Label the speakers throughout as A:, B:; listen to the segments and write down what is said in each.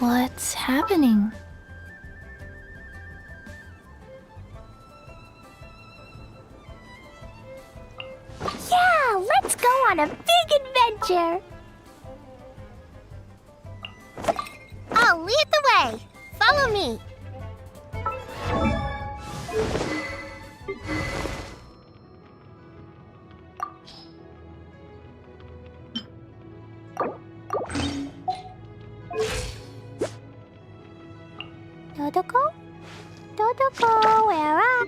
A: What's happening?
B: Yeah, let's go on a big adventure! I'll lead the way. Follow me. Dodoko? Dodoko, where are...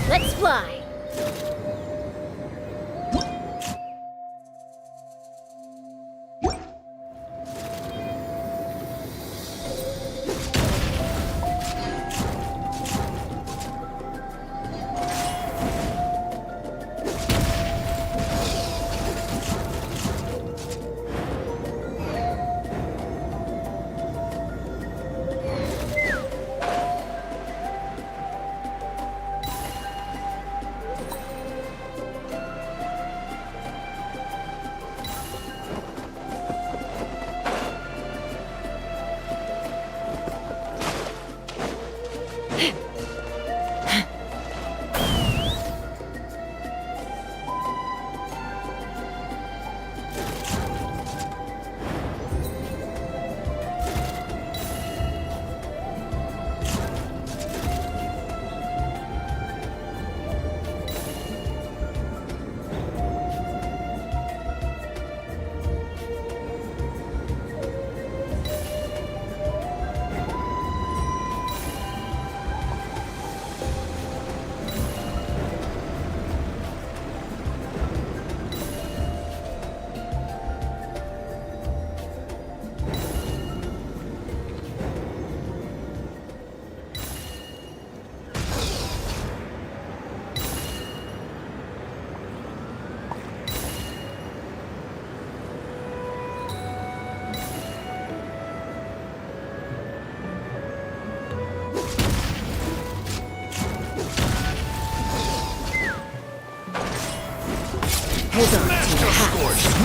B: Let's fly!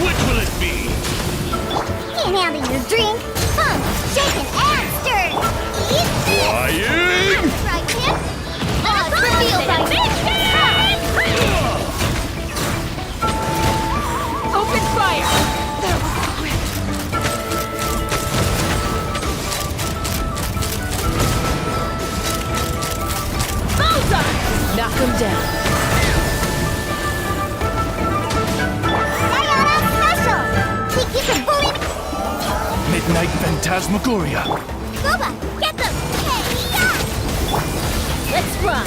A: Which will it be?
B: Can't handle your drink. Pump, shaken, and stirred.
A: Flying!
B: Right, kid? Feel right.
C: Open fire! Bullseye! Knock him down.
A: Midnight Phantasmagoria.
B: Booba, get them! Hey-ya!
C: Let's run!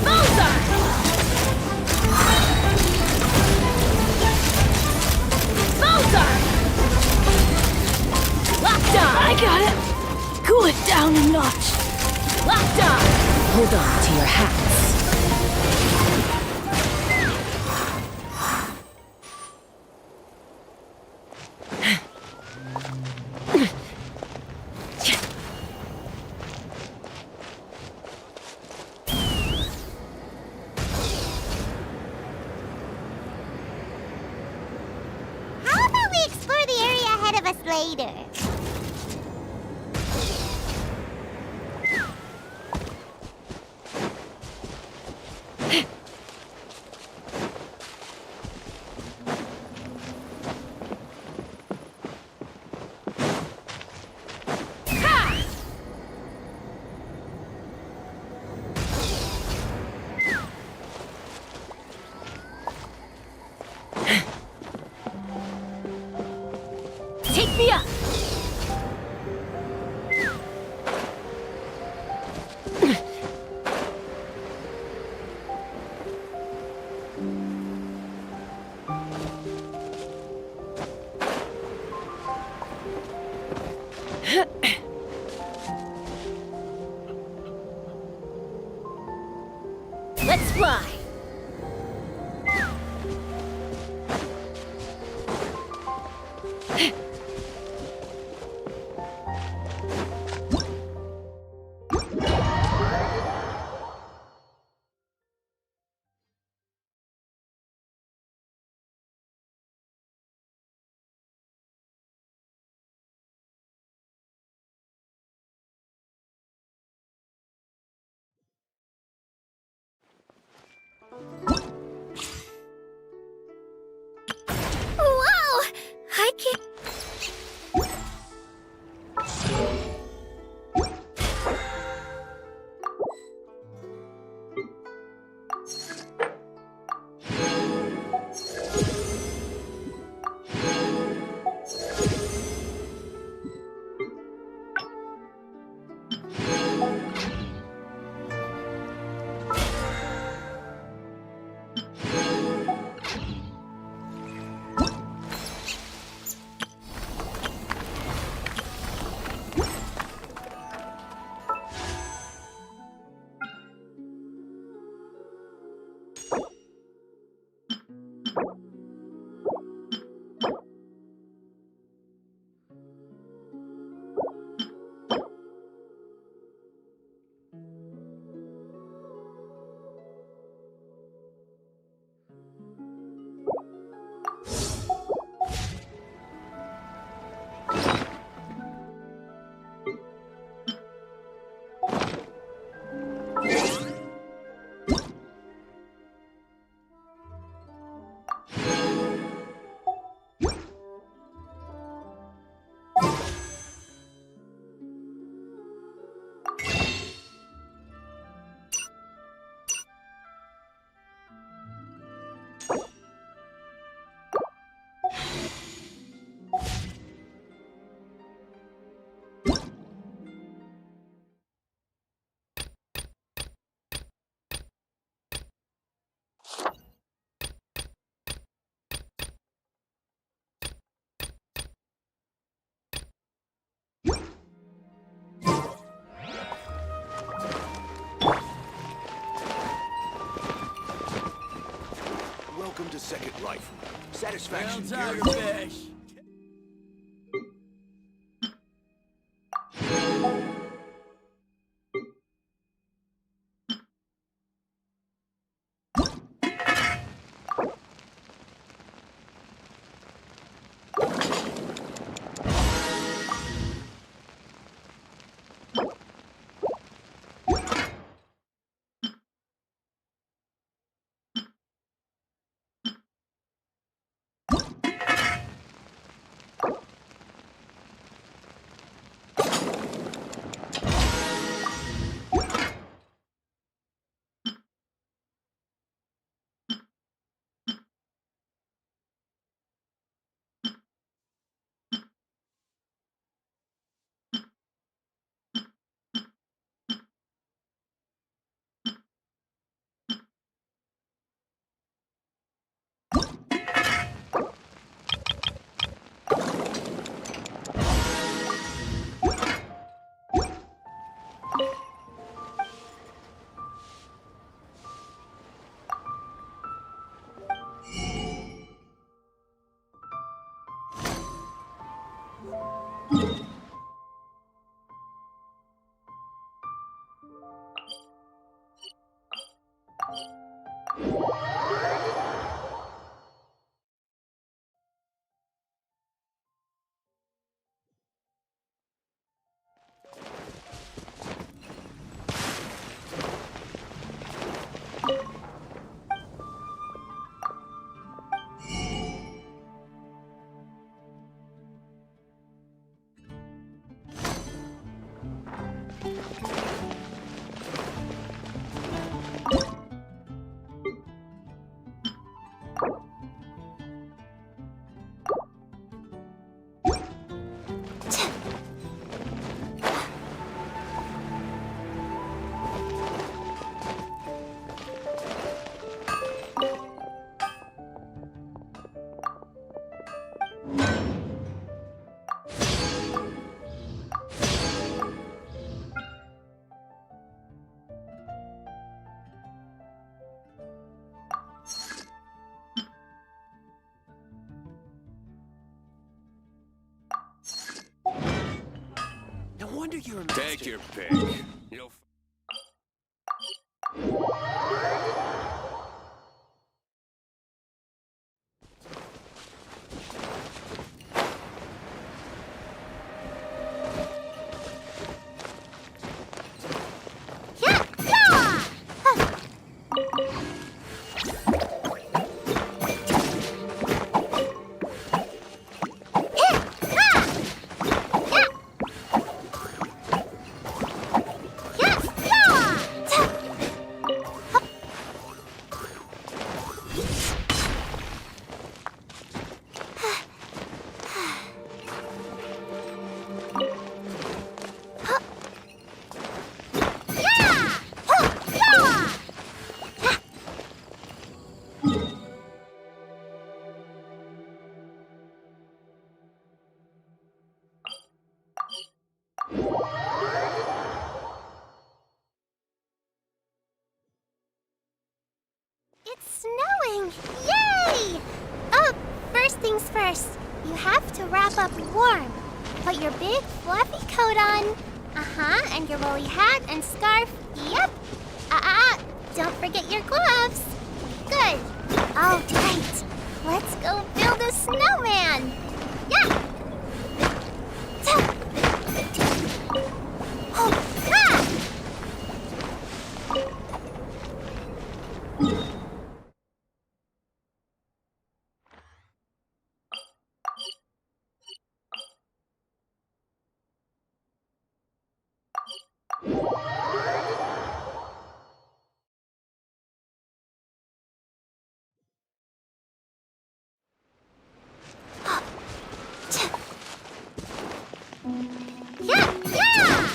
C: Bullseye! Bullseye! I got it! Cool it down a notch! Locked on! Hold on to your hats.
B: How about we explore the area ahead of us later?
C: Take me up! Let's fly!
B: Whoa! I can't...
D: Welcome to Second Life. Satisfaction
A: Well,
D: guaranteed.
A: Tigerfish.
D: No wonder you're a
E: Take your pick. You'll
B: Yeah! Yeah! It's snowing! Yay! Oh, first things first. You have to wrap up warm. Put your big fluffy coat on. Uh-huh, and your woolly hat and scarf. Yep. Don't forget your gloves. Good. All right. Let's go build a snowman. Yeah! Oh, ha! Yeah! Yeah!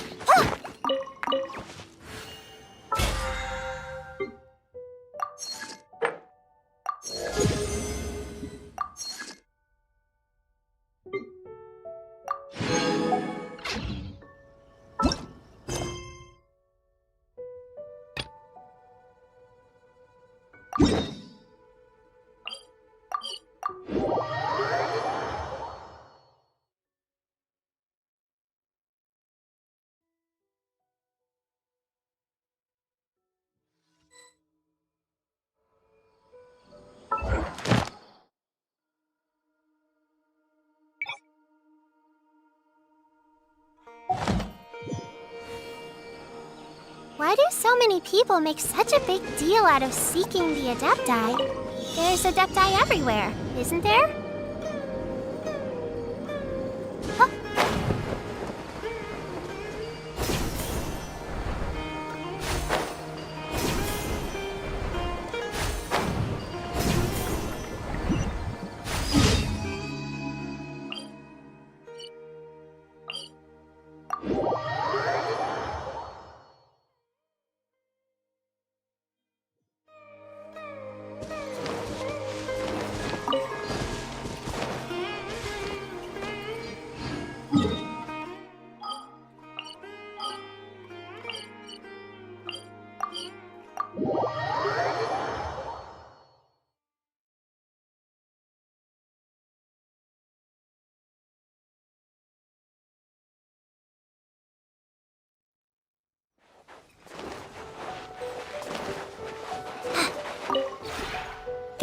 B: Why do so many people make such a big deal out of seeking the Adepti? There's Adepti everywhere, isn't there? Huh?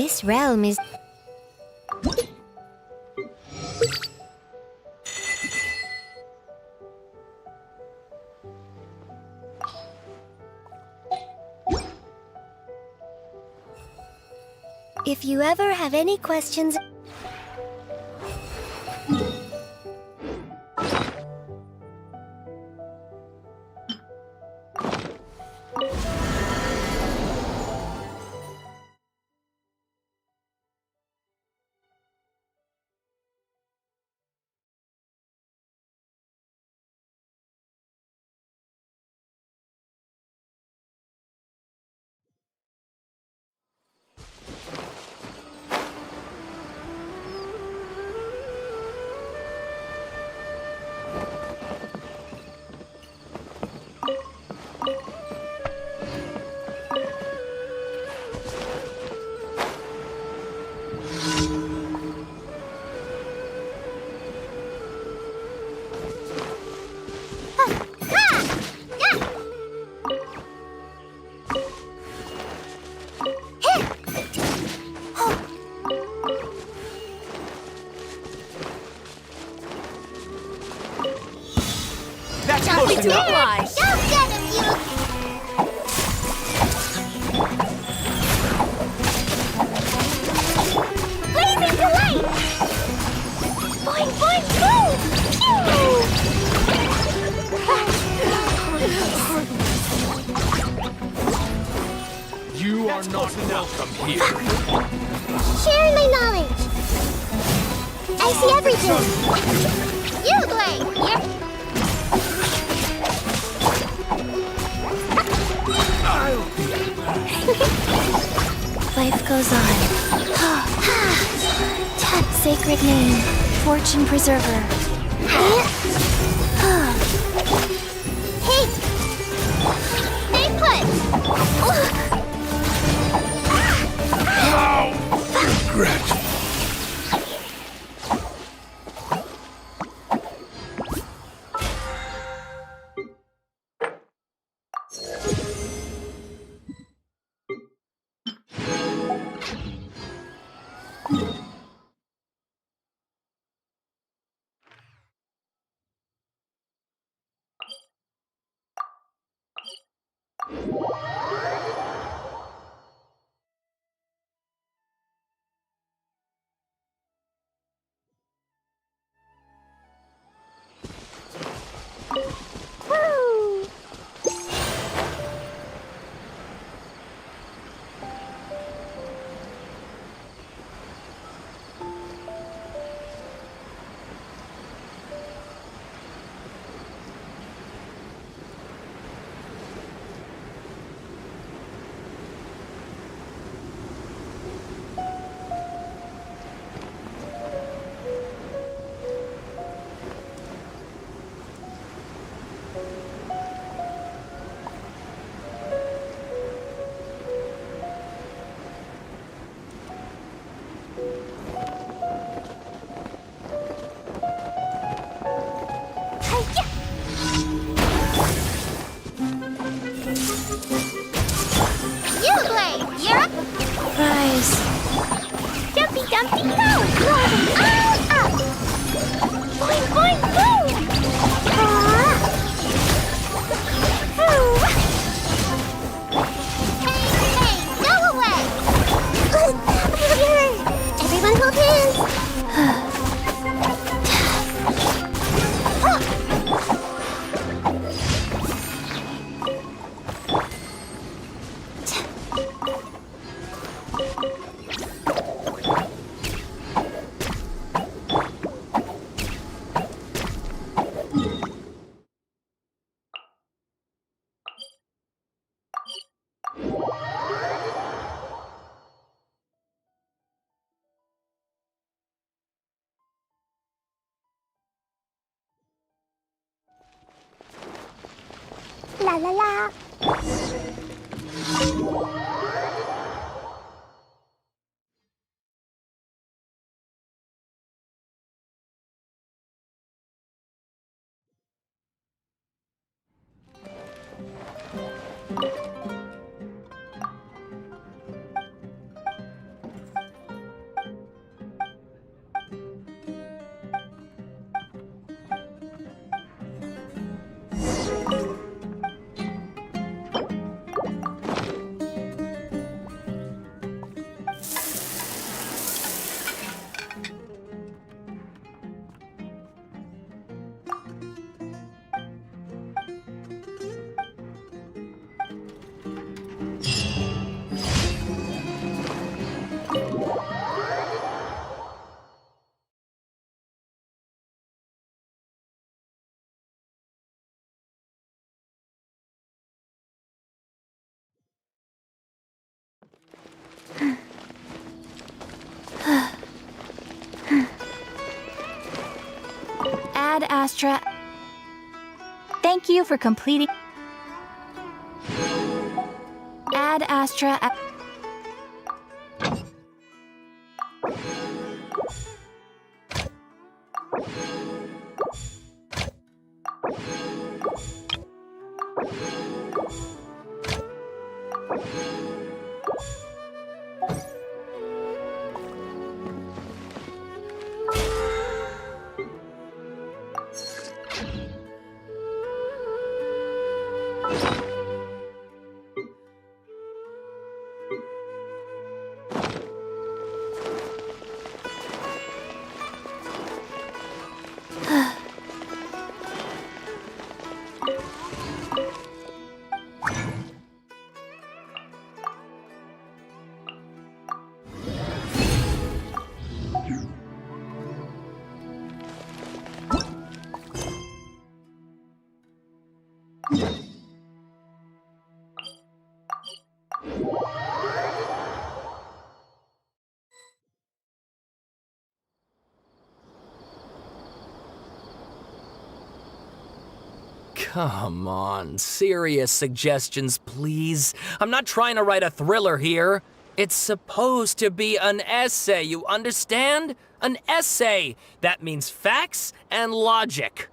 B: This realm is... If you ever have any questions...
D: That's close
C: It's
D: enough.
C: realized.
B: Go get him, you! Blazing delight! Boing, boing, boom!
A: You are not welcome here.
B: Sharing my knowledge. I see everything. You, Blade, here. Life goes on. Tap sacred name, fortune preserver. Hey! Stay put!
A: Regret.
B: Woo! You, Blade, you're up. Rise. Jumpy, dumpy, go! Up! Boing, boing, boom! Hey, go away! Everyone hold hands! La la la.
C: Ad Astra. Thank you for completing. Ad Astra.
A: Come on, serious suggestions, please. I'm not trying to write a thriller here. It's supposed to be an essay, you understand? An essay. That means facts and logic.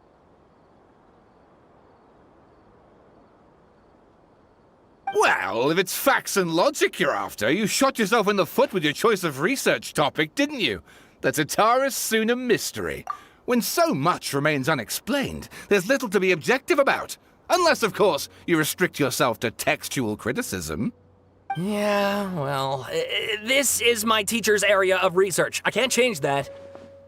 E: Well, if it's facts and logic you're after, you shot yourself in the foot with your choice of research topic, didn't you? The Tatara Sunna mystery. When so much remains unexplained, there's little to be objective about. Unless, of course, you restrict yourself to textual criticism.
A: Yeah, well, this is my teacher's area of research. I can't change that.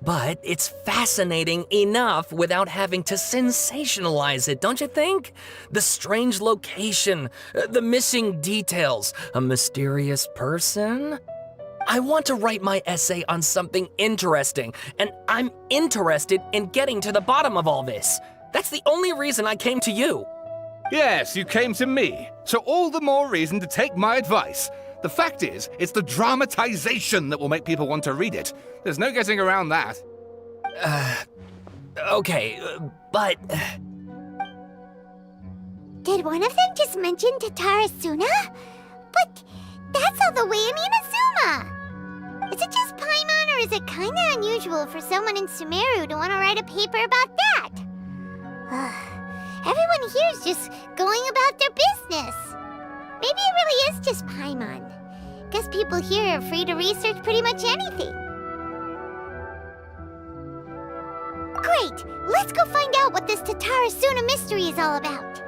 A: But it's fascinating enough without having to sensationalize it, don't you think? The strange location, the missing details, a mysterious person. I want to write my essay on something interesting, and I'm interested in getting to the bottom of all this. That's the only reason I came to you.
E: Yes, you came to me, so all the more reason to take my advice. The fact is, it's the dramatization that will make people want to read it. There's no getting around that.
A: Okay, but...
B: Did one of them just mention Tatara Sunna? But that's all the way in Inazuma! Is it just Paimon, or is it kinda unusual for someone in Sumeru to want to write a paper about that? Everyone here's just going about their business. Maybe it really is just Paimon. Guess people here are free to research pretty much anything. Great! Let's go find out what this Tatara Sunna mystery is all about.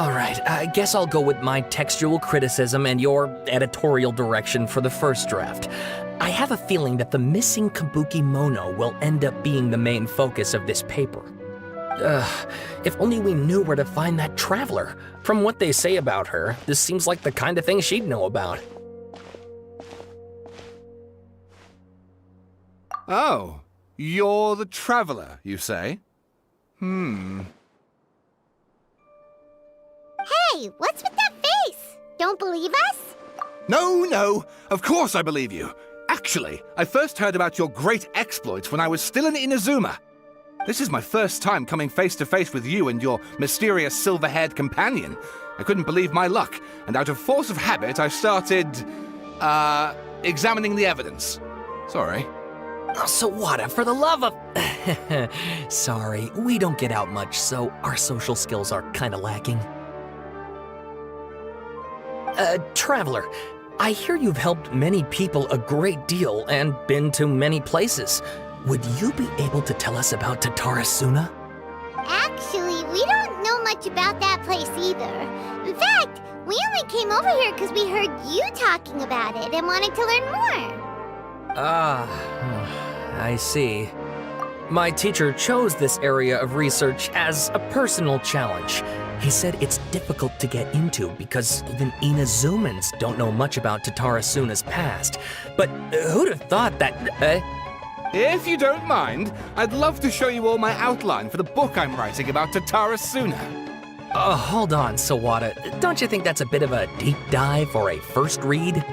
A: Alright, I guess I'll go with my textual criticism and your editorial direction for the first draft. I have a feeling that the missing Kabuki Mono will end up being the main focus of this paper. If only we knew where to find that traveler. From what they say about her, this seems like the kind of thing she'd know about.
E: Oh, you're the traveler, you say?
B: Hey, what's with that face? Don't believe us?
E: No, of course I believe you. Actually, I first heard about your great exploits when I was still in Inazuma. This is my first time coming face to face with you and your mysterious silver-haired companion. I couldn't believe my luck, and out of force of habit, I started, examining the evidence. Sorry.
A: Oh, Sawada, for the love of... Sorry, we don't get out much, so our social skills are kinda lacking. Traveler, I hear you've helped many people a great deal and been to many places. Would you be able to tell us about Tatara Sunna?
B: Actually, we don't know much about that place either. In fact, we only came over here because we heard you talking about it and wanted to learn more.
A: I see. My teacher chose this area of research as a personal challenge. He said it's difficult to get into because even Inazumans don't know much about Tatara Sunna's past. But who'd have thought that...
E: If you don't mind, I'd love to show you all my outline for the book I'm writing about Tatara Sunna.
A: Hold on, Sawada. Don't you think that's a bit of a deep dive or a first read?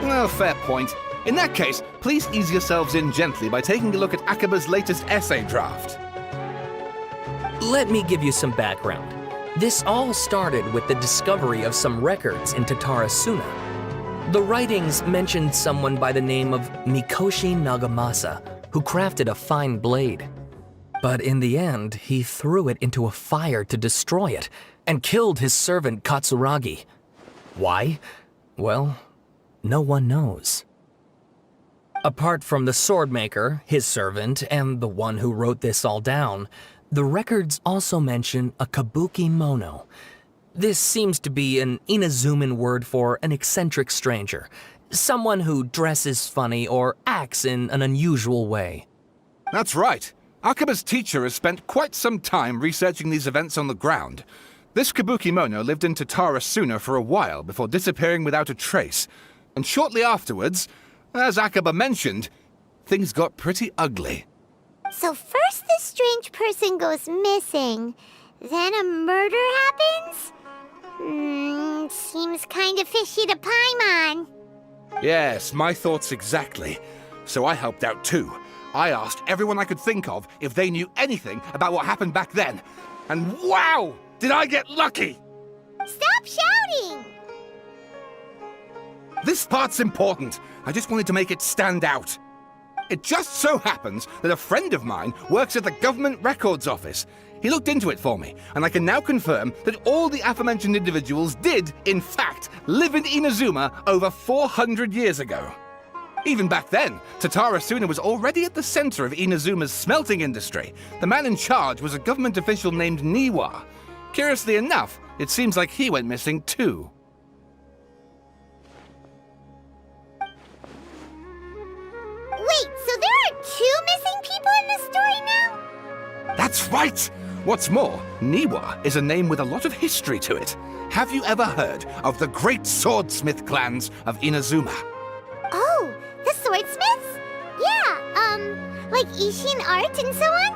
E: Well, fair point. In that case, please ease yourselves in gently by taking a look at Akaba's latest essay draft.
A: Let me give you some background. This all started with the discovery of some records in Tatara Sunna. The writings mentioned someone by the name of Mikoshi Nagamasa, who crafted a fine blade. But in the end, he threw it into a fire to destroy it, and killed his servant Katsuragi. Why? Well, no one knows. Apart from the swordmaker, his servant, and the one who wrote this all down, the records also mention a kabuki mono. This seems to be an Inazuman word for an eccentric stranger, someone who dresses funny or acts in an unusual way.
E: That's right. Akaba's teacher has spent quite some time researching these events on the ground. This kabuki mono lived in Tatara Sunna for a while before disappearing without a trace. And shortly afterwards, as Akaba mentioned, things got pretty ugly.
B: So first this strange person goes missing, then a murder happens? Seems kind of fishy to Paimon.
E: Yes, my thoughts exactly. So I helped out too. I asked everyone I could think of if they knew anything about what happened back then. And wow! Did I get lucky!
B: Stop shouting!
E: This part's important. I just wanted to make it stand out. It just so happens that a friend of mine works at the government records office. He looked into it for me, and I can now confirm that all the aforementioned individuals did, in fact, live in Inazuma over 400 years ago. Even back then, Tatara Sunna was already at the center of Inazuma's smelting industry. The man in charge was a government official named Niwa. Curiously enough, it seems like he went missing too.
B: Wait, so there are 2 missing people in this story now?
E: That's right! What's more, Niwa is a name with a lot of history to it. Have you ever heard of the great swordsmith clans of Inazuma?
B: Oh, the swordsmiths? Yeah, like Ishin art and so on?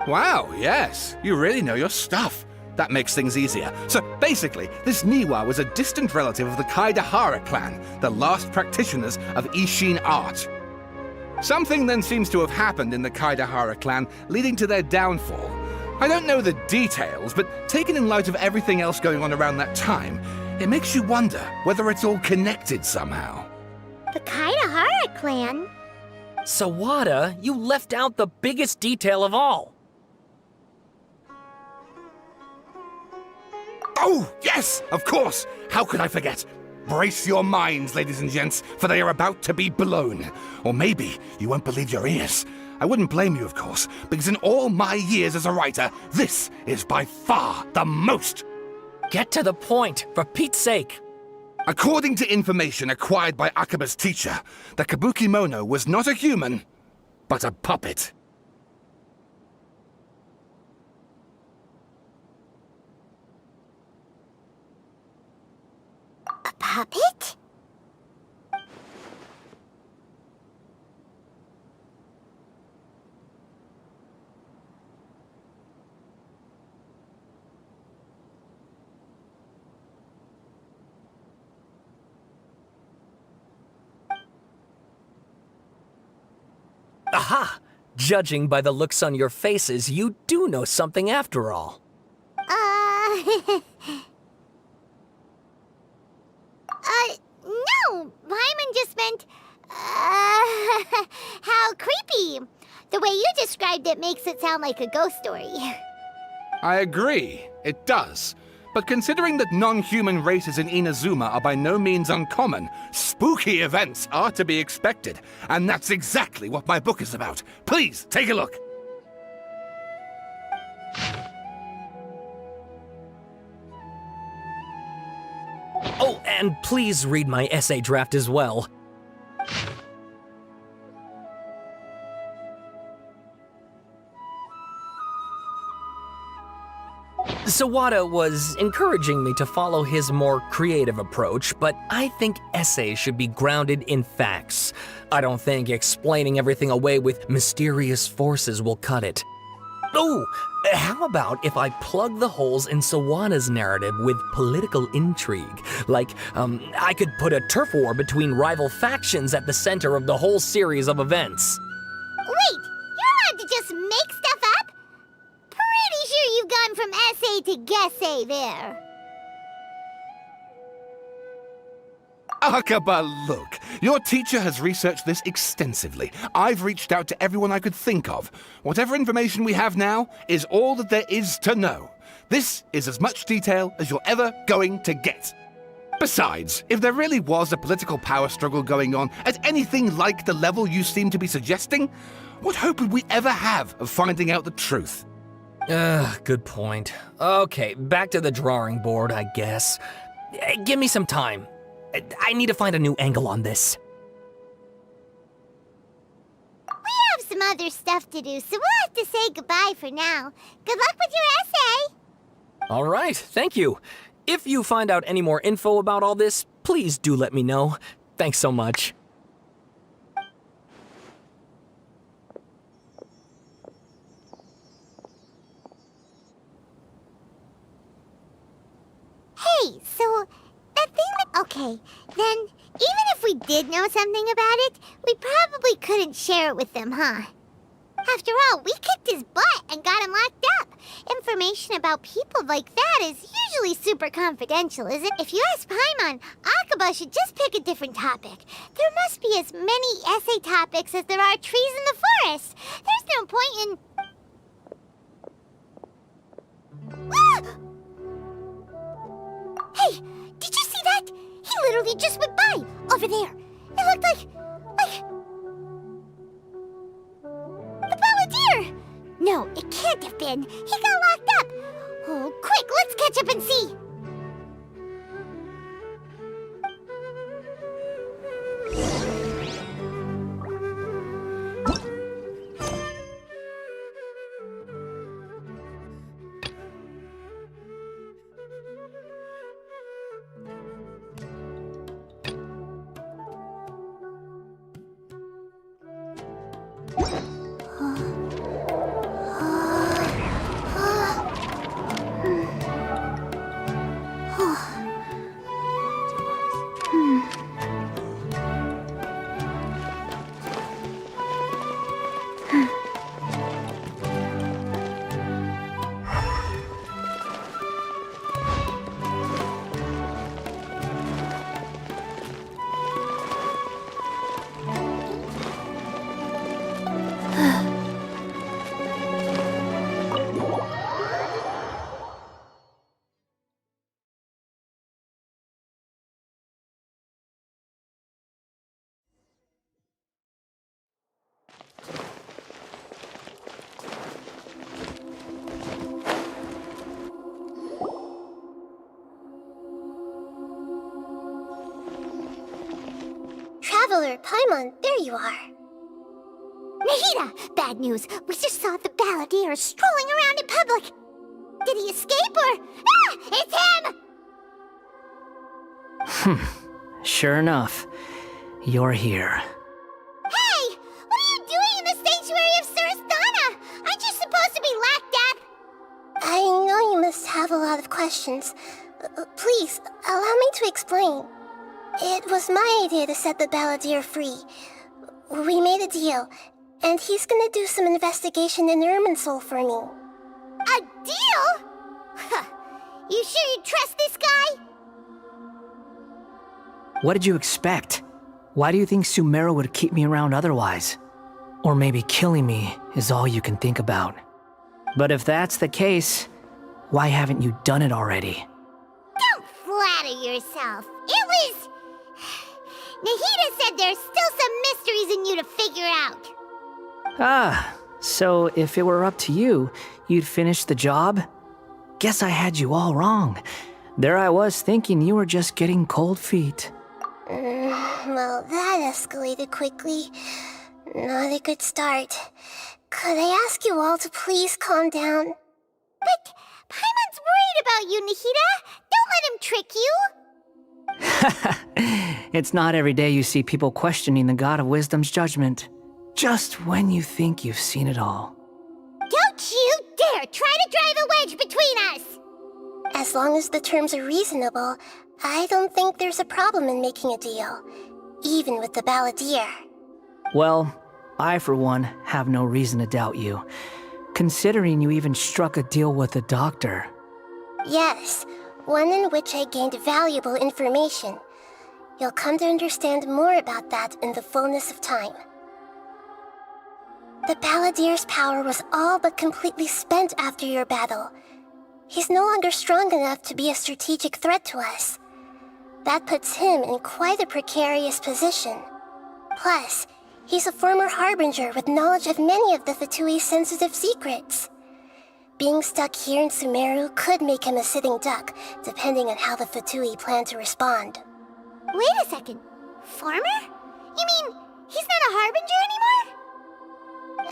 E: Wow, yes, you really know your stuff. That makes things easier. So basically, this Niwa was a distant relative of the Kaidahara clan, the last practitioners of Ishin art. Something then seems to have happened in the Kaidahara clan, leading to their downfall. I don't know the details, but taken in light of everything else going on around that time, it makes you wonder whether it's all connected somehow.
B: The Kaidahara clan?
A: Sawada, you left out the biggest detail of all.
E: Oh, yes, of course! How could I forget? Brace your minds, ladies and gents, for they are about to be blown. Or maybe you won't believe your ears. I wouldn't blame you, of course, because in all my years as a writer, this is by far the most.
A: Get to the point, for Pete's sake.
E: According to information acquired by Akaba's teacher, the kabuki mono was not a human, but a puppet.
B: A puppet?
A: Aha! Judging by the looks on your faces, you do know something after all.
B: No! Paimon just meant, how creepy. The way you described it makes it sound like a ghost story.
E: I agree, it does. But considering that non-human races in Inazuma are by no means uncommon, spooky events are to be expected. And that's exactly what my book is about. Please, take a look.
A: Oh, and please read my essay draft as well. Sawada was encouraging me to follow his more creative approach, but I think essays should be grounded in facts. I don't think explaining everything away with mysterious forces will cut it. Oh, how about if I plug the holes in Sawada's narrative with political intrigue? Like, I could put a turf war between rival factions at the center of the whole series of events.
B: Wait, you're allowed to just make stuff up? Pretty sure you've gone from essay to guessay there.
E: Akaba, look, your teacher has researched this extensively. I've reached out to everyone I could think of. Whatever information we have now is all that there is to know. This is as much detail as you're ever going to get. Besides, if there really was a political power struggle going on at anything like the level you seem to be suggesting, what hope would we ever have of finding out the truth?
A: Good point. Okay, back to the drawing board, I guess. Give me some time. I need to find a new angle on this.
B: We have some other stuff to do, so we'll have to say goodbye for now. Good luck with your essay!
A: All right, thank you. If you find out any more info about all this, please do let me know. Thanks so much.
B: Hey, so that thing that... Okay, then, even if we did know something about it, we probably couldn't share it with them, huh? After all, we kicked his butt and got him locked up. Information about people like that is usually super confidential, isn't it? If you ask Paimon, Akaba should just pick a different topic. There must be as many essay topics as there are trees in the forest. There's no point in... Ah! Hey, did you see that? He literally just went by, over there. It looked like... the Balladeer! No, it can't have been. He got locked up. Oh, quick, let's catch up and see. Traveler, Paimon, there you are. Nahida! Bad news. We just saw the Balladeer strolling around in public. Did he escape or... Ah! It's him!
F: Sure enough, you're here.
B: Hey! What are you doing in the sanctuary of Surasthana? Aren't you supposed to be locked up? I know you must have a lot of questions. Please, allow me to explain. It was my idea to set the Balladeer free. We made a deal, and he's gonna do some investigation in Irminsul for me. A deal? Huh. You sure you trust this guy?
F: What did you expect? Why do you think Sumeru would keep me around otherwise? Or maybe killing me is all you can think about. But if that's the case, why haven't you done it already?
B: Don't flatter yourself. It was... Nahida said there's still some mysteries in you to figure out.
F: Ah, so if it were up to you, you'd finish the job? Guess I had you all wrong. There I was thinking you were just getting cold feet.
B: Well, that escalated quickly. Not a good start. Could I ask you all to please calm down? But Paimon's worried about you, Nahida. Don't let him trick you.
F: It's not every day you see people questioning the God of Wisdom's judgment. Just when you think you've seen it all.
B: Don't you dare try to drive a wedge between us! As long as the terms are reasonable, I don't think there's a problem in making a deal. Even with the Balladeer.
F: Well, I for one have no reason to doubt you, considering you even struck a deal with the doctor.
B: Yes, one in which I gained valuable information. You'll come to understand more about that in the fullness of time. The Balladeer's power was all but completely spent after your battle. He's no longer strong enough to be a strategic threat to us. That puts him in quite a precarious position. Plus, he's a former Harbinger with knowledge of many of the Ftui's sensitive secrets. Being stuck here in Sumeru could make him a sitting duck, depending on how the Ftui plan to respond. Wait a second. Former? You mean, he's not a Harbinger anymore?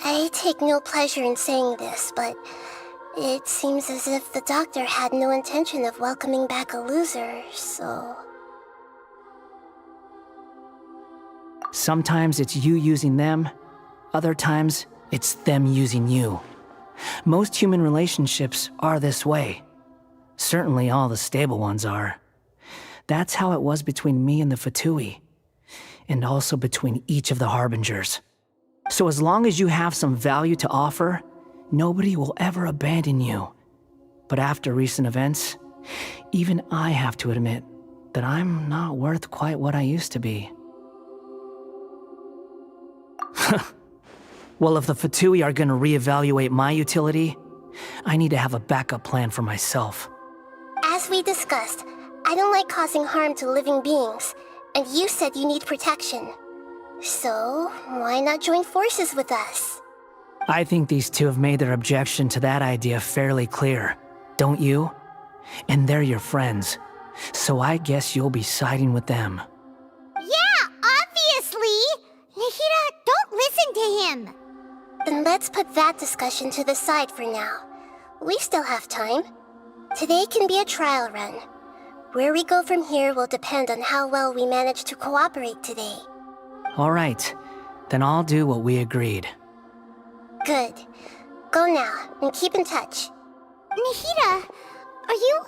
B: I take no pleasure in saying this, but it seems as if the doctor had no intention of welcoming back a loser, so...
F: Sometimes it's you using them, other times it's them using you. Most human relationships are this way. Certainly all the stable ones are. That's how it was between me and the Ftui, and also between each of the Harbingers. So as long as you have some value to offer, nobody will ever abandon you. But after recent events, even I have to admit that I'm not worth quite what I used to be. Well, if the Ftui are gonna reevaluate my utility, I need to have a backup plan for myself.
B: As we discussed, I don't like causing harm to living beings, and you said you need protection. So, why not join forces with us?
F: I think these two have made their objection to that idea fairly clear, don't you? And they're your friends, so I guess you'll be siding with them.
B: Yeah, obviously! Nahida, don't listen to him! Then let's put that discussion to the side for now. We still have time. Today can be a trial run. Where we go from here will depend on how well we manage to cooperate today.
F: All right, then I'll do what we agreed.
B: Good. Go now, and keep in touch. Nahida, are you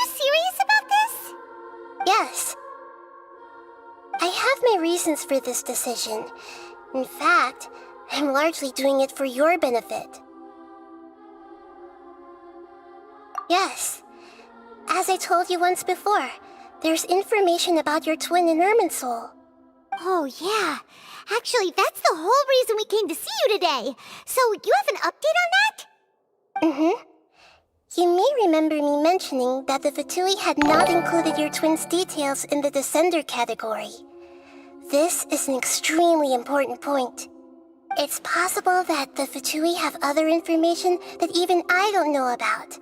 B: serious about this? Yes. I have my reasons for this decision. In fact, I'm largely doing it for your benefit. Yes. As I told you once before, there's information about your twin in Irminsul. Oh, yeah. Actually, that's the whole reason we came to see you today. So, you have an update on that? Mm-hmm. You may remember me mentioning that the Ftui had not included your twin's details in the Descender category. This is an extremely important point. It's possible that the Ftui have other information that even I don't know about.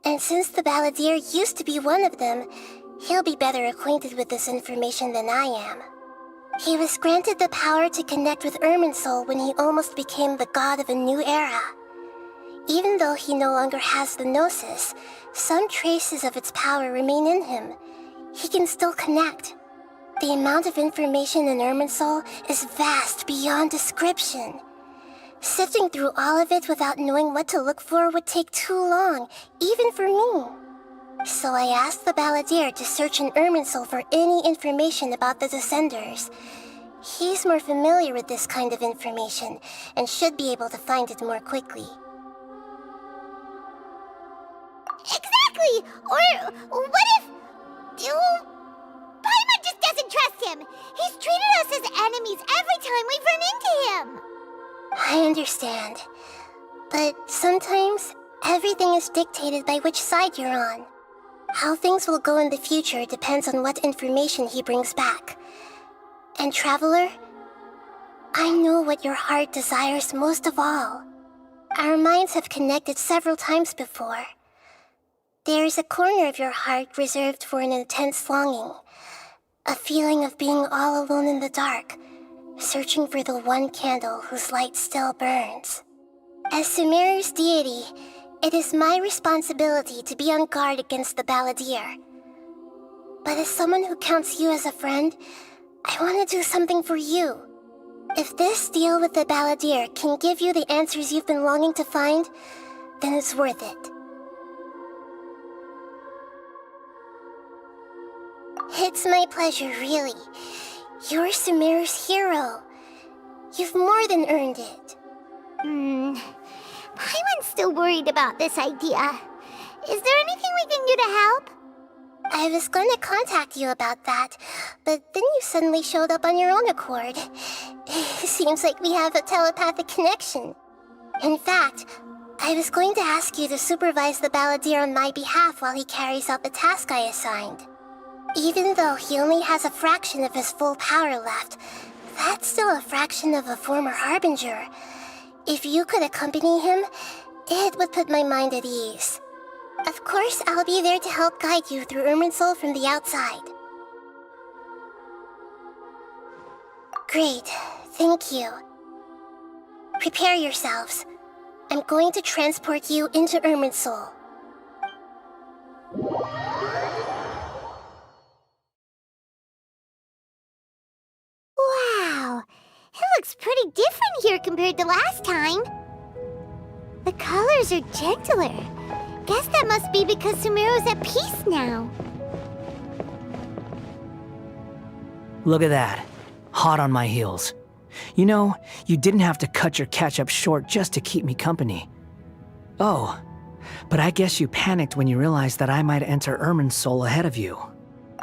B: And since the Balladeer used to be one of them, he'll be better acquainted with this information than I am. He was granted the power to connect with Irminsul when he almost became the god of a new era. Even though he no longer has the Gnosis, some traces of its power remain in him. He can still connect. The amount of information in Irminsul is vast beyond description. Sifting through all of it without knowing what to look for would take too long, even for me. So I asked the Balladeer to search in Irminsul for any information about the Descenders. He's more familiar with this kind of information, and should be able to find it more quickly. Exactly! Or what if... Paimon just doesn't trust him! He's treated us as enemies every time we've run into him! I understand. But sometimes, everything is dictated by which side you're on. How things will go in the future depends on what information he brings back. And Traveler, I know what your heart desires most of all. Our minds have connected several times before. There is a corner of your heart reserved for an intense longing. A feeling of being all alone in the dark, searching for the one candle whose light still burns. As Sumeru's deity, It is my responsibility to be on guard against the Balladeer. But as someone who counts you as a friend, I want to do something for you. If this deal with the Balladeer can give you the answers you've been longing to find, then it's worth it. It's my pleasure, really. You're Sumeru's hero. You've more than earned it.
G: Paimon's still worried about this idea. Is there anything we can do to help?
B: I was going to contact you about that, but then you suddenly showed up on your own accord. Seems like we have a telepathic connection. In fact, I was going to ask you to supervise the Balladeer on my behalf while he carries out the task I assigned. Even though he only has a fraction of his full power left, that's still a fraction of a former Harbinger. If you could accompany him, it would put my mind at ease. Of course, I'll be there to help guide you through Irminsul from the outside. Great, thank you. Prepare yourselves. I'm going to transport you into Irminsul.
G: Wow, it looks pretty different here compared to last time. The colors are gentler. Guess that must be because Sumeru's at peace now.
F: Look at that. Hot on my heels. You know, you didn't have to cut your catch-up short just to keep me company. Oh, but I guess you panicked when you realized that I might enter Irminsul ahead of you.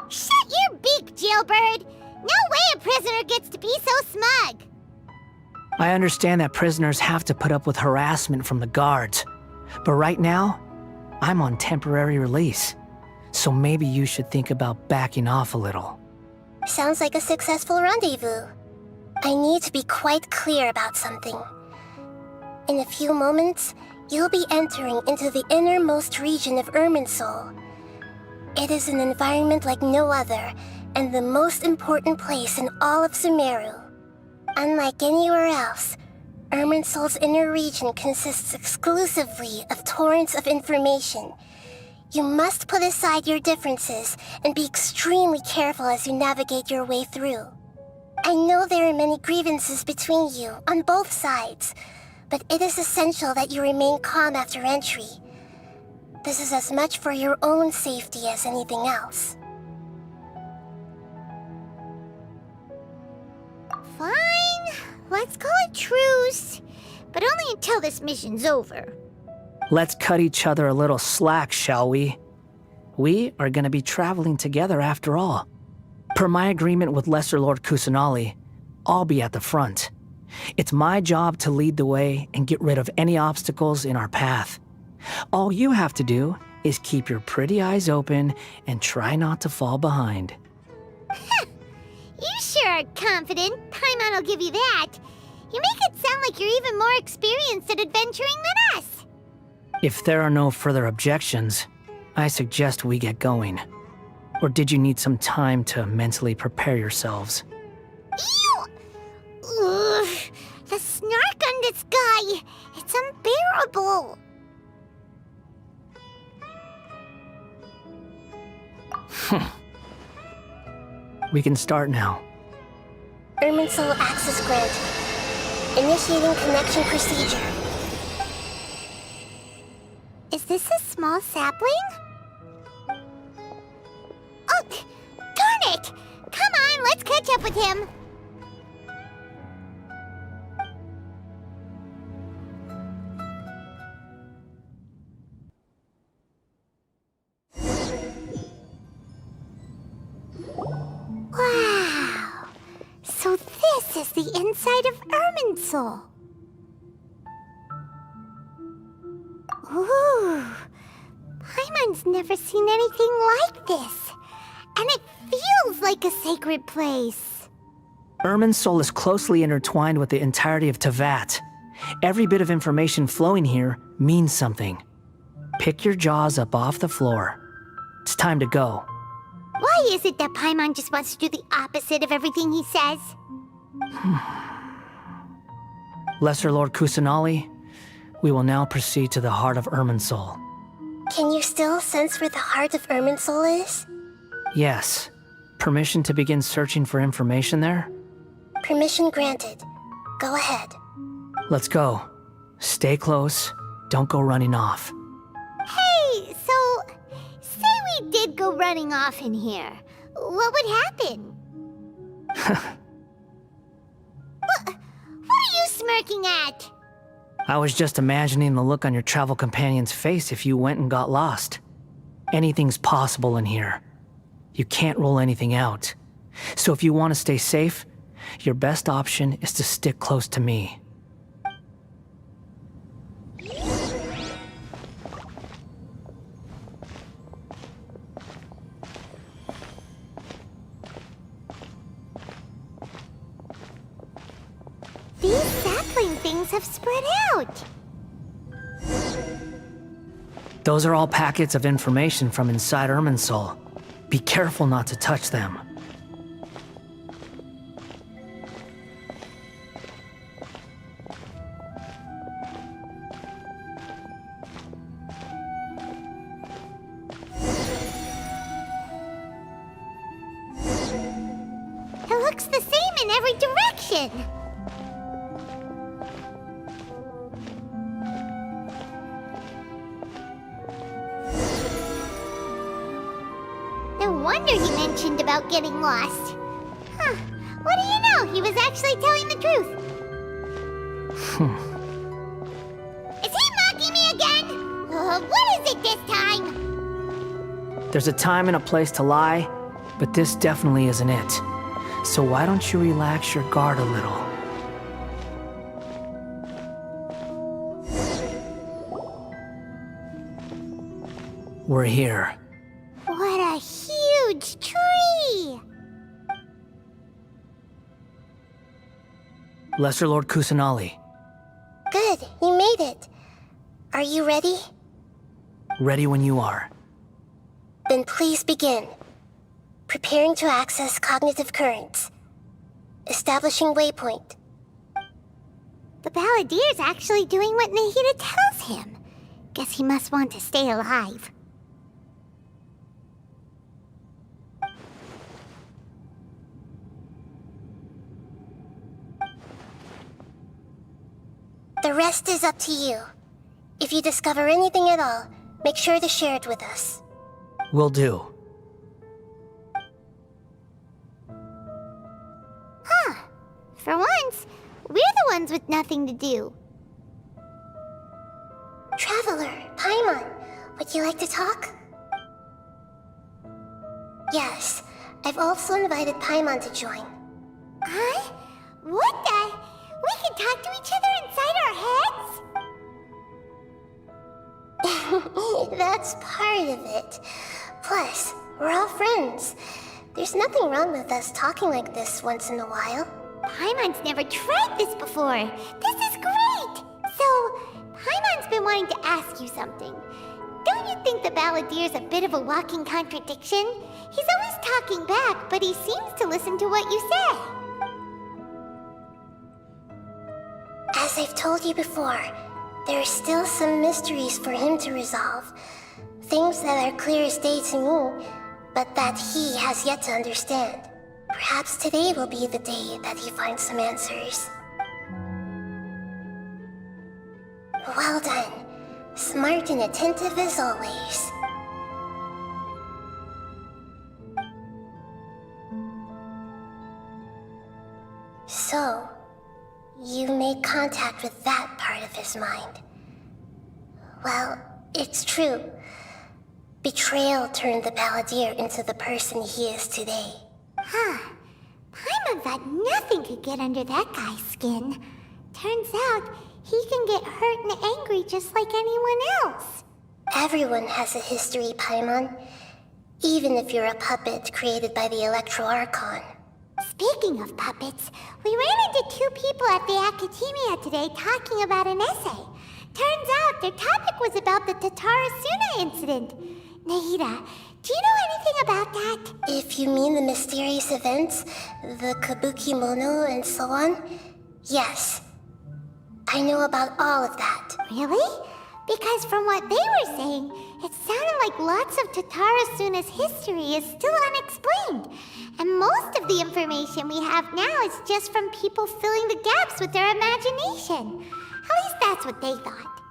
G: Shut your beak, jailbird! No way a prisoner gets to be so smug!
F: I understand that prisoners have to put up with harassment from the guards, but right now, I'm on temporary release, so maybe you should think about backing off a little.
B: Sounds like a successful rendezvous. I need to be quite clear about something. In a few moments, you'll be entering into the innermost region of Irminsul. It is an environment like no other, and the most important place in all of Sumeru. Unlike anywhere else, Irminsul's inner region consists exclusively of torrents of information. You must put aside your differences and be extremely careful as you navigate your way through. I know there are many grievances between you on both sides, but it is essential that you remain calm after entry. This is as much for your own safety as anything else.
G: Fine, let's call it truce, but only until this mission's over.
F: Let's cut each other a little slack, shall we? We are gonna be traveling together after all. Per my agreement with Lesser Lord Kusanali, I'll be at the front. It's my job to lead the way and get rid of any obstacles in our path. All you have to do is keep your pretty eyes open and try not to fall behind.
G: You sure are confident. Paimon will give you that. You make it sound like you're even more experienced at adventuring than us.
F: If there are no further objections, I suggest we get going. Or did you need some time to mentally prepare yourselves?
G: Ew! Ugh, the snark on this guy! It's unbearable!
F: We can start now.
B: Irminsul access granted. Initiating connection procedure.
G: Is this a small sapling? Oh, darn it! Come on, let's catch up with him! Wow! So this is the inside of Irminsul. Ooh! Paimon's never seen anything like this. And it feels like a sacred place.
F: Irminsul is closely intertwined with the entirety of Teyvat. Every bit of information flowing here means something. Pick your jaws up off the floor. It's time to go.
G: Why is it that Paimon just wants to do the opposite of everything he says?
F: Lesser Lord Kusanali, We will now proceed to the heart of Irminsul.
G: Can you still sense where the heart of Irminsul is?
F: Yes. Permission to begin searching for information there?
G: Permission granted. Go ahead.
F: Let's go. Stay close. Don't go running off.
B: Hey, so say we did go running off in here. What would happen? What are you smirking at?
F: I was just imagining the look on your travel companion's face if you went and got lost. Anything's possible in here. You can't rule anything out. So if you want to stay safe, your best option is to stick close to me.
B: These sapling things have spread out.
F: Those are all packets of information from inside Irminsul. Be careful not to touch them.
B: It looks the same in every direction. No wonder he mentioned about getting lost. Huh. What do you know? He was actually telling the truth. Is he mocking me again? What is it this time?
F: There's a time and a place to lie, but this definitely isn't it. So why don't you relax your guard a little? We're here.
B: What a huge tree!
F: Lesser Lord Kusanali,
G: Good, you made it. Are you ready?
F: ready when you are.
G: Then please begin. Preparing to access cognitive currents. Establishing waypoint.
B: The Balladeer's actually doing what Nahida tells him. Guess he must want to stay alive.
G: The rest is up to you. If you discover anything at all, make sure to share it with us.
F: Will do.
B: Huh. For once, we're the ones with nothing to do.
G: Traveler, Paimon, would you like to talk? Yes, I've also invited Paimon to join.
B: Huh? What the? We can talk to each other inside our heads?
G: That's part of it. Plus, we're all friends. There's nothing wrong with us talking like this once in a while.
B: Paimon's never tried this before. This is great! So, Paimon's been wanting to ask you something. Don't you think the Balladeer's a bit of a walking contradiction? He's always talking back, but he seems to listen to what you say.
G: As I've told you before, there are still some mysteries for him to resolve. Things that are clear as day to me, but that he has yet to understand. Perhaps today will be the day that he finds some answers. Well done. Smart and attentive as always. So, you made contact with that part of his mind. Well, it's true. Betrayal turned the Balladeer into the person he is today.
B: Huh. Paimon thought nothing could get under that guy's skin. Turns out, he can get hurt and angry just like anyone else.
G: Everyone has a history, Paimon. Even if you're a puppet created by the Electro Archon.
B: Speaking of puppets, we ran into two people at the Academia today talking about an essay. Turns out their topic was about the Tatara Sunna incident. Nahida, do you know anything about that?
G: If you mean the mysterious events, the Kabuki Mono and so on, yes. I know about all of that.
B: Really? Because from what they were saying, it sounded like lots of Tatara Sunna's history is still unexplained. And most of the information we have now is just from people filling the gaps with their imagination. At least that's what they thought.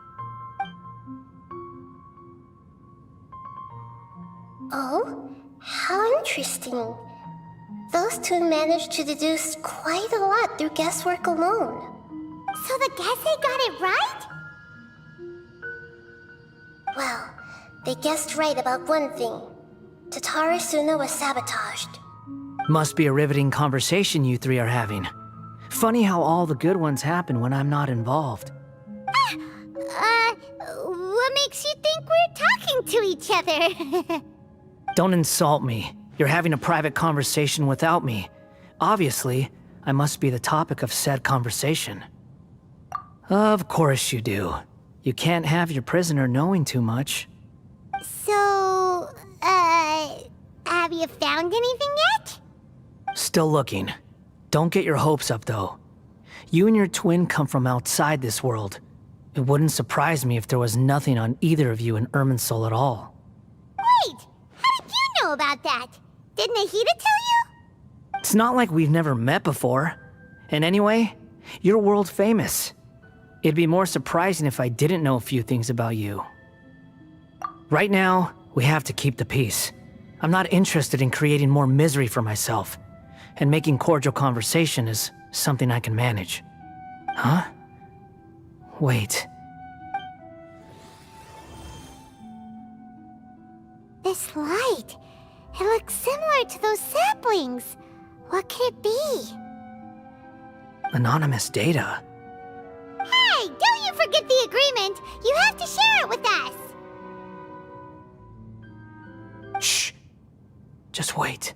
G: Oh? How interesting. Those two managed to deduce quite a lot through guesswork alone.
B: So the Gesse got it right?
G: Well, they guessed right about one thing. Tatara Sunna was sabotaged.
F: Must be a riveting conversation you three are having. Funny how all the good ones happen when I'm not involved.
B: What makes you think we're talking to each other?
F: Don't insult me. You're having a private conversation without me. Obviously, I must be the topic of said conversation. Of course you do. You can't have your prisoner knowing too much.
B: So, have you found anything yet?
F: Still looking. Don't get your hopes up, though. You and your twin come from outside this world. It wouldn't surprise me if there was nothing on either of you in Irminsul at all.
B: Wait! How did you know about that? Did Nahida tell you?
F: It's not like we've never met before. And anyway, you're world famous. It'd be more surprising if I didn't know a few things about you. Right now, we have to keep the peace. I'm not interested in creating more misery for myself. And making cordial conversation is something I can manage. Huh? Wait.
B: This light. It looks similar to those saplings. What could it be?
F: Anonymous data.
B: Hey, don't you forget the agreement! You have to share it with us!
F: Shh. Just wait.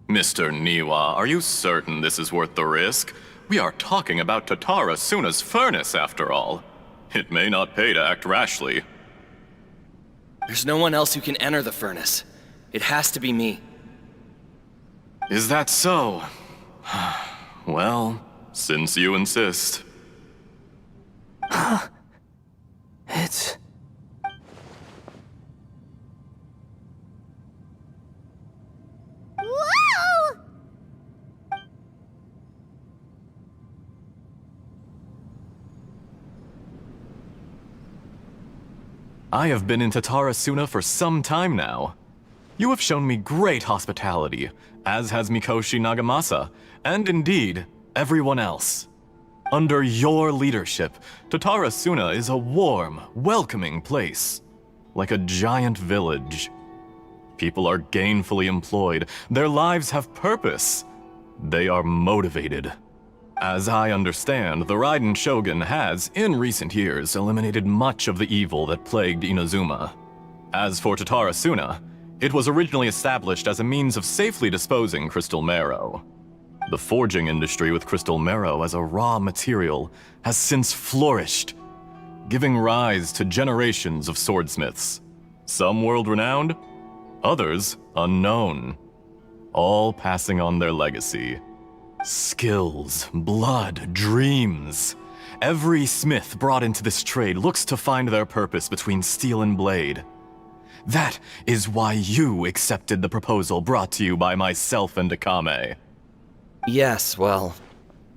H: Mr. Niwa, are you certain this is worth the risk? We are talking about Tatara Sunna's furnace, after all. It may not pay to act rashly.
I: There's no one else who can enter the furnace. It has to be me.
H: Is that so? Well, since you insist.
F: It's...
B: Whoa!
H: I have been in Tatara Sunna for some time now. You have shown me great hospitality, as has Mikoshi Nagamasa, and indeed, everyone else. Under your leadership, Tatara Sunna is a warm, welcoming place, like a giant village. People are gainfully employed, their lives have purpose. They are motivated. As I understand, the Raiden Shogun has, in recent years, eliminated much of the evil that plagued Inazuma. As for Tatara Sunna, it was originally established as a means of safely disposing crystal marrow. The forging industry with crystal marrow as a raw material has since flourished, giving rise to generations of swordsmiths. Some world-renowned, others unknown, all passing on their legacy. Skills, blood, dreams. Every smith brought into this trade looks to find their purpose between steel and blade. That is why you accepted the proposal brought to you by myself and Akame.
I: Yes, well,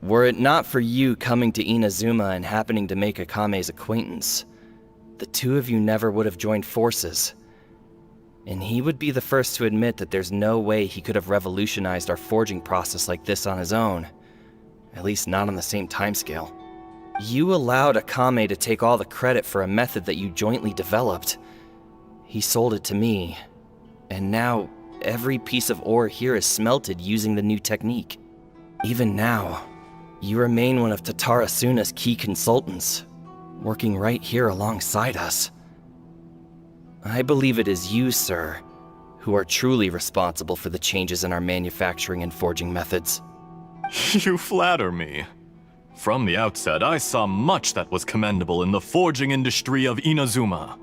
I: were it not for you coming to Inazuma and happening to make Akame's acquaintance, the two of you never would have joined forces. And he would be the first to admit that there's no way he could have revolutionized our forging process like this on his own. At least not on the same timescale. You allowed Akame to take all the credit for a method that you jointly developed. He sold it to me, and now every piece of ore here is smelted using the new technique. Even now, you remain one of Tatara Sunna's key consultants, working right here alongside us. I believe it is you, sir, who are truly responsible for the changes in our manufacturing and forging methods.
H: You flatter me. From the outset, I saw much that was commendable in the forging industry of Inazuma,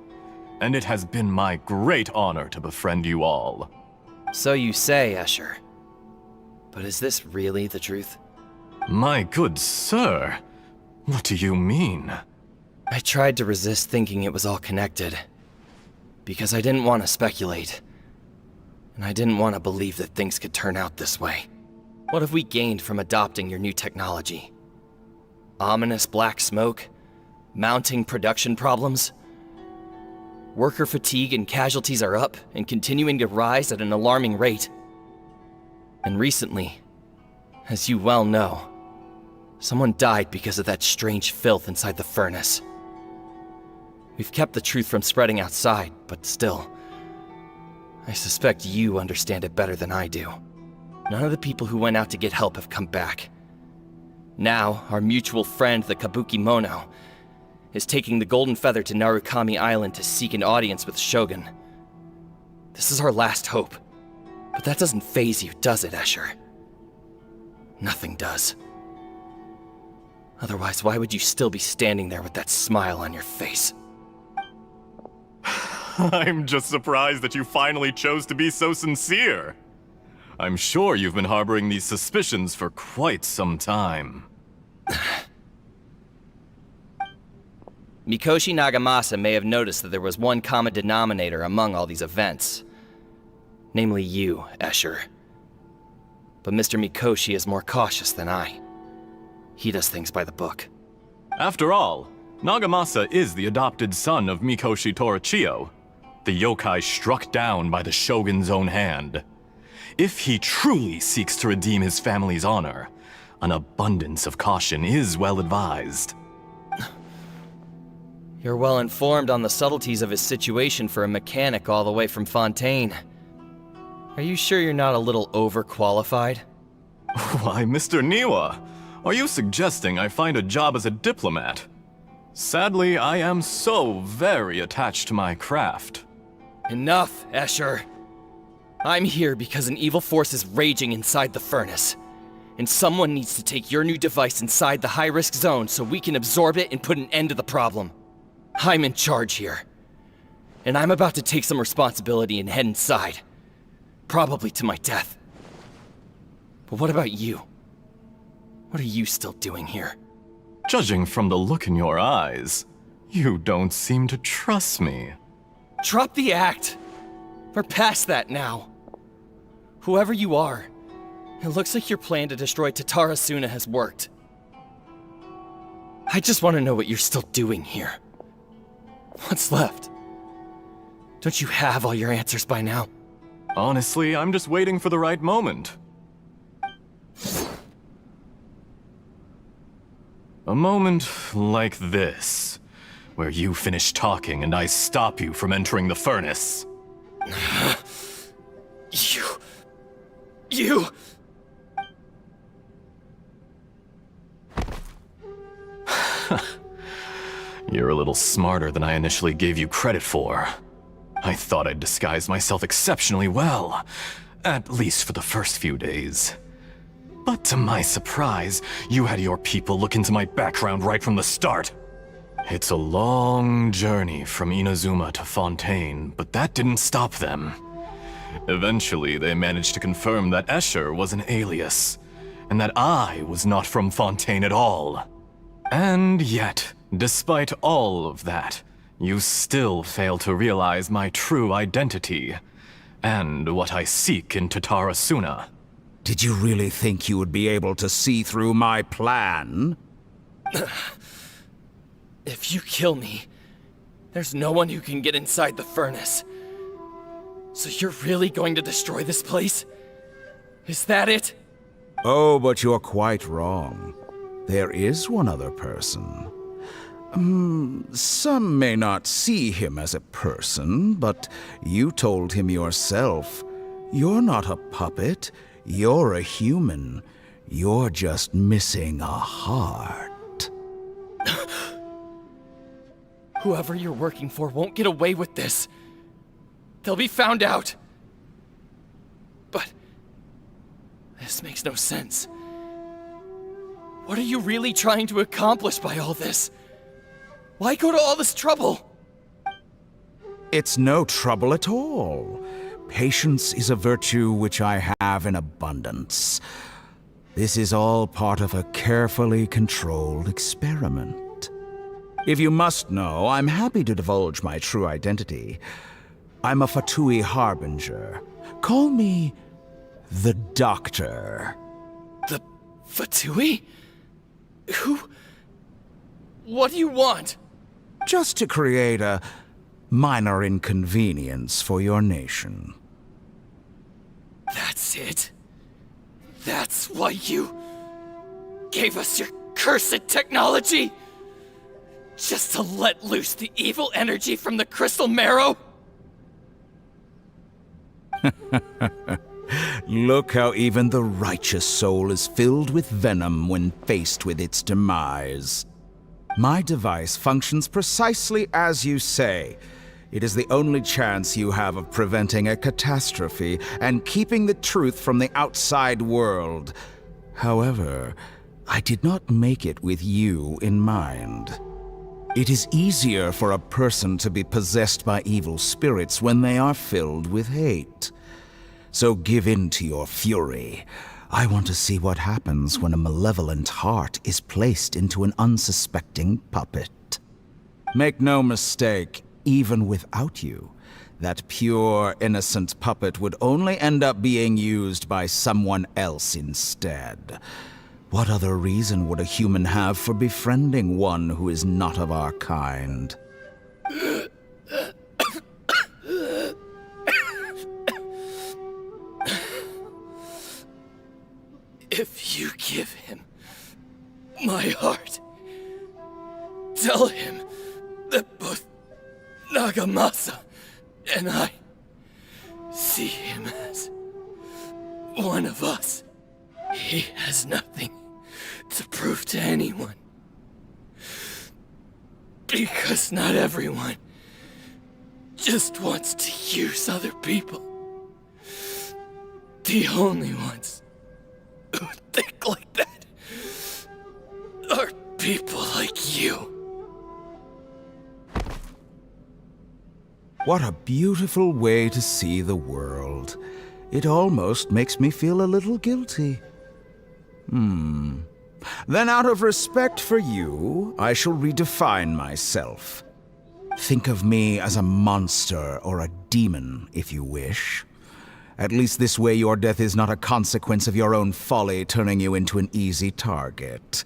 H: and it has been my great honor to befriend you all.
I: So you say, Escher. But is this really the truth?
H: My good sir, what do you mean?
I: I tried to resist thinking it was all connected. Because I didn't want to speculate. And I didn't want to believe that things could turn out this way. What have we gained from adopting your new technology? Ominous black smoke? Mounting production problems? Worker fatigue and casualties are up and continuing to rise at an alarming rate. And recently, as you well know, someone died because of that strange filth inside the furnace. We've kept the truth from spreading outside, but still, I suspect you understand it better than I do. None of the people who went out to get help have come back. Now, our mutual friend, the Kabuki Mono, is taking the Golden Feather to Narukami Island to seek an audience with Shogun. This is our last hope. But that doesn't faze you, does it, Escher? Nothing does. Otherwise, why would you still be standing there with that smile on your face?
H: I'm just surprised that you finally chose to be so sincere. I'm sure you've been harboring these suspicions for quite some time.
I: Mikoshi Nagamasa may have noticed that there was one common denominator among all these events. Namely you, Escher. But Mr. Mikoshi is more cautious than I. He does things by the book.
H: After all, Nagamasa is the adopted son of Mikoshi Torichio, the yokai struck down by the Shogun's own hand. If he truly seeks to redeem his family's honor, an abundance of caution is well advised.
I: You're well informed on the subtleties of his situation for a mechanic all the way from Fontaine. Are you sure you're not a little overqualified?
H: Why, Mr. Niwa, are you suggesting I find a job as a diplomat? Sadly, I am so very attached to my craft.
I: Enough, Escher. I'm here because an evil force is raging inside the furnace. And someone needs to take your new device inside the high-risk zone so we can absorb it and put an end to the problem. I'm in charge here. And I'm about to take some responsibility and head inside. Probably to my death. But what about you? What are you still doing here?
H: Judging from the look in your eyes, you don't seem to trust me.
I: Drop the act! We're past that now. Whoever you are, it looks like your plan to destroy Tatara Sunna has worked. I just want to know what you're still doing here. What's left? Don't you have all your answers by now?
H: Honestly, I'm just waiting for the right moment. A moment like this, where you finish talking and I stop you from entering the furnace.
I: You...
H: You're a little smarter than I initially gave you credit for. I thought I'd disguised myself exceptionally well, at least for the first few days. But to my surprise, you had your people look into my background right from the start. It's a long journey from Inazuma to Fontaine, but that didn't stop them. Eventually, they managed to confirm that Escher was an alias, and that I was not from Fontaine at all. And yet, despite all of that, you still fail to realize my true identity, and what I seek in Tatara Sunna.
J: Did you really think you would be able to see through my plan?
I: If you kill me, there's no one who can get inside the furnace. So you're really going to destroy this place? Is that it?
J: Oh, but you're quite wrong. There is one other person. Some may not see him as a person, but you told him yourself. You're not a puppet. You're a human. You're just missing a heart.
I: Whoever you're working for won't get away with this. They'll be found out. But this makes no sense. What are you really trying to accomplish by all this? Why go to all this trouble?
J: It's no trouble at all. Patience is a virtue which I have in abundance. This is all part of a carefully controlled experiment. If you must know, I'm happy to divulge my true identity. I'm a Fatui harbinger. Call me the Doctor.
I: The Fatui? Who? What do you want?
J: Just to create a minor inconvenience for your nation.
I: That's it? That's why you gave us your cursed technology? Just to let loose the evil energy from the crystal marrow?
J: Look how even the righteous soul is filled with venom when faced with its demise. My device functions precisely as you say. It is the only chance you have of preventing a catastrophe and keeping the truth from the outside world. However, I did not make it with you in mind. It is easier for a person to be possessed by evil spirits when they are filled with hate. So give in to your fury. I want to see what happens when a malevolent heart is placed into an unsuspecting puppet. Make no mistake, even without you, that pure, innocent puppet would only end up being used by someone else instead. What other reason would a human have for befriending one who is not of our kind?
I: If you give him my heart, tell him that both Nagamasa and I see him as one of us. He has nothing to prove to anyone. Because not everyone just wants to use other people. The only ones who think like that are people like you.
J: What a beautiful way to see the world. It almost makes me feel a little guilty. Then out of respect for you, I shall redefine myself. Think of me as a monster or a demon, if you wish. At least this way your death is not a consequence of your own folly turning you into an easy target.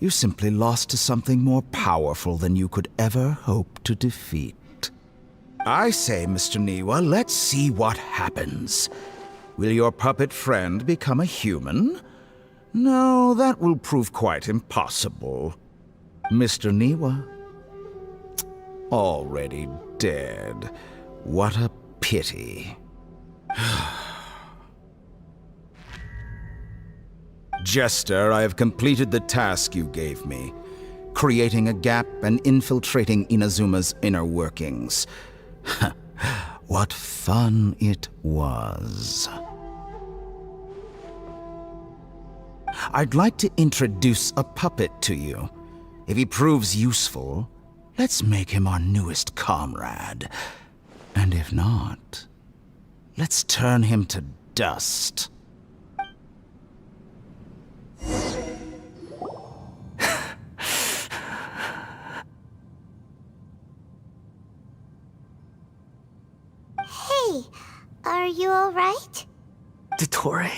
J: You simply lost to something more powerful than you could ever hope to defeat. I say, Mr. Niwa, let's see what happens. Will your puppet friend become a human? No, that will prove quite impossible. Mr. Niwa? Already dead. What a pity. Jester, I have completed the task you gave me. Creating a gap and infiltrating Inazuma's inner workings. What fun it was. I'd like to introduce a puppet to you. If he proves useful, let's make him our newest comrade. And if not, let's turn him to dust.
B: Hey, are you alright?
F: Dottore?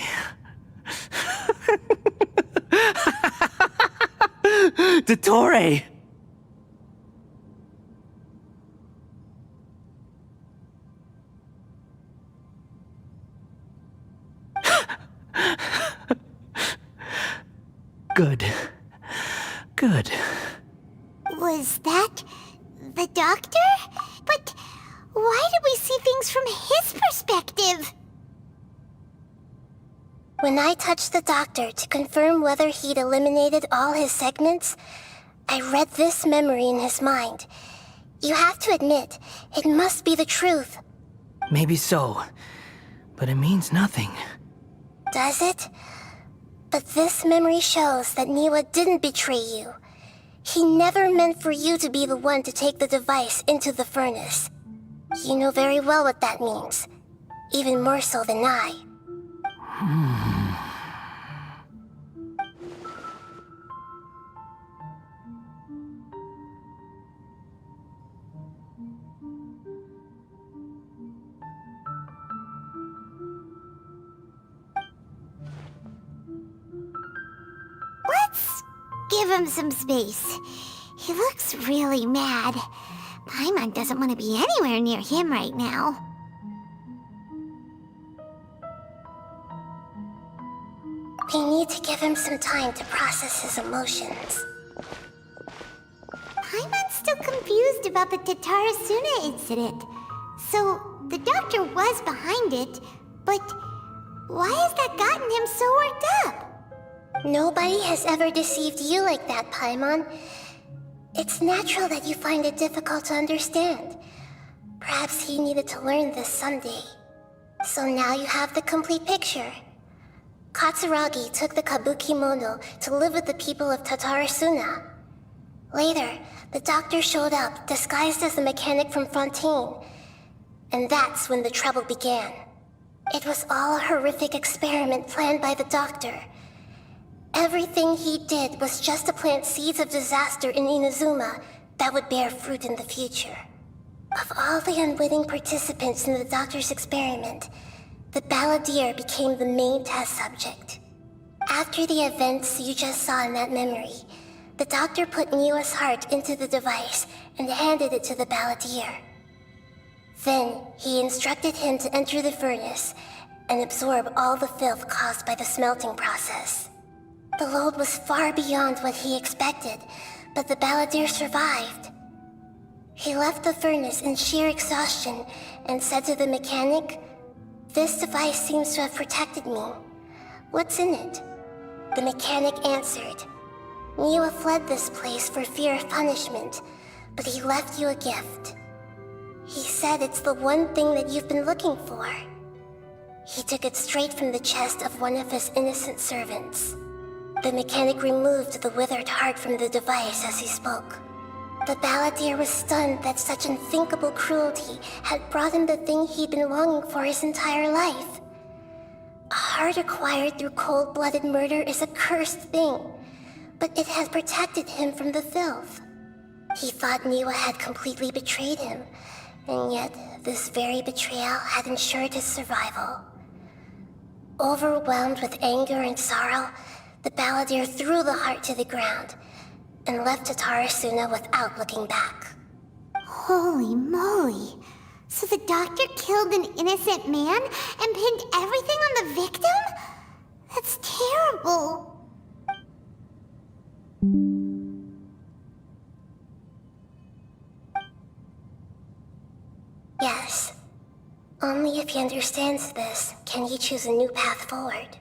F: Dottore! Good. Good.
B: Was that the doctor? But why did we see things from his perspective?
G: When I touched the doctor to confirm whether he'd eliminated all his segments, I read this memory in his mind. You have to admit, it must be the truth.
F: Maybe so, but it means nothing.
G: Does it? But this memory shows that Niwa didn't betray you. He never meant for you to be the one to take the device into the furnace. You know very well what that means. Even more so than I.
B: Give him some space. He looks really mad. Paimon doesn't want to be anywhere near him right now.
G: We need to give him some time to process his emotions.
B: Paimon's still confused about the Tatara Sunna incident. So, the doctor was behind it, but why has that gotten him so worked up?
G: Nobody has ever deceived you like that, Paimon. It's natural that you find it difficult to understand. Perhaps he needed to learn this someday. So now you have the complete picture. Katsuragi took the Kabuki Model to live with the people of Tatara Sunna. Later, the doctor showed up, disguised as the mechanic from Confronting. And that's when the trouble began. It was all a horrific experiment planned by the doctor. Everything he did was just to plant seeds of disaster in Inazuma that would bear fruit in the future. Of all the unwitting participants in the doctor's experiment, the Balladeer became the main test subject. After the events you just saw in that memory, the doctor put Niwa's heart into the device and handed it to the Balladeer. Then, he instructed him to enter the furnace and absorb all the filth caused by the smelting process. The load was far beyond what he expected, but the Balladeer survived. He left the furnace in sheer exhaustion and said to the mechanic, "This device seems to have protected me. What's in it?" The mechanic answered, "Niwa fled this place for fear of punishment, but he left you a gift. He said it's the one thing that you've been looking for." He took it straight from the chest of one of his innocent servants. The mechanic removed the withered heart from the device as he spoke. The Balladeer was stunned that such unthinkable cruelty had brought him the thing he'd been longing for his entire life. A heart acquired through cold-blooded murder is a cursed thing, but it had protected him from the filth. He thought Niwa had completely betrayed him, and yet this very betrayal had ensured his survival. Overwhelmed with anger and sorrow, the Balladeer threw the heart to the ground and left Tatara Sunna without looking back.
B: Holy moly. So the doctor killed an innocent man and pinned everything on the victim? That's terrible.
G: Yes. Only if he understands this can he choose a new path forward.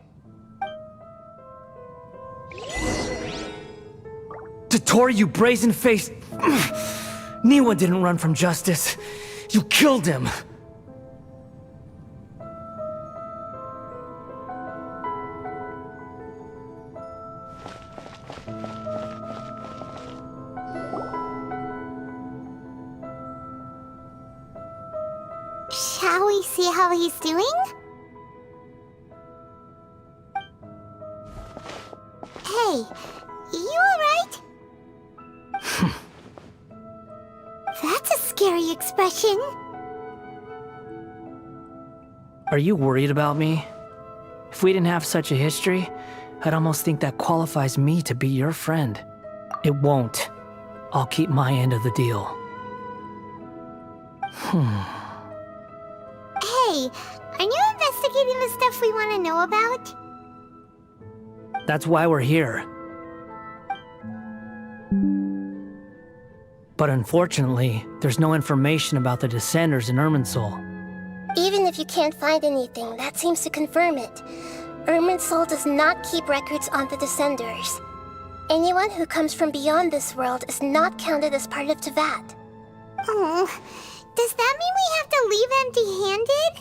F: Tatara, you brazen-faced... Niwa didn't run from justice. You killed him.
B: Shall we see how he's doing? Hey, you alright? That's a scary expression.
F: Are you worried about me? If we didn't have such a history, I'd almost think that qualifies me to be your friend. It won't. I'll keep my end of the deal.
B: Hey, are you investigating the stuff we want to know about?
F: That's why we're here. But unfortunately, there's no information about the Descenders in Irminsul.
G: Even if you can't find anything, that seems to confirm it. Irminsul does not keep records on the Descenders. Anyone who comes from beyond this world is not counted as part of Teyvat.
B: Oh, does that mean we have to leave empty-handed?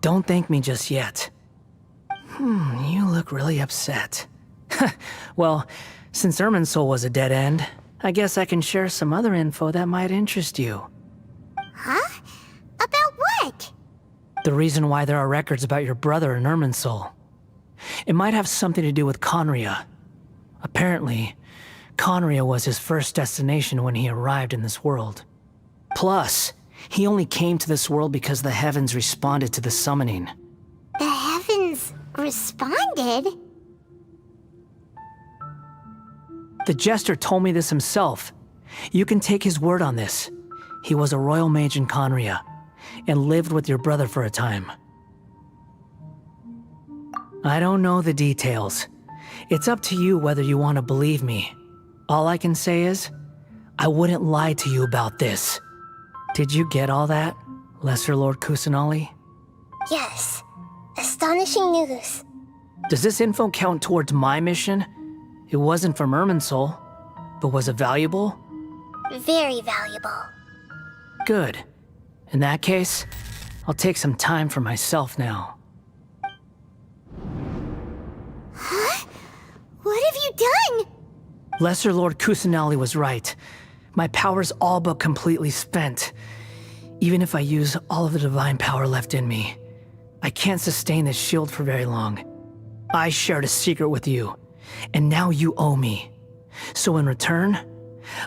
F: Don't thank me just yet. You look really upset. Well, since Irminsul was a dead end, I guess I can share some other info that might interest you.
B: Huh? About what?
F: The reason why there are records about your brother in Irminsul. It might have something to do with Conria. Apparently, Conria was his first destination when he arrived in this world. Plus, he only came to this world because the heavens responded to the summoning.
B: The heavens responded?
F: The Jester told me this himself. You can take his word on this. He was a royal mage in Conria, and lived with your brother for a time. I don't know the details. It's up to you whether you want to believe me. All I can say is, I wouldn't lie to you about this. Did you get all that, Lesser Lord Kusanali?
G: Yes. Astonishing news.
F: Does this info count towards my mission? It wasn't from Irminsul, but was it valuable?
G: Very valuable.
F: Good. In that case, I'll take some time for myself now.
B: Huh? What have you done?
F: Lesser Lord Kusanali was right. My power's all but completely spent. Even if I use all of the divine power left in me, I can't sustain this shield for very long. I shared a secret with you, and now you owe me. So in return,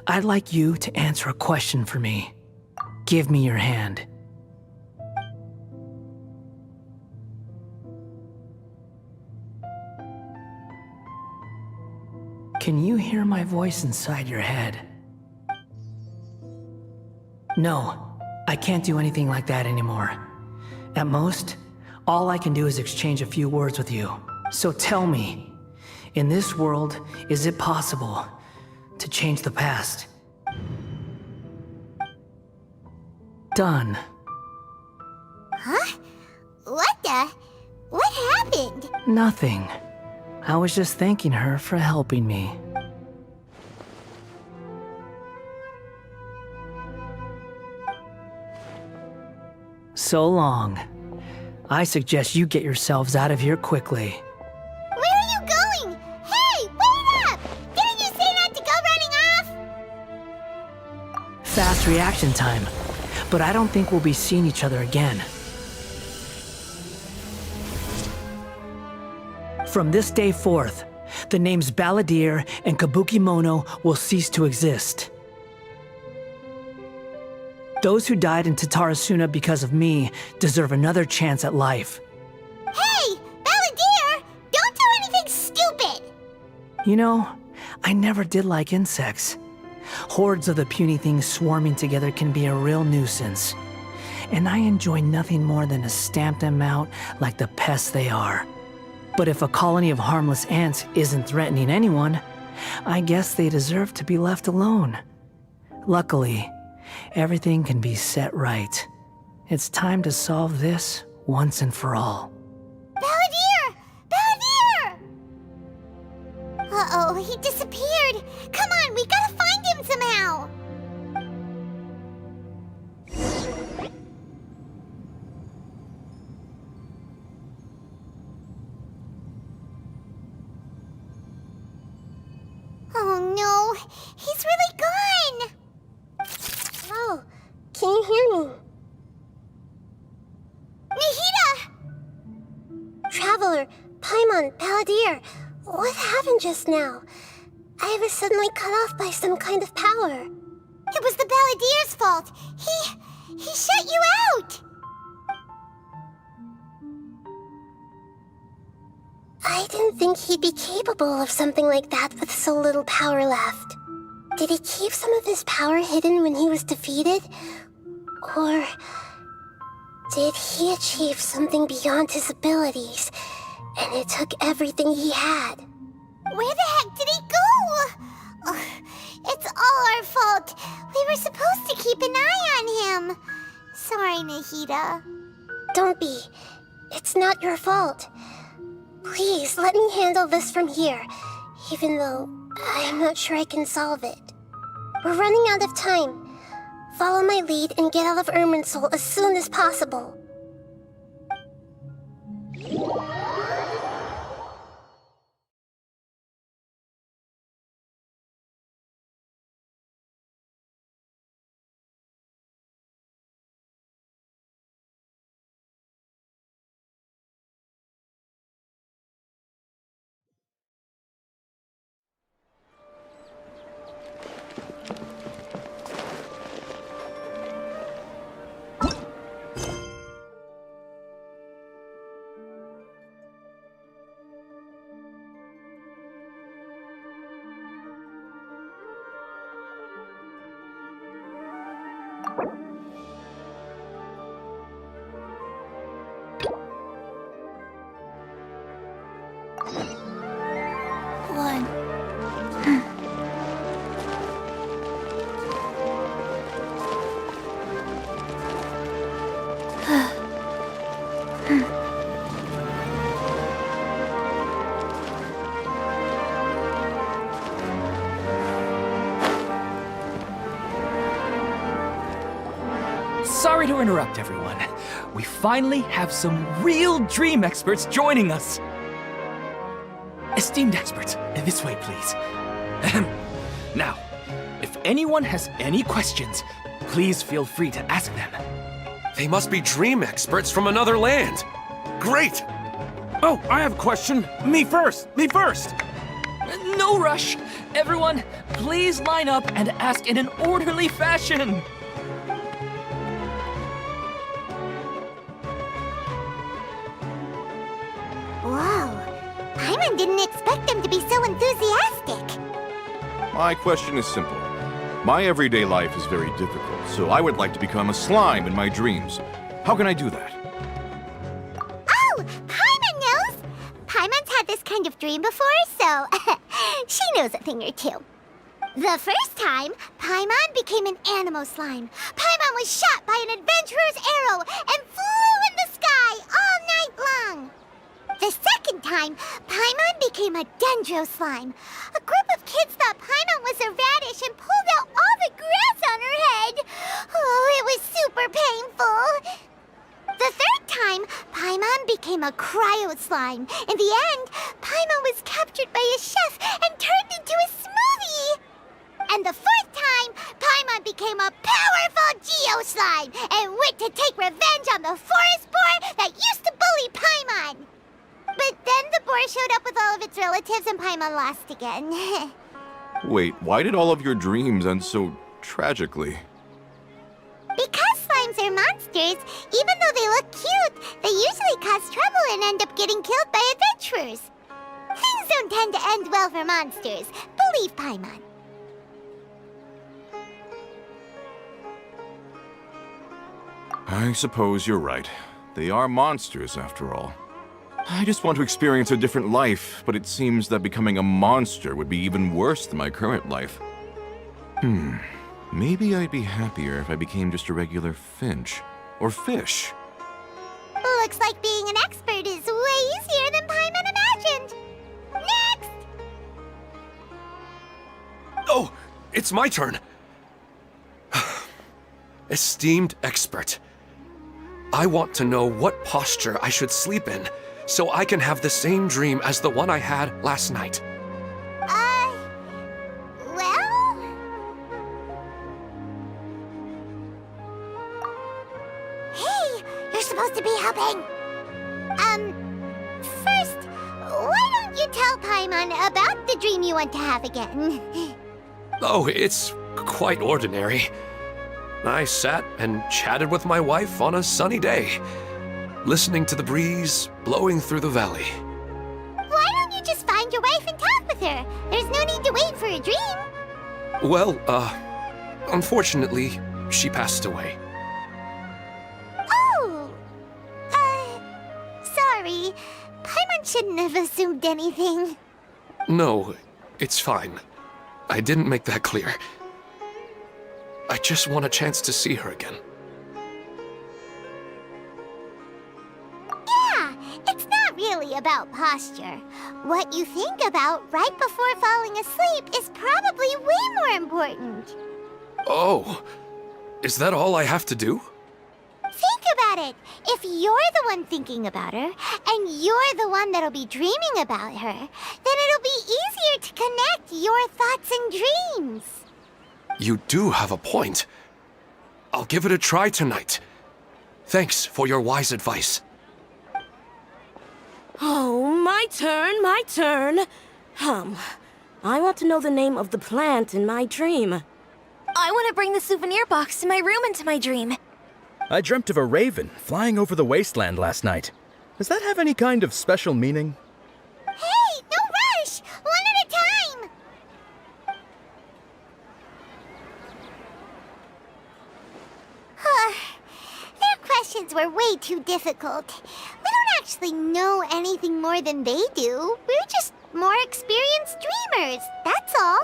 F: I'd like you to answer a question for me. Give me your hand. Can you hear my voice inside your head? No, I can't do anything like that anymore. At most, all I can do is exchange a few words with you. So tell me, in this world, is it possible to change the past? Done.
B: Huh? What happened?
F: Nothing. I was just thanking her for helping me. So long. I suggest you get yourselves out of here quickly.
B: Where are you going? Hey, wait up! Didn't you say not to go running off?
F: Fast reaction time. But I don't think we'll be seeing each other again. From this day forth, the names Balladeer and Kabukimono will cease to exist. Those who died in Tatara Sunna because of me deserve another chance at life.
B: Hey, Balladeer! Don't do anything stupid!
F: You know, I never did like insects. Hordes of the puny things swarming together can be a real nuisance. And I enjoy nothing more than to stamp them out like the pests they are. But if a colony of harmless ants isn't threatening anyone, I guess they deserve to be left alone. Luckily, everything can be set right. It's time to solve this once and for all.
B: Balladeer! Balladeer! Uh-oh, he disappeared. Come on, we gotta find him somehow. Oh no, he's really gone.
G: Oh, can you hear me?
B: Nahida!
G: Traveler, Paimon, Balladeer, what happened just now? I was suddenly cut off by some kind of power.
B: It was the Balladeer's fault. He shut you out.
G: I didn't think he'd be capable of something like that with so little power left. Did he keep some of his power hidden when he was defeated? Or did he achieve something beyond his abilities, and it took everything he had?
B: Where the heck did he go? Ugh, it's all our fault. We were supposed to keep an eye on him. Sorry, Nahida.
G: Don't be. It's not your fault. Please, let me handle this from here, even though I'm not sure I can solve it. We're running out of time. Follow my lead and get out of Irminsul as soon as possible.
B: One.
K: Sorry to interrupt, everyone. We finally have some real dream experts joining us. Esteemed experts, this way, please. Ahem. Now, if anyone has any questions, please feel free to ask them.
L: They must be dream experts from another land. Great!
K: Oh, I have a question. Me first! Me first! No rush. Everyone, please line up and ask in an orderly fashion.
B: Whoa. Paimon didn't expect them to be so enthusiastic.
M: My question is simple. My everyday life is very difficult, so I would like to become a slime in my dreams. How can I do that?
B: Oh, Paimon knows! Paimon's had this kind of dream before, so she knows a thing or two. The first time, Paimon became an animal slime. Paimon was shot by an adventurer's arrow and flew in the sky all night long. The second time, Paimon became a dendro slime. A group of kids thought Paimon was a radish and pulled out all the grass on her head. Oh, it was super painful. The third time, Paimon became a cryo slime. In the end, Paimon was captured by a chef and turned into a smoothie. And the fourth time, Paimon became a powerful geo slime and went to take revenge on the forest boar that used to bully Paimon. But then the boar showed up with all of its relatives and Paimon lost again.
M: Wait, why did all of your dreams end so tragically?
B: Because slimes are monsters, even though they look cute, they usually cause trouble and end up getting killed by adventurers. Things don't tend to end well for monsters. Believe Paimon.
M: I suppose you're right. They are monsters, after all. I just want to experience a different life, but it seems that becoming a monster would be even worse than my current life. Maybe I'd be happier if I became just a regular finch. Or fish.
B: Looks like being an expert is way easier than Paimon imagined. Next!
L: Oh, it's my turn. Esteemed expert, I want to know what posture I should sleep in so I can have the same dream as the one I had last night.
B: Well... Hey, you're supposed to be helping. First, why don't you tell Paimon about the dream you want to have again?
L: Oh, it's quite ordinary. I sat and chatted with my wife on a sunny day, listening to the breeze blowing through the valley.
B: Why don't you just find your wife and talk with her? There's no need to wait for a dream.
L: Well, unfortunately, she passed away.
B: Oh! Sorry. Paimon shouldn't have assumed anything.
L: No, it's fine. I didn't make that clear. I just want a chance to see her again.
B: Yeah, it's not really about posture. What you think about right before falling asleep is probably way more important.
L: Oh, is that all I have to do?
B: Think about it. If you're the one thinking about her, and you're the one that'll be dreaming about her, then it'll be easier to connect your thoughts and dreams.
L: You do have a point. I'll give it a try tonight. Thanks for your wise advice.
C: Oh, my turn, my turn. I want to know the name of the plant in my dream.
N: I want to bring the souvenir box to my room into my dream.
O: I dreamt of a raven flying over the wasteland last night. Does that have any kind of special meaning?
B: Hey, no rush! One at a time! questions were way too difficult. We don't actually know anything more than they do. We're just more experienced dreamers, that's all.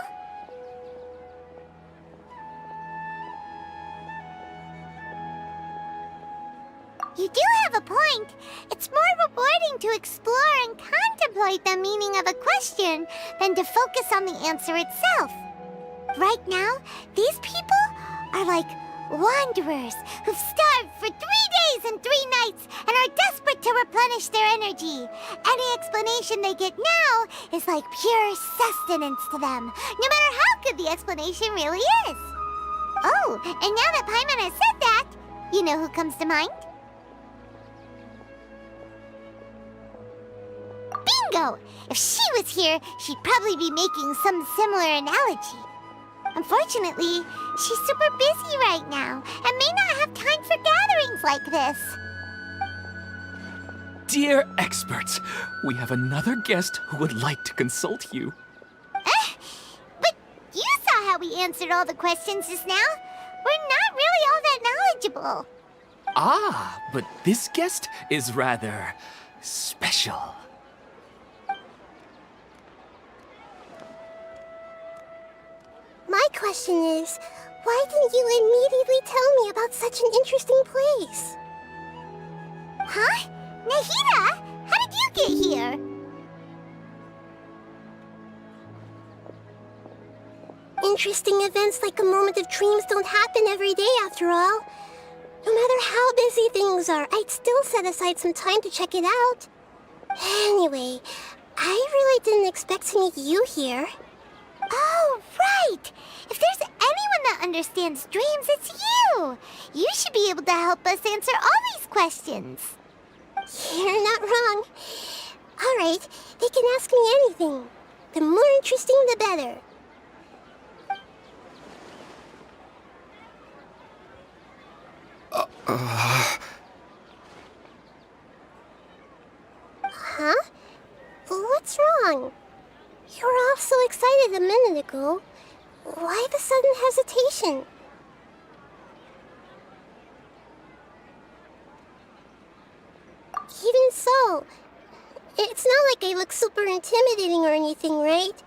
B: You do have a point. It's more rewarding to explore and contemplate the meaning of a question than to focus on the answer itself. Right now, these people are like wanderers who've starved for 3 days and 3 nights and are desperate to replenish their energy. Any explanation they get now is like pure sustenance to them, no matter how good the explanation really is. Oh, and now that Paimon has said that, you know who comes to mind? Bingo! If she was here, she'd probably be making some similar analogy. Unfortunately, she's super busy right now and may not have time for gatherings like this.
K: Dear experts, we have another guest who would like to consult you.
B: But you saw how we answered all the questions just now. We're not really all that knowledgeable.
K: Ah, but this guest is rather special.
G: My question is, why didn't you immediately tell me about such an interesting place?
B: Huh? Nahida? How did you get here?
G: Interesting events like a moment of dreams don't happen every day after all. No matter how busy things are, I'd still set aside some time to check it out. Anyway, I really didn't expect to meet you here.
B: Oh, right! If there's anyone that understands dreams, it's you! You should be able to help us answer all these questions.
G: You're not wrong. All right, they can ask me anything. The more interesting, the better. Huh? What's wrong? You were all so excited a minute ago. Why the sudden hesitation? Even so, it's not like I look super intimidating or anything, right?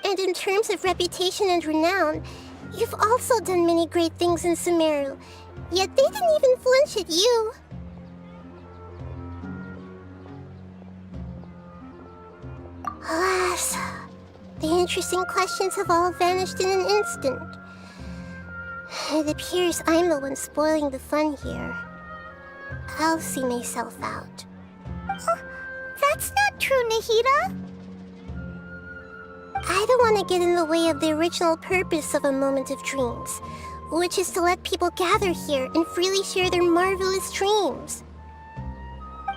G: And in terms of reputation and renown, you've also done many great things in Sumeru, yet they didn't even flinch at you. Alas, the interesting questions have all vanished in an instant. It appears I'm the one spoiling the fun here. I'll see myself out.
B: That's not true, Nahida.
G: I don't want to get in the way of the original purpose of a moment of dreams, which is to let people gather here and freely share their marvelous dreams.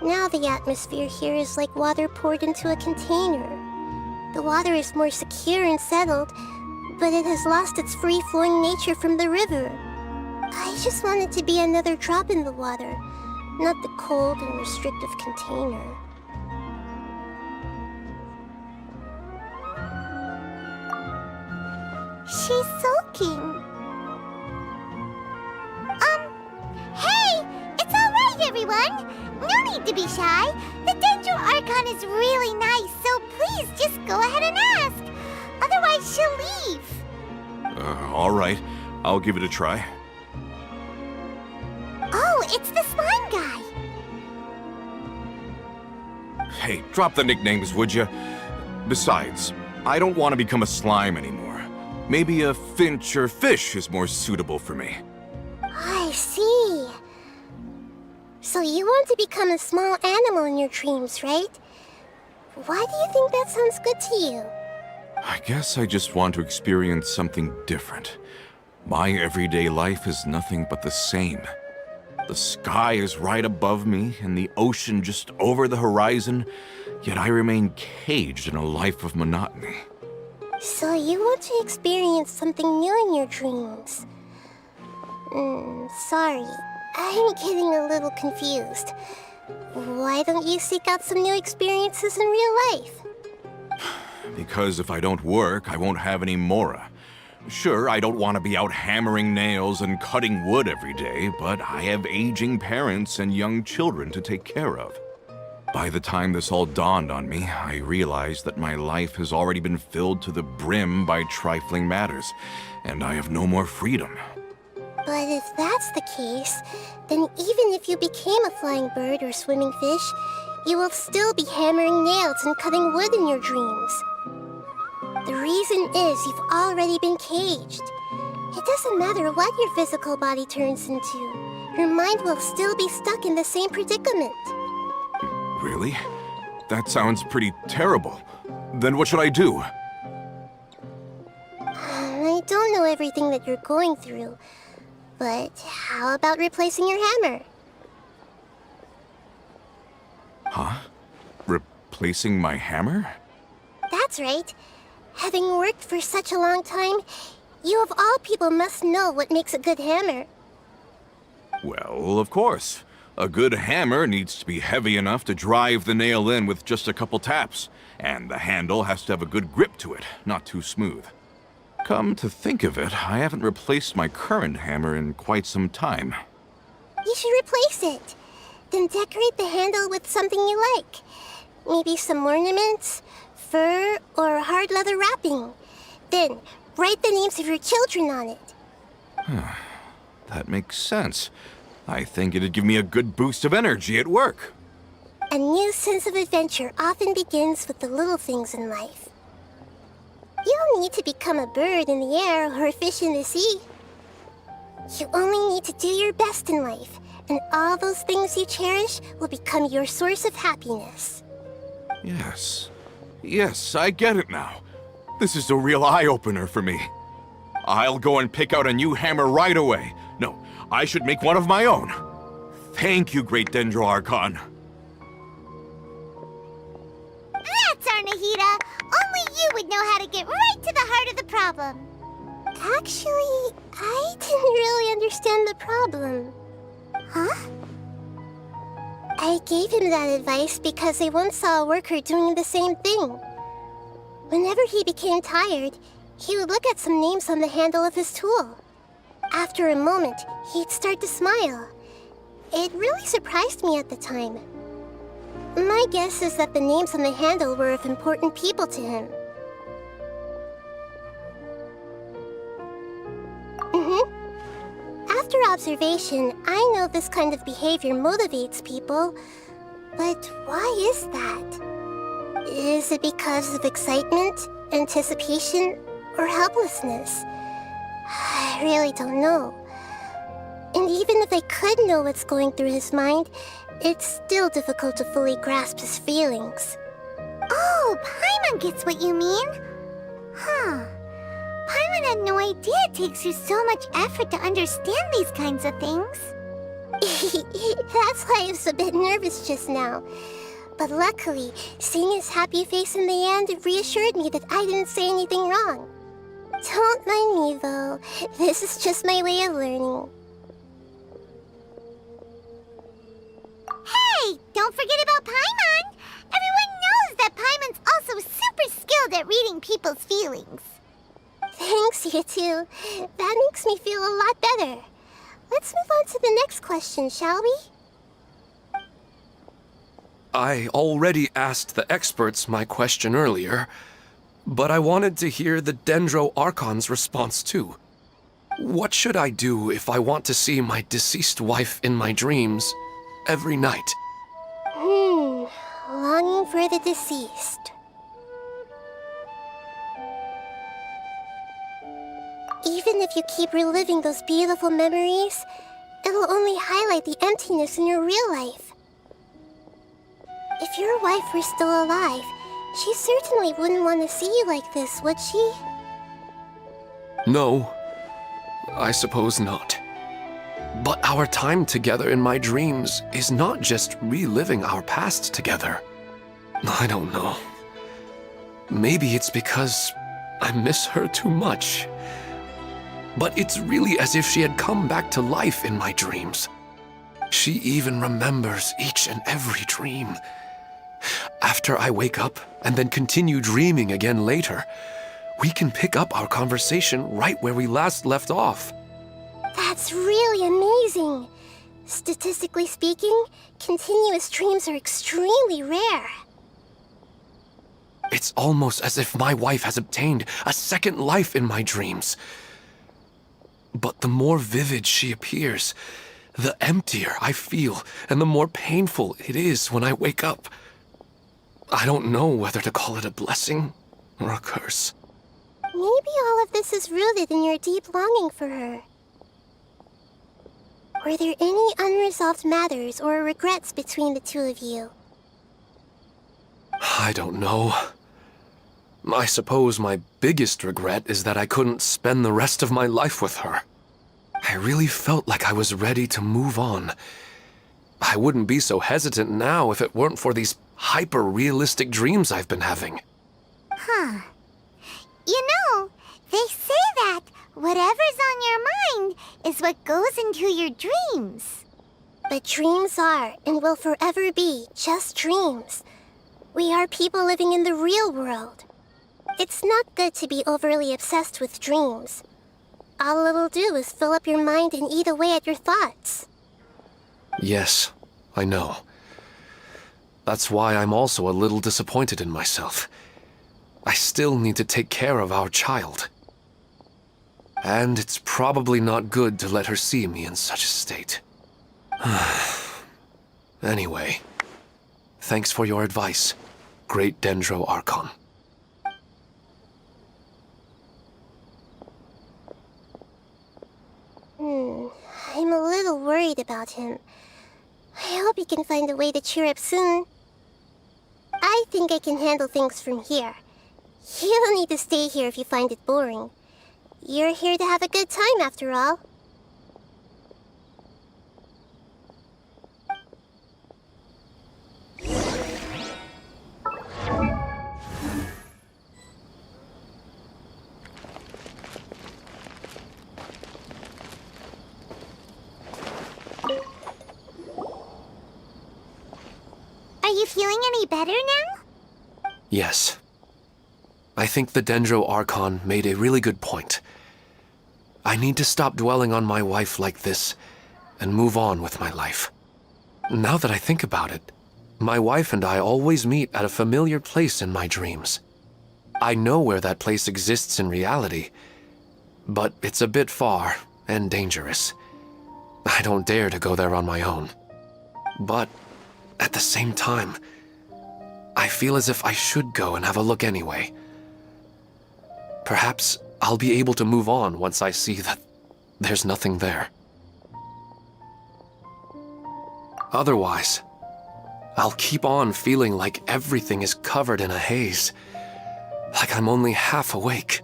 G: Now the atmosphere here is like water poured into a container. The water is more secure and settled, but it has lost its free-flowing nature from the river. I just want it to be another drop in the water, not the cold and restrictive container.
B: She's sulking. Hey! It's alright, everyone! No need to be shy. The Dendro Archon is really nice, so please just go ahead and ask. Otherwise, she'll leave.
M: All right. I'll give it a try.
B: Oh, it's the slime guy.
M: Hey, drop the nicknames, would you? Besides, I don't want to become a slime anymore. Maybe a finch or fish is more suitable for me.
G: I see. So you want to become a small animal in your dreams, right? Why do you think that sounds good to you?
M: I guess I just want to experience something different. My everyday life is nothing but the same. The sky is right above me and the ocean just over the horizon, yet I remain caged in a life of monotony.
G: So you want to experience something new in your dreams? Sorry, I'm getting a little confused. Why don't you seek out some new experiences in real life?
M: Because if I don't work, I won't have any Mora. Sure, I don't want to be out hammering nails and cutting wood every day, but I have aging parents and young children to take care of. By the time this all dawned on me, I realized that my life has already been filled to the brim by trifling matters, and I have no more freedom.
G: But if that's the case, then even if you became a flying bird or swimming fish, you will still be hammering nails and cutting wood in your dreams. The reason is you've already been caged. It doesn't matter what your physical body turns into. Your mind will still be stuck in the same predicament.
M: Really? That sounds pretty terrible. Then what should I do?
G: I don't know everything that you're going through, but how about replacing your hammer?
M: Huh? Replacing my hammer?
G: That's right. Having worked for such a long time, you of all people must know what makes a good hammer.
M: Well, of course. A good hammer needs to be heavy enough to drive the nail in with just a couple taps, and the handle has to have a good grip to it, not too smooth. Come to think of it, I haven't replaced my current hammer in quite some time.
G: You should replace it. Then decorate the handle with something you like. Maybe some ornaments, fur, or hard leather wrapping. Then, write the names of your children on it.
M: That makes sense. I think it'd give me a good boost of energy at work.
G: A new sense of adventure often begins with the little things in life. You don't need to become a bird in the air or a fish in the sea. You only need to do your best in life, and all those things you cherish will become your source of happiness.
M: Yes. Yes, I get it now. This is a real eye-opener for me. I'll go and pick out a new hammer right away. No, I should make one of my own. Thank you, Great Dendro Archon.
B: That's Arnahita! Only you would know how to get right to the heart of the problem.
G: Actually, I didn't really understand the problem. Huh? I gave him that advice because I once saw a worker doing the same thing. Whenever he became tired, he would look at some names on the handle of his tool. After a moment, he'd start to smile. It really surprised me at the time. My guess is that the names on the handle were of important people to him. After observation, I know this kind of behavior motivates people. But why is that? Is it because of excitement, anticipation, or helplessness? I really don't know. And even if I could know what's going through his mind, it's still difficult to fully grasp his feelings.
B: Oh, Paimon gets what you mean. Huh. Paimon had no idea it takes you so much effort to understand these kinds of things.
G: That's why I was a bit nervous just now. But luckily, seeing his happy face in the end reassured me that I didn't say anything wrong. Don't mind me, though. This is just my way of learning.
B: Hey, don't forget about Paimon! Everyone knows that Paimon's also super skilled at reading people's feelings.
G: Thanks, you two. That makes me feel a lot better. Let's move on to the next question, shall we?
L: I already asked the experts my question earlier, but I wanted to hear the Dendro Archon's response too. What should I do if I want to see my deceased wife in my dreams every night?
G: Longing for the deceased. Even if you keep reliving those beautiful memories, it'll only highlight the emptiness in your real life. If your wife were still alive, she certainly wouldn't want to see you like this, would she?
L: No, I suppose not. But our time together in my dreams is not just reliving our past together. I don't know. Maybe it's because I miss her too much. But it's really as if she had come back to life in my dreams. She even remembers each and every dream. After I wake up and then continue dreaming again later, we can pick up our conversation right where we last left off.
G: That's really amazing. Statistically speaking, continuous dreams are extremely rare.
L: It's almost as if my wife has obtained a second life in my dreams. But the more vivid she appears, the emptier I feel, and the more painful it is when I wake up. I don't know whether to call it a blessing or a curse.
G: Maybe all of this is rooted in your deep longing for her. Were there any unresolved matters or regrets between the two of you?
L: I don't know. I suppose my biggest regret is that I couldn't spend the rest of my life with her. I really felt like I was ready to move on. I wouldn't be so hesitant now if it weren't for these hyper-realistic dreams I've been having.
B: Huh. You know, they say that whatever's on your mind is what goes into your dreams.
G: But dreams are, and will forever be, just dreams. We are people living in the real world. It's not good to be overly obsessed with dreams. All it'll do is fill up your mind and eat away at your thoughts.
L: Yes, I know. That's why I'm also a little disappointed in myself. I still need to take care of our child. And it's probably not good to let her see me in such a state. Anyway, thanks for your advice, Great Dendro Archon.
G: I'm a little worried about him. I hope he can find a way to cheer up soon. I think I can handle things from here. You don't need to stay here if you find it boring. You're here to have a good time, after all.
B: Are you feeling any better now?
L: Yes. I think the Dendro Archon made a really good point. I need to stop dwelling on my wife like this and move on with my life. Now that I think about it, my wife and I always meet at a familiar place in my dreams. I know where that place exists in reality, but it's a bit far and dangerous. I don't dare to go there on my own. But at the same time, I feel as if I should go and have a look anyway. Perhaps I'll be able to move on once I see that there's nothing there. Otherwise, I'll keep on feeling like everything is covered in a haze, like I'm only half awake.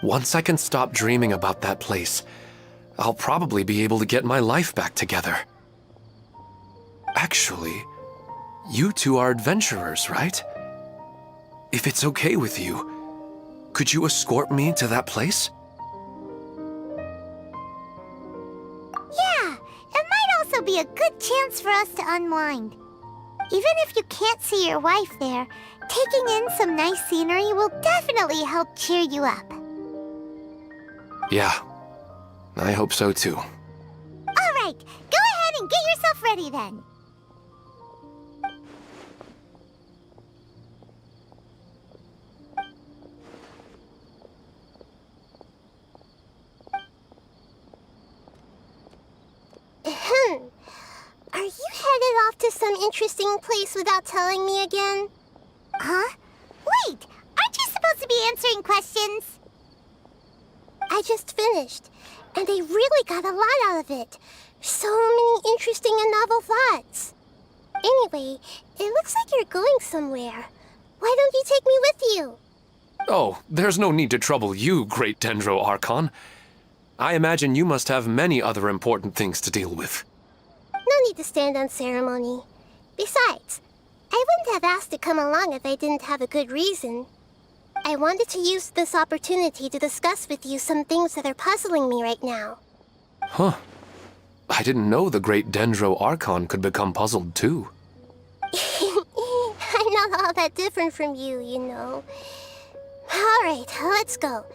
L: Once I can stop dreaming about that place, I'll probably be able to get my life back together. Actually, you two are adventurers, right? If it's okay with you, could you escort me to that place?
B: Yeah, it might also be a good chance for us to unwind. Even if you can't see your wife there, taking in some nice scenery will definitely help cheer you up.
L: Yeah, I hope so too.
B: All right, go ahead and get yourself ready then.
G: Are you headed off to some interesting place without telling me again?
B: Huh? Wait, aren't you supposed to be answering questions?
G: I just finished, and they really got a lot out of it. So many interesting and novel thoughts. Anyway, it looks like you're going somewhere. Why don't you take me with you?
L: Oh, there's no need to trouble you, Great Dendro Archon. I imagine you must have many other important things to deal with.
G: No need to stand on ceremony. Besides, I wouldn't have asked to come along if I didn't have a good reason. I wanted to use this opportunity to discuss with you some things that are puzzling me right now.
L: Huh. I didn't know the Great Dendro Archon could become puzzled too.
G: I'm not all that different from you, you know. Alright, let's go.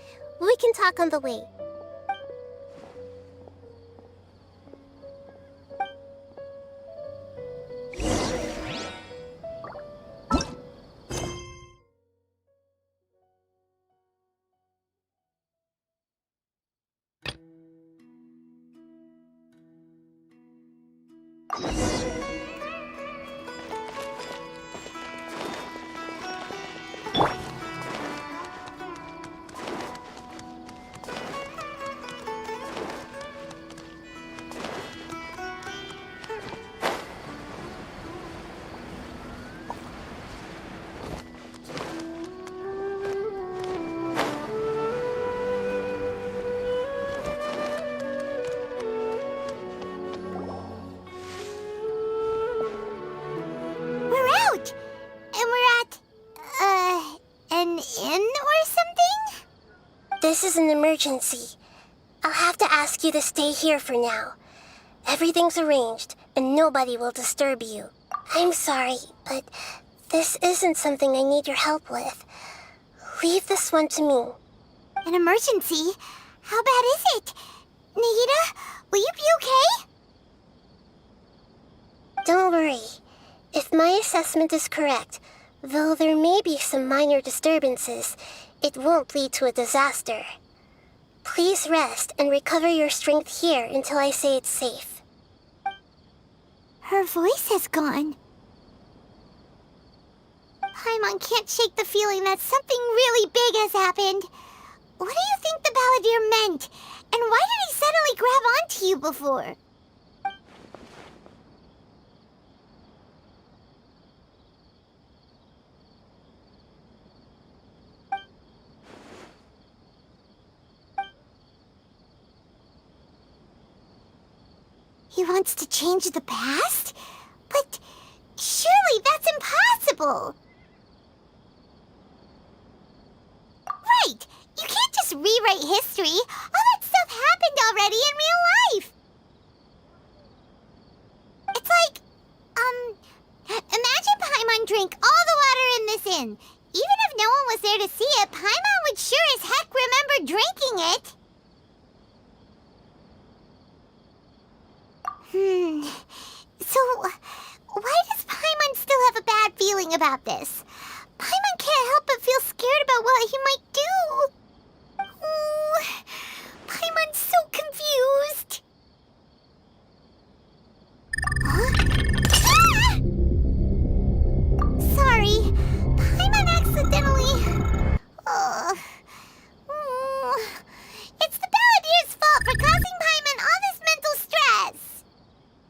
G: We can talk on the way. This is an emergency. I'll have to ask you to stay here for now. Everything's arranged, and nobody will disturb you. I'm sorry, but this isn't something I need your help with. Leave this one to me.
B: An emergency? How bad is it? Nahida, will you be okay?
G: Don't worry. If my assessment is correct, though there may be some minor disturbances, it won't lead to a disaster. Please rest and recover your strength here until I say it's safe.
B: Her voice has gone. Paimon can't shake the feeling that something really big has happened. What do you think the Balladeer meant? And why did he suddenly grab onto you before? He wants to change the past? But surely that's impossible! Right! You can't just rewrite history! All that stuff happened already in real life! It's like, imagine Paimon drank all the water in this inn. Even if no one was there to see it, Paimon would sure as heck remember drinking it! So, why does Paimon still have a bad feeling about this? Paimon can't help but feel scared about what he might do. Oh, Paimon's so confused. Huh? Ah! Sorry, Paimon accidentally... It's the Balladeer's fault for causing Paimon all this mental stress.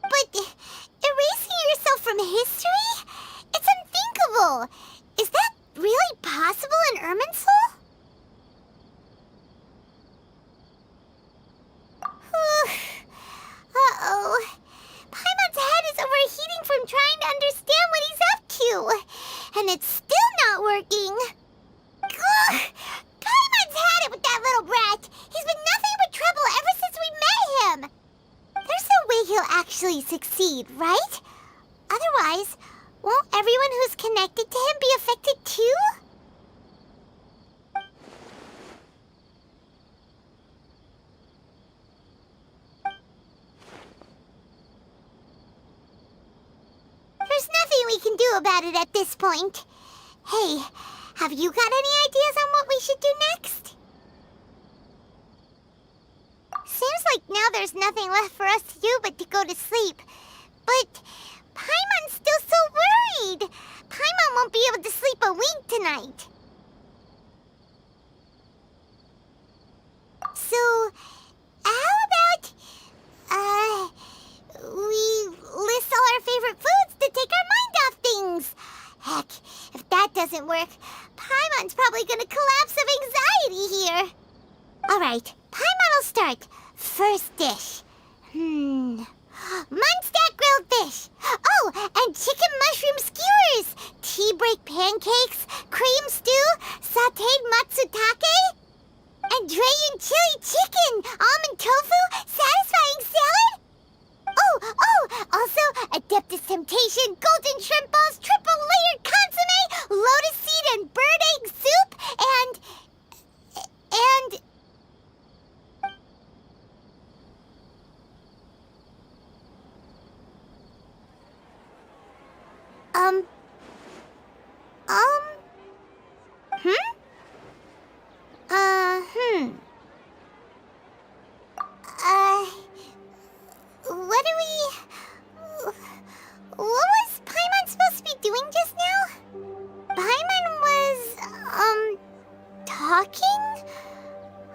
B: But erasing yourself from history? It's unthinkable. Is that really possible in Irminsul? Uh-oh. Paimon's head is overheating from trying to understand what he's up to. And it's still not working. Ugh. Paimon's had it with that little brat. He's been nothing but trouble ever since we met him. There's no way he'll actually succeed, right? Otherwise, won't everyone who's connected to him be affected too? There's nothing we can do about it at this point. Hey, have you got any ideas on what we should do next? Seems like now there's nothing left for us to do but to go to sleep. But Paimon's still so worried. Paimon won't be able to sleep a wink tonight. So, how about, we list all our favorite foods to take our mind off things? Heck, if that doesn't work, Paimon's probably gonna collapse of anxiety here. Alright, Paimon will start. First dish. Munstack grilled fish. Oh, and chicken mushroom skewers. Tea break pancakes, cream stew, sauteed matsutake, and Dragon chili chicken, almond tofu, satisfying salad. Oh, also Adeptus Temptation, golden shrimp balls, triple layered consomme, lotus seed and bird egg soup, and What do we... What was Paimon supposed to be doing just now? Paimon was, talking?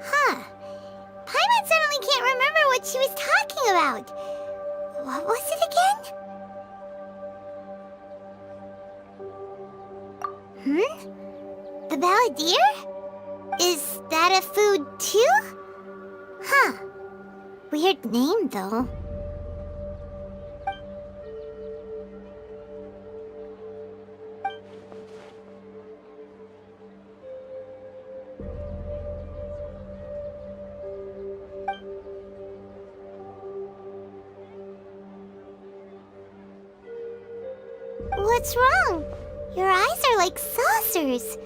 B: Huh. Paimon suddenly can't remember what she was talking about. What was it again? The Balladeer? Is that a food too? Huh. Weird name, though. What's wrong? Your eyes are like saucers.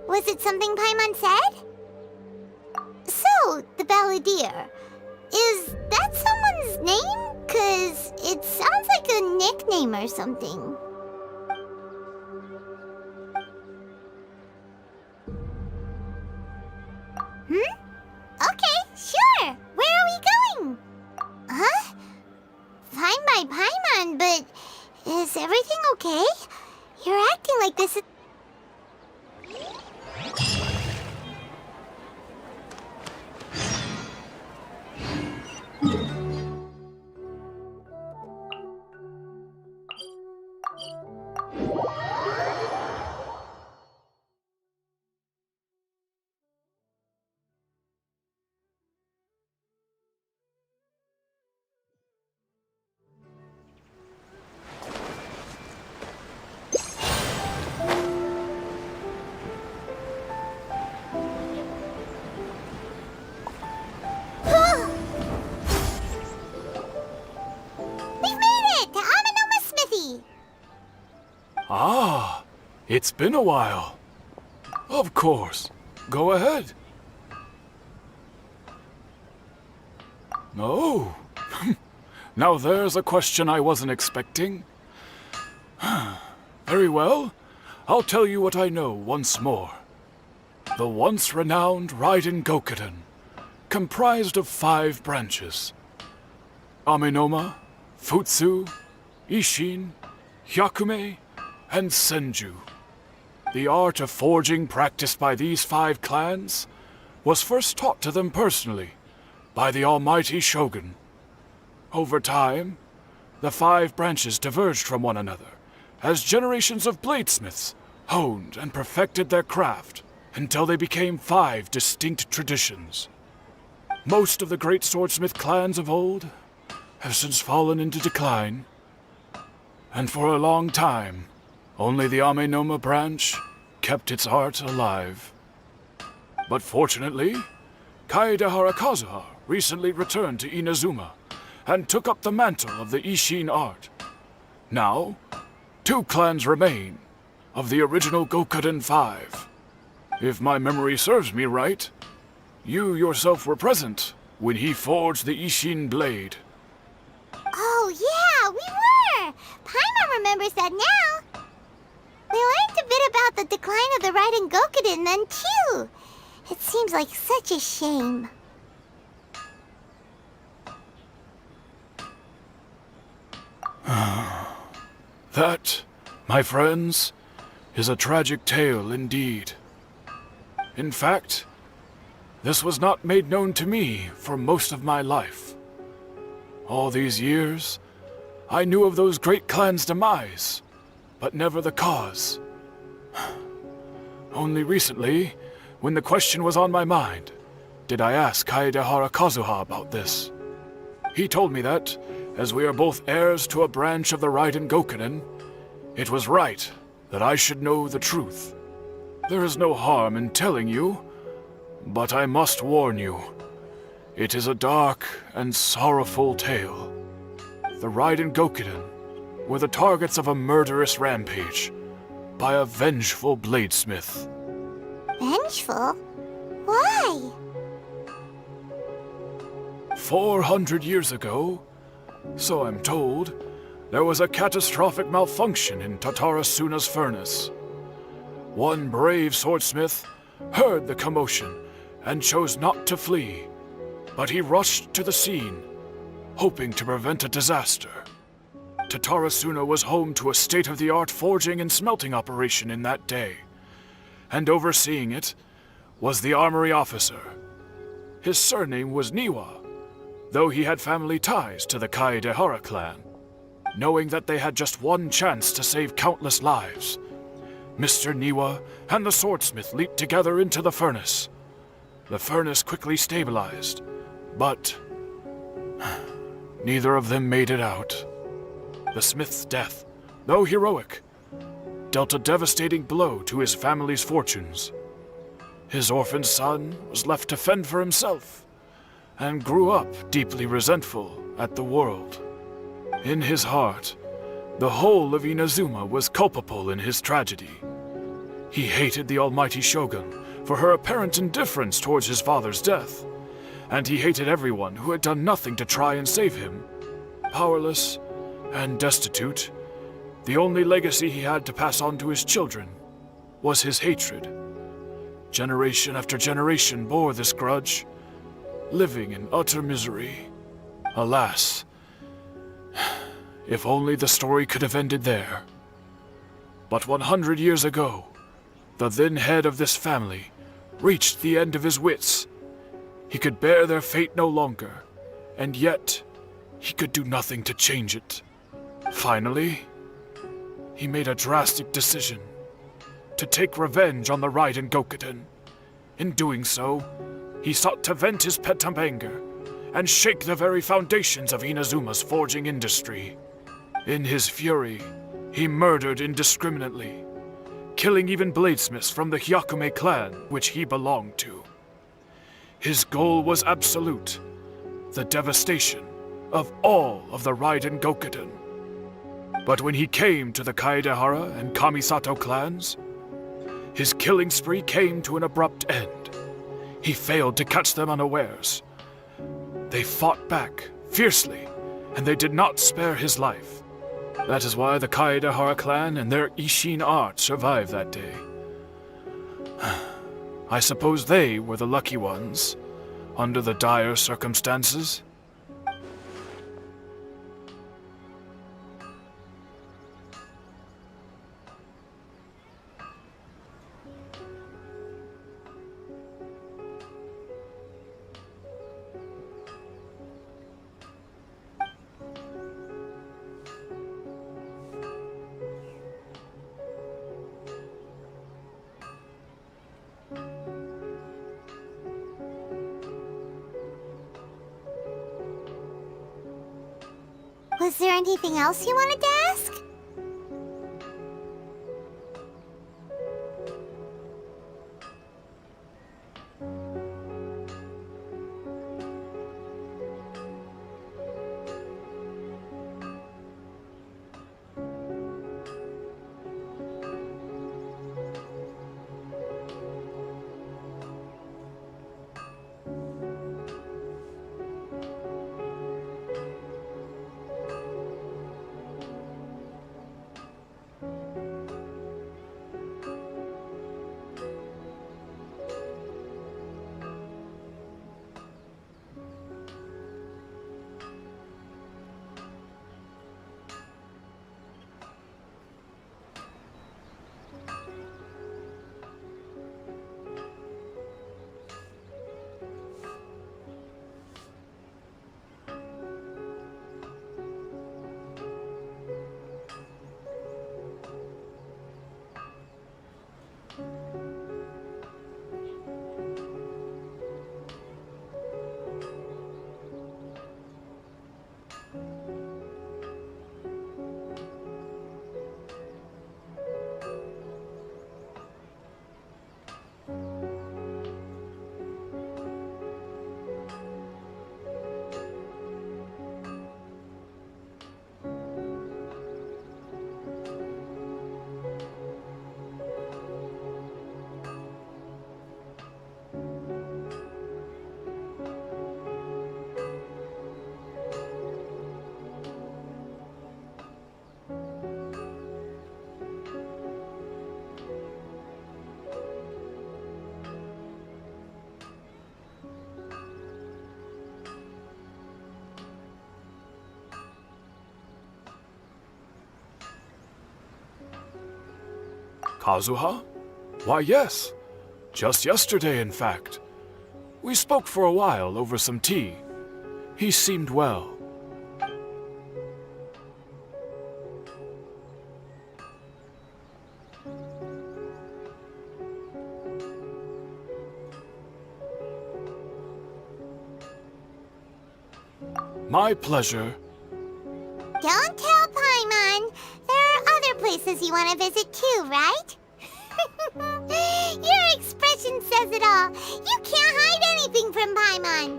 B: Was it something Paimon said? So, the Balladeer. Is that someone's name? 'Cause it sounds like a nickname or something. Okay, sure. Where are we going? Huh? Fine by Paimon, but is everything okay? You're acting like this is...
K: Ah, it's been a while. Of course. Go ahead. Oh. Now there's a question I wasn't expecting. Very well. I'll tell you what I know once more. The once renowned Raiden Gokuden, comprised of 5 branches. Amenoma, Futsu, Ishin, Hyakume, and Senju. The art of forging practiced by these 5 clans was first taught to them personally by the almighty Shogun. Over time, the 5 branches diverged from one another as generations of bladesmiths honed and perfected their craft until they became 5 distinct traditions. Most of the great swordsmith clans of old have since fallen into decline, and for a long time, only the Amenoma branch kept its art alive. But fortunately, Kaedehara Kazuha recently returned to Inazuma and took up the mantle of the Ishin art. Now, 2 clans remain of the original Gokuden 5. If my memory serves me right, you yourself were present when he forged the Ishin blade.
B: Oh yeah, we were! Paimon remembers that now. We learned a bit about the decline of the Raiden Gokuden then too. It seems like such a shame.
K: That, my friends, is a tragic tale indeed. In fact, this was not made known to me for most of my life. All these years, I knew of those great clans' demise, but never the cause. Only recently, when the question was on my mind, did I ask Kaedehara Kazuha about this. He told me that, as we are both heirs to a branch of the Raiden Gokuden, it was right that I should know the truth. There is no harm in telling you, but I must warn you. It is a dark and sorrowful tale. The Raiden Gokuden were the targets of a murderous rampage by a vengeful bladesmith.
B: Vengeful? Why?
K: 400 years ago, so I'm told, there was a catastrophic malfunction in Tatara Sunna's furnace. One brave swordsmith heard the commotion and chose not to flee, but he rushed to the scene, hoping to prevent a disaster. Tatara Sunna was home to a state-of-the-art forging and smelting operation in that day, and overseeing it was the armory officer. His surname was Niwa, though he had family ties to the Kaedehara clan. Knowing that they had just one chance to save countless lives, Mr. Niwa and the swordsmith leaped together into the furnace. The furnace quickly stabilized, but neither of them made it out. The smith's death, though heroic, dealt a devastating blow to his family's fortunes. His orphan son was left to fend for himself, and grew up deeply resentful at the world. In his heart, the whole of Inazuma was culpable in his tragedy. He hated the almighty shogun for her apparent indifference towards his father's death, and he hated everyone who had done nothing to try and save him. Powerless and destitute, the only legacy he had to pass on to his children was his hatred. Generation after generation bore this grudge, living in utter misery. Alas, if only the story could have ended there. But 100 years ago, the then head of this family reached the end of his wits. He could bear their fate no longer, and yet he could do nothing to change it. Finally, he made a drastic decision to take revenge on the Raiden Gokuden. In doing so, he sought to vent his pent-up anger and shake the very foundations of Inazuma's forging industry. In his fury, he murdered indiscriminately, killing even bladesmiths from the Hyakume clan which he belonged to. His goal was absolute, the devastation of all of the Raiden Gokuden. But when he came to the Kaedehara and Kamisato clans, his killing spree came to an abrupt end. He failed to catch them unawares. They fought back fiercely, and they did not spare his life. That is why the Kaedehara clan and their Ishin art survived that day. I suppose they were the lucky ones, under the dire circumstances.
B: Was there anything else you wanted to ask?
K: Kazuha? Why, yes. Just yesterday, in fact. We spoke for a while over some tea. He seemed well. My pleasure.
B: Don't tell Paimon. There are other places you want to visit too, right? Your expression says it all. You can't hide anything from Paimon.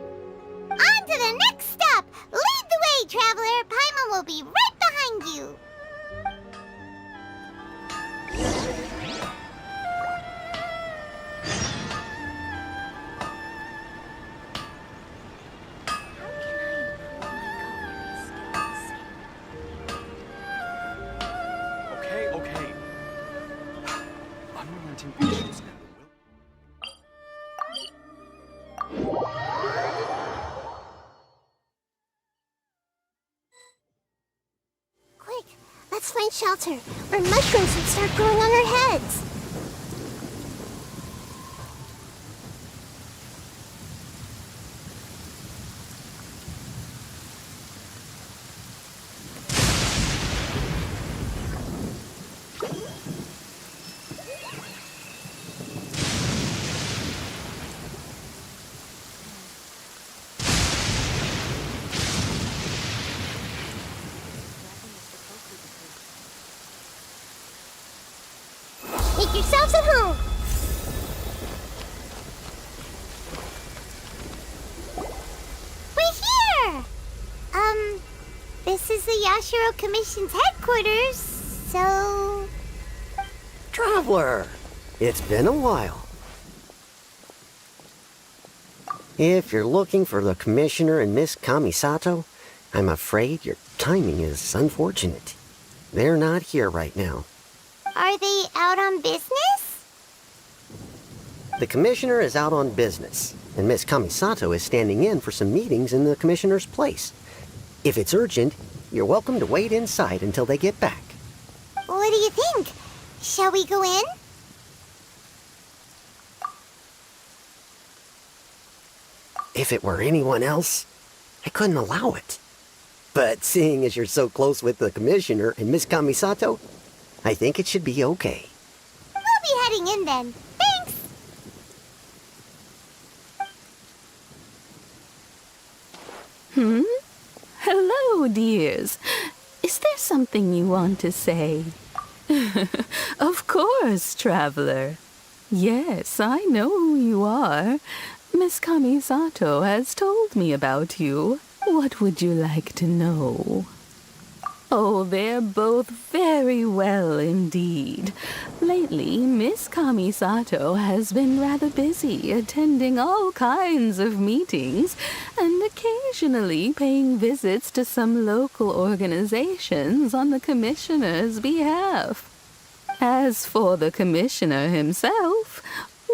B: On to the next stop. Lead the way, traveler. Paimon will be right behind you.
O: Okay. I'm relenting patience now.
B: Quick, let's find shelter, or mushrooms would start growing on our heads. Make yourselves at home. We're here! This is the Yashiro Commission's headquarters, so...
P: Traveler, it's been a while. If you're looking for the Commissioner and Miss Kamisato, I'm afraid your timing is unfortunate. They're not here right now.
B: Are they out on business?
P: The Commissioner is out on business, and Miss Kamisato is standing in for some meetings in the Commissioner's place. If it's urgent, you're welcome to wait inside until they get back.
B: What do you think? Shall we go in?
P: If it were anyone else, I couldn't allow it. But seeing as you're so close with the Commissioner and Miss Kamisato, I think it should be okay.
B: We'll be heading in then. Thanks!
Q: Hello, dears. Is there something you want to say? Of course, traveler. Yes, I know who you are. Miss Kamisato has told me about you. What would you like to know? Oh, they're both very well indeed. Lately, Miss Kamisato has been rather busy attending all kinds of meetings and occasionally paying visits to some local organizations on the Commissioner's behalf. As for the Commissioner himself,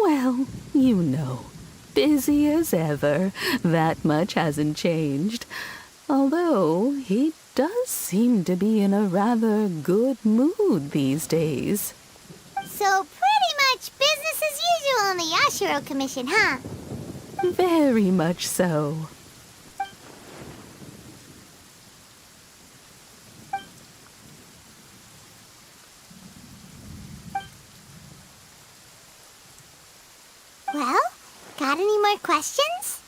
Q: well, you know, busy as ever. That much hasn't changed. Although he does seem to be in a rather good mood these days.
B: So pretty much business as usual in the Yashiro Commission, huh?
Q: Very much so.
B: Well, got any more questions?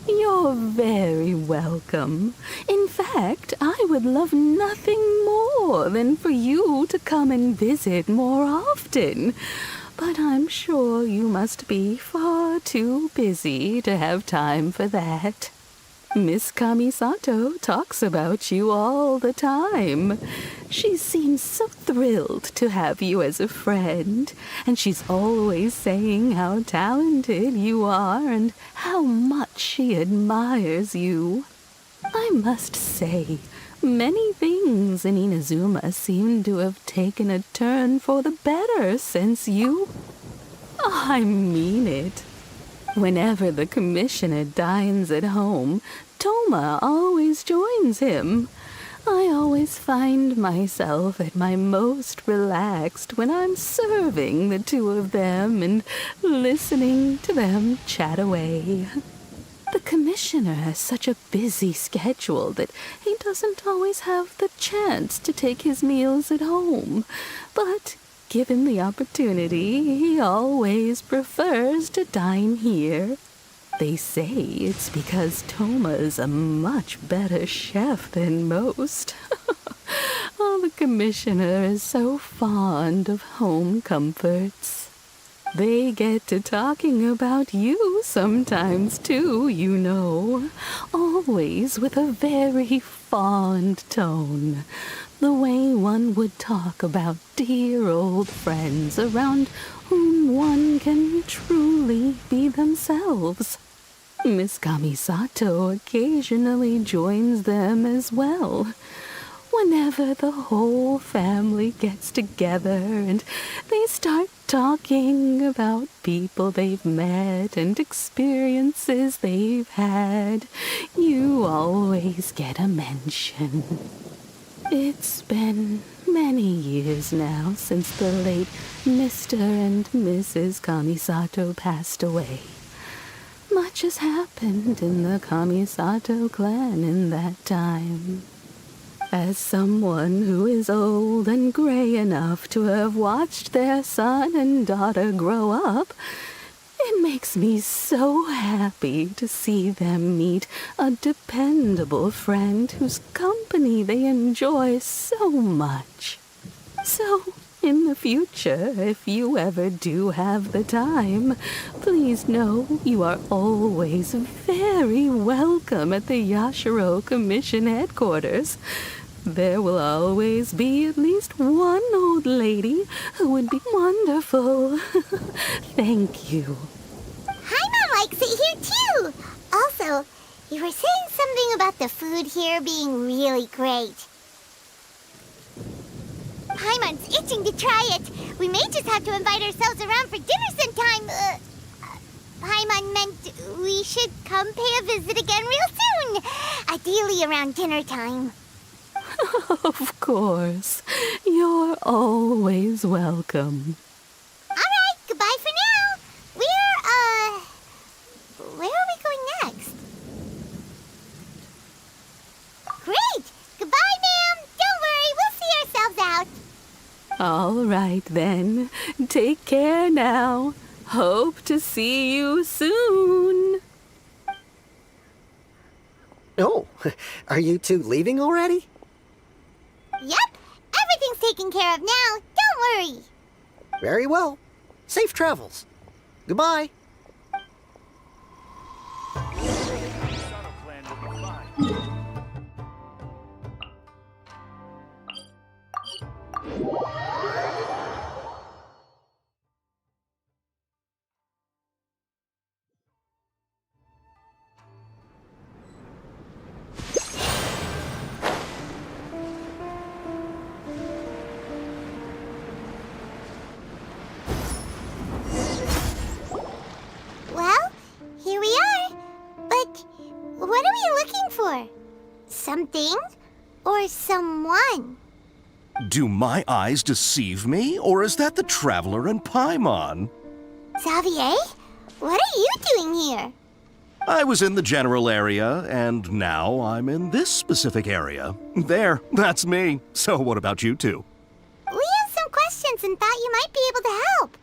Q: You're very welcome. In fact, I would love nothing more than for you to come and visit more often. But I'm sure you must be far too busy to have time for that. Miss Kamisato talks about you all the time. She seems so thrilled to have you as a friend, and she's always saying how talented you are and how much she admires you. I must say, many things in Inazuma seem to have taken a turn for the better since you... I mean it. Whenever the Commissioner dines at home, Toma always joins him. I always find myself at my most relaxed when I'm serving the two of them and listening to them chat away. The commissioner has such a busy schedule that he doesn't always have the chance to take his meals at home, but given the opportunity, he always prefers to dine here. They say it's because Toma's a much better chef than most. Oh, the commissioner is so fond of home comforts. They get to talking about you sometimes too, you know. Always with a very fond tone. The way one would talk about dear old friends around whom one can truly be themselves. Miss Kamisato occasionally joins them as well. Whenever the whole family gets together and they start talking about people they've met and experiences they've had, you always get a mention. It's been many years now since the late Mr. and Mrs. Kamisato passed away. Much has happened in the Kamisato clan in that time. As someone who is old and gray enough to have watched their son and daughter grow up, it makes me so happy to see them meet a dependable friend whose company they enjoy so much. So, in the future, if you ever do have the time, please know you are always very welcome at the Yashiro Commission headquarters. There will always be at least one old lady who would be wonderful. Thank you.
B: Paimon likes it here too. Also, you were saying something about the food here being really great. Paimon's itching to try it. We may just have to invite ourselves around for dinner sometime. Paimon meant we should come pay a visit again real soon. Ideally around dinner time.
Q: Of course. You're always welcome.
B: Alright, goodbye for now. Where are we going next? Great! Goodbye, ma'am! Don't worry, we'll see ourselves out.
Q: All right, then. Take care now. Hope to see you soon.
P: Oh, are you two leaving already?
B: Yep, everything's taken care of now. Don't worry.
P: Very well. Safe travels. Goodbye.
B: Well, here we are. But what are we looking for? Something or someone?
R: Do my eyes deceive me, or is that the Traveler and Paimon?
B: Xavier, what are you doing here?
R: I was in the general area, and now I'm in this specific area. There, that's me. So what about you two?
B: We have some questions and thought you might be able to help.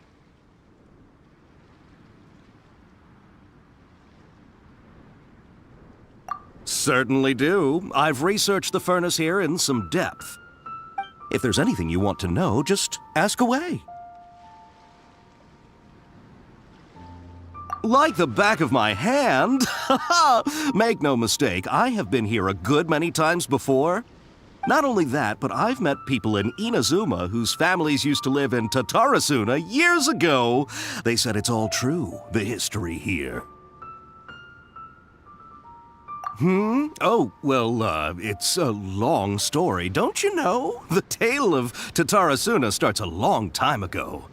R: Certainly do. I've researched the furnace here in some depth. If there's anything you want to know, just ask away. Like the back of my hand? Make no mistake, I have been here a good many times before. Not only that, but I've met people in Inazuma whose families used to live in Tatara Sunna years ago. They said it's all true, the history here. Oh, well, it's a long story, don't you know? The tale of Tatara Sunna starts a long time ago.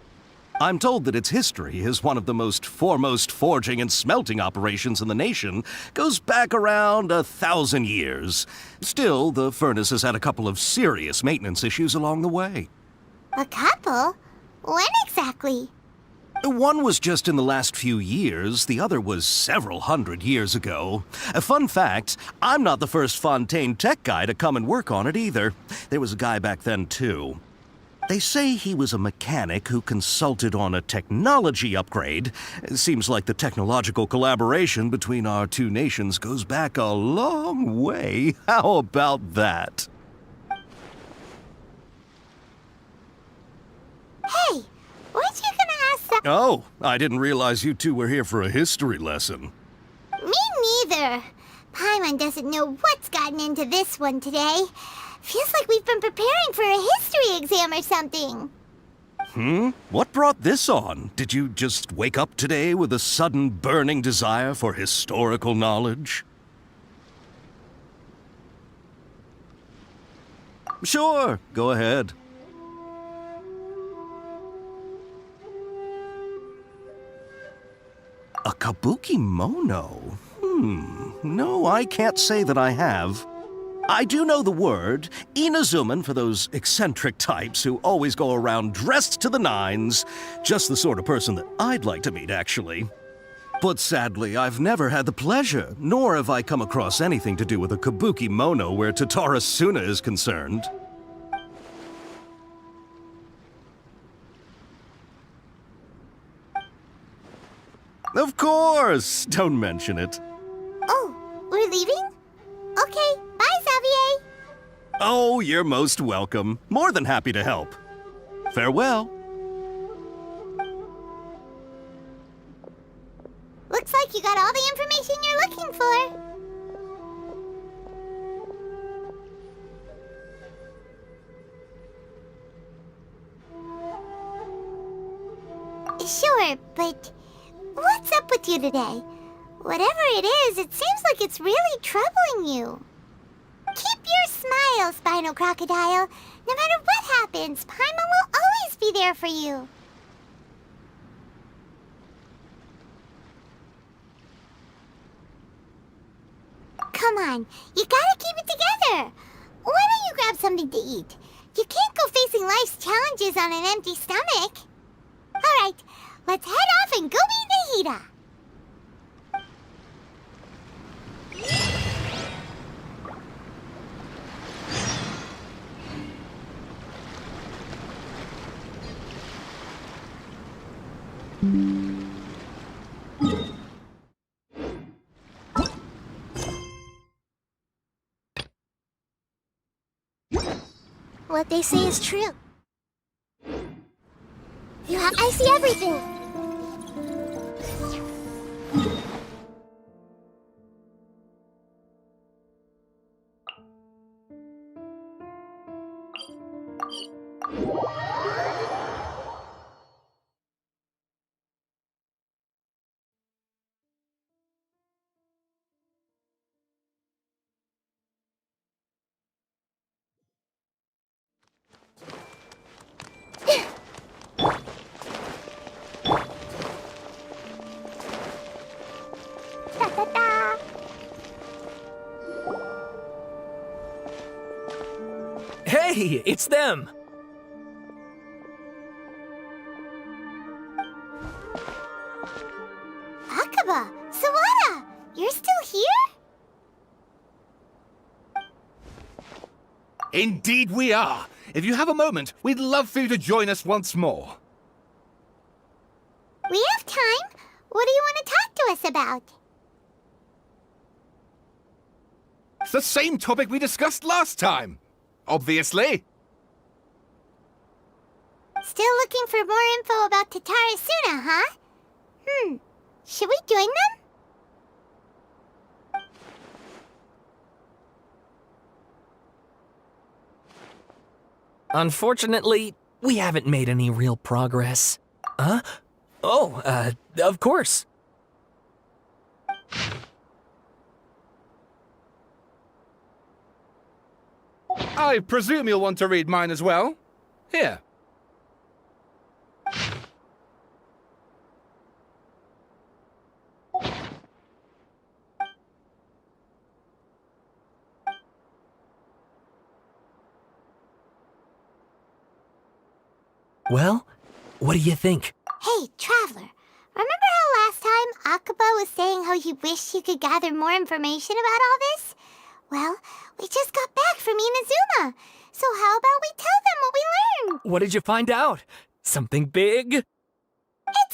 R: I'm told that its history as one of the most foremost forging and smelting operations in the nation goes back around 1,000 years. Still, the furnace has had a couple of serious maintenance issues along the way.
B: A couple? When exactly?
R: One was just in the last few years, the other was several hundred years ago. A fun fact, I'm not the first Fontaine tech guy to come and work on it either. There was a guy back then too. They say he was a mechanic who consulted on a technology upgrade. It seems like the technological collaboration between our two nations goes back a long way. How about that?
B: Hey, weren't you gonna ask that?
R: Oh, I didn't realize you two were here for a history lesson.
B: Me neither. Paimon doesn't know what's gotten into this one today. Feels like we've been preparing for a history exam or something.
R: What brought this on? Did you just wake up today with a sudden burning desire for historical knowledge? Sure, go ahead. A kabuki mono? No, I can't say that I have. I do know the word, Inazuman for those eccentric types who always go around dressed to the nines. Just the sort of person that I'd like to meet, actually. But sadly, I've never had the pleasure, nor have I come across anything to do with a kabuki mono where Tatara Sunna is concerned. Of course! Don't mention it.
B: Oh, we're leaving? Okay, bye, Xavier.
R: Oh, you're most welcome. More than happy to help. Farewell.
B: Looks like you got all the information you're looking for. Sure, but what's up with you today? Whatever it is, it seems like it's really troubling you. Keep your smile, Spinal Crocodile. No matter what happens, Paimon will always be there for you. Come on, you gotta keep it together. Why don't you grab something to eat? You can't go facing life's challenges on an empty stomach. All right, let's head off and go meet Nahida. What they say is true. I see everything.
A: Hey, it's them!
B: Akaba, Sawada, you're still here?
E: Indeed we are. If you have a moment, we'd love for you to join us once more.
B: We have time. What do you want to talk to us about?
E: It's the same topic we discussed last time. Obviously.
B: Still looking for more info about Tatara Sunna, huh? Should we join them?
A: Unfortunately, we haven't made any real progress. Huh? Oh, of course.
E: I presume you'll want to read mine as well. Here.
A: Well, what do you think?
B: Hey, Traveler. Remember how last time Akaba was saying how he wished he could gather more information about all this? Well, we just got back from Inazuma. So how about we tell them what we learned?
A: What did you find out? Something big?
B: It's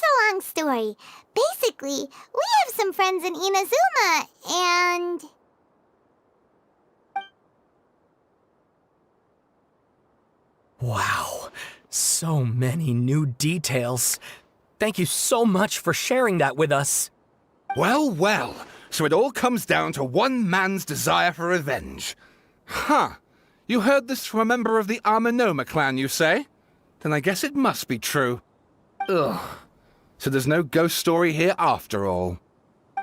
B: a long story. Basically, we have some friends in Inazuma, and...
A: Wow, so many new details. Thank you so much for sharing that with us.
E: Well, well, so it all comes down to one man's desire for revenge. Huh. You heard this from a member of the Amanoma clan, you say? Then I guess it must be true. Ugh. So there's no ghost story here after all.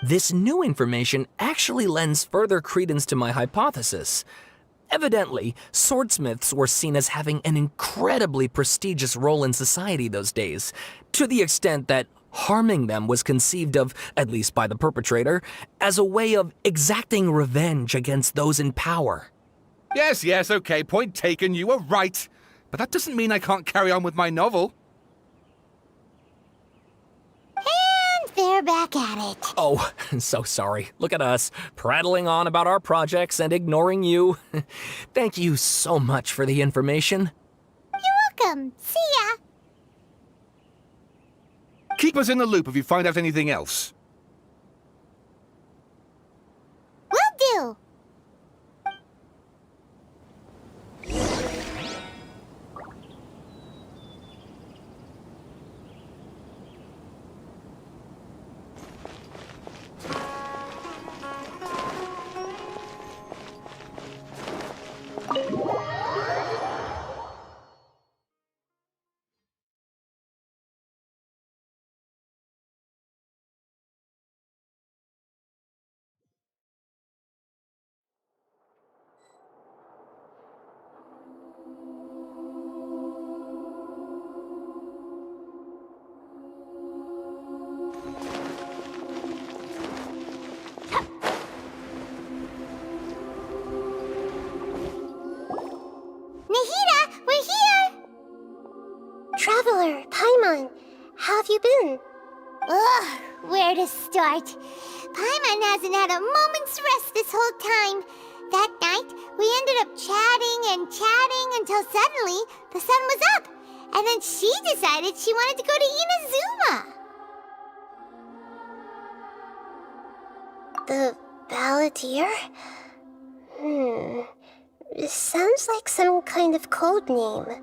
A: This new information actually lends further credence to my hypothesis. Evidently, swordsmiths were seen as having an incredibly prestigious role in society those days, to the extent that harming them was conceived of, at least by the perpetrator, as a way of exacting revenge against those in power.
E: Yes, okay, point taken, you were right. But that doesn't mean I can't carry on with my novel.
B: And they're back at it.
A: Oh, so sorry. Look at us, prattling on about our projects and ignoring you. Thank you so much for the information.
B: You're welcome. See ya.
E: Keep us in the loop if you find out anything else.
B: Will do.
G: Traveler, Paimon, how have you been?
B: Ugh, where to start? Paimon hasn't had a moment's rest this whole time. That night, we ended up chatting and chatting until suddenly the sun was up. And then she decided she wanted to go to Inazuma.
G: The Balladeer? It sounds like some kind of code name.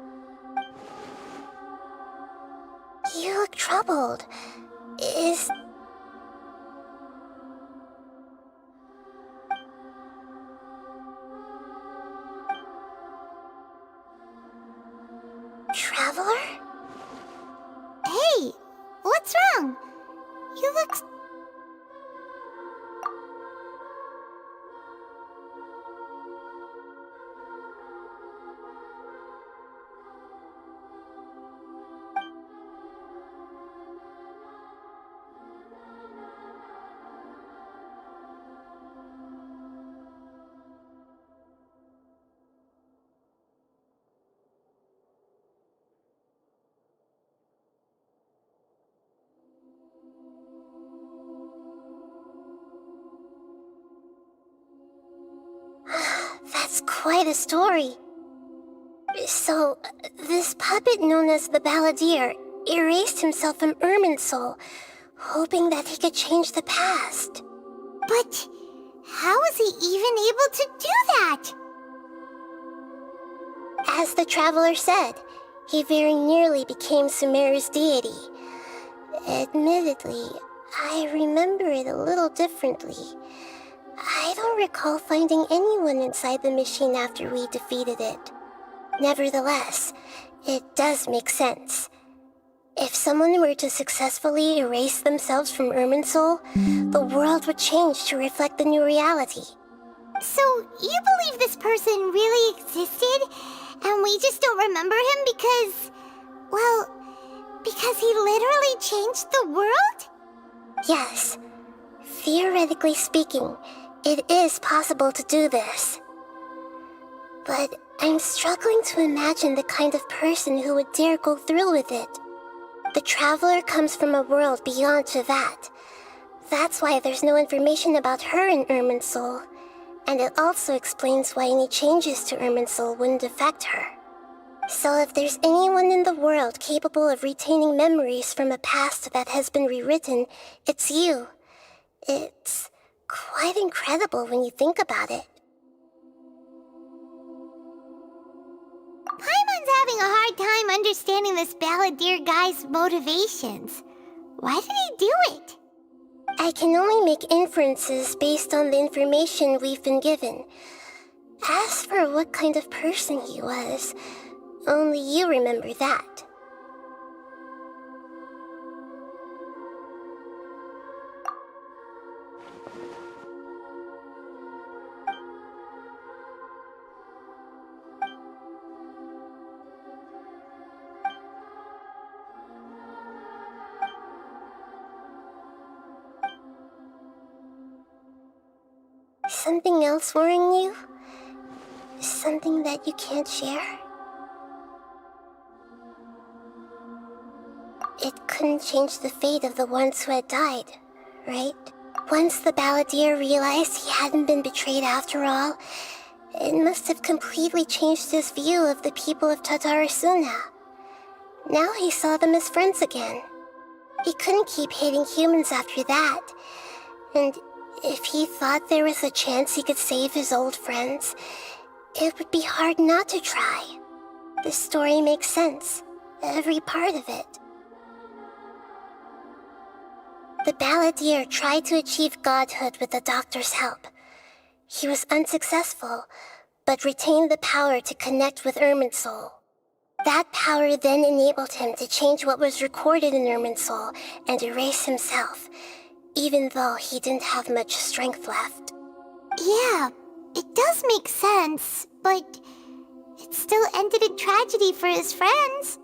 G: You look troubled. Is... Traveler?
B: Hey, what's wrong? You look...
G: That's quite a story. So, this puppet known as the Balladeer erased himself from Irminsul, hoping that he could change the past.
B: But how was he even able to do that?
G: As the Traveler said, he very nearly became Sumeru's deity. Admittedly, I remember it a little differently. I don't recall finding anyone inside the machine after we defeated it. Nevertheless, it does make sense. If someone were to successfully erase themselves from Irminsul, the world would change to reflect the new reality.
B: So, you believe this person really existed, and we just don't remember him because... well, because he literally changed the world?
G: Yes. Theoretically speaking, it is possible to do this. But I'm struggling to imagine the kind of person who would dare go through with it. The Traveler comes from a world beyond Tevat. That's why there's no information about her in Irminsul. And it also explains why any changes to Irminsul wouldn't affect her. So if there's anyone in the world capable of retaining memories from a past that has been rewritten, it's you. It's quite incredible when you think about it.
B: Paimon's having a hard time understanding this Balladeer guy's motivations. Why did he do it?
G: I can only make inferences based on the information we've been given. As for what kind of person he was, only you remember that. Something else worrying you? Something that you can't share? It couldn't change the fate of the ones who had died, right? Once the Balladeer realized he hadn't been betrayed after all, it must have completely changed his view of the people of Tatara Sunna. Now he saw them as friends again. He couldn't keep hating humans after that, and if he thought there was a chance he could save his old friends, it would be hard not to try. The story makes sense, every part of it. The Balladeer tried to achieve godhood with the doctor's help. He was unsuccessful, but retained the power to connect with Irminsul. That power then enabled him to change what was recorded in Irminsul and erase himself, even though he didn't have much strength left.
B: Yeah, it does make sense, but it still ended in tragedy for his friends.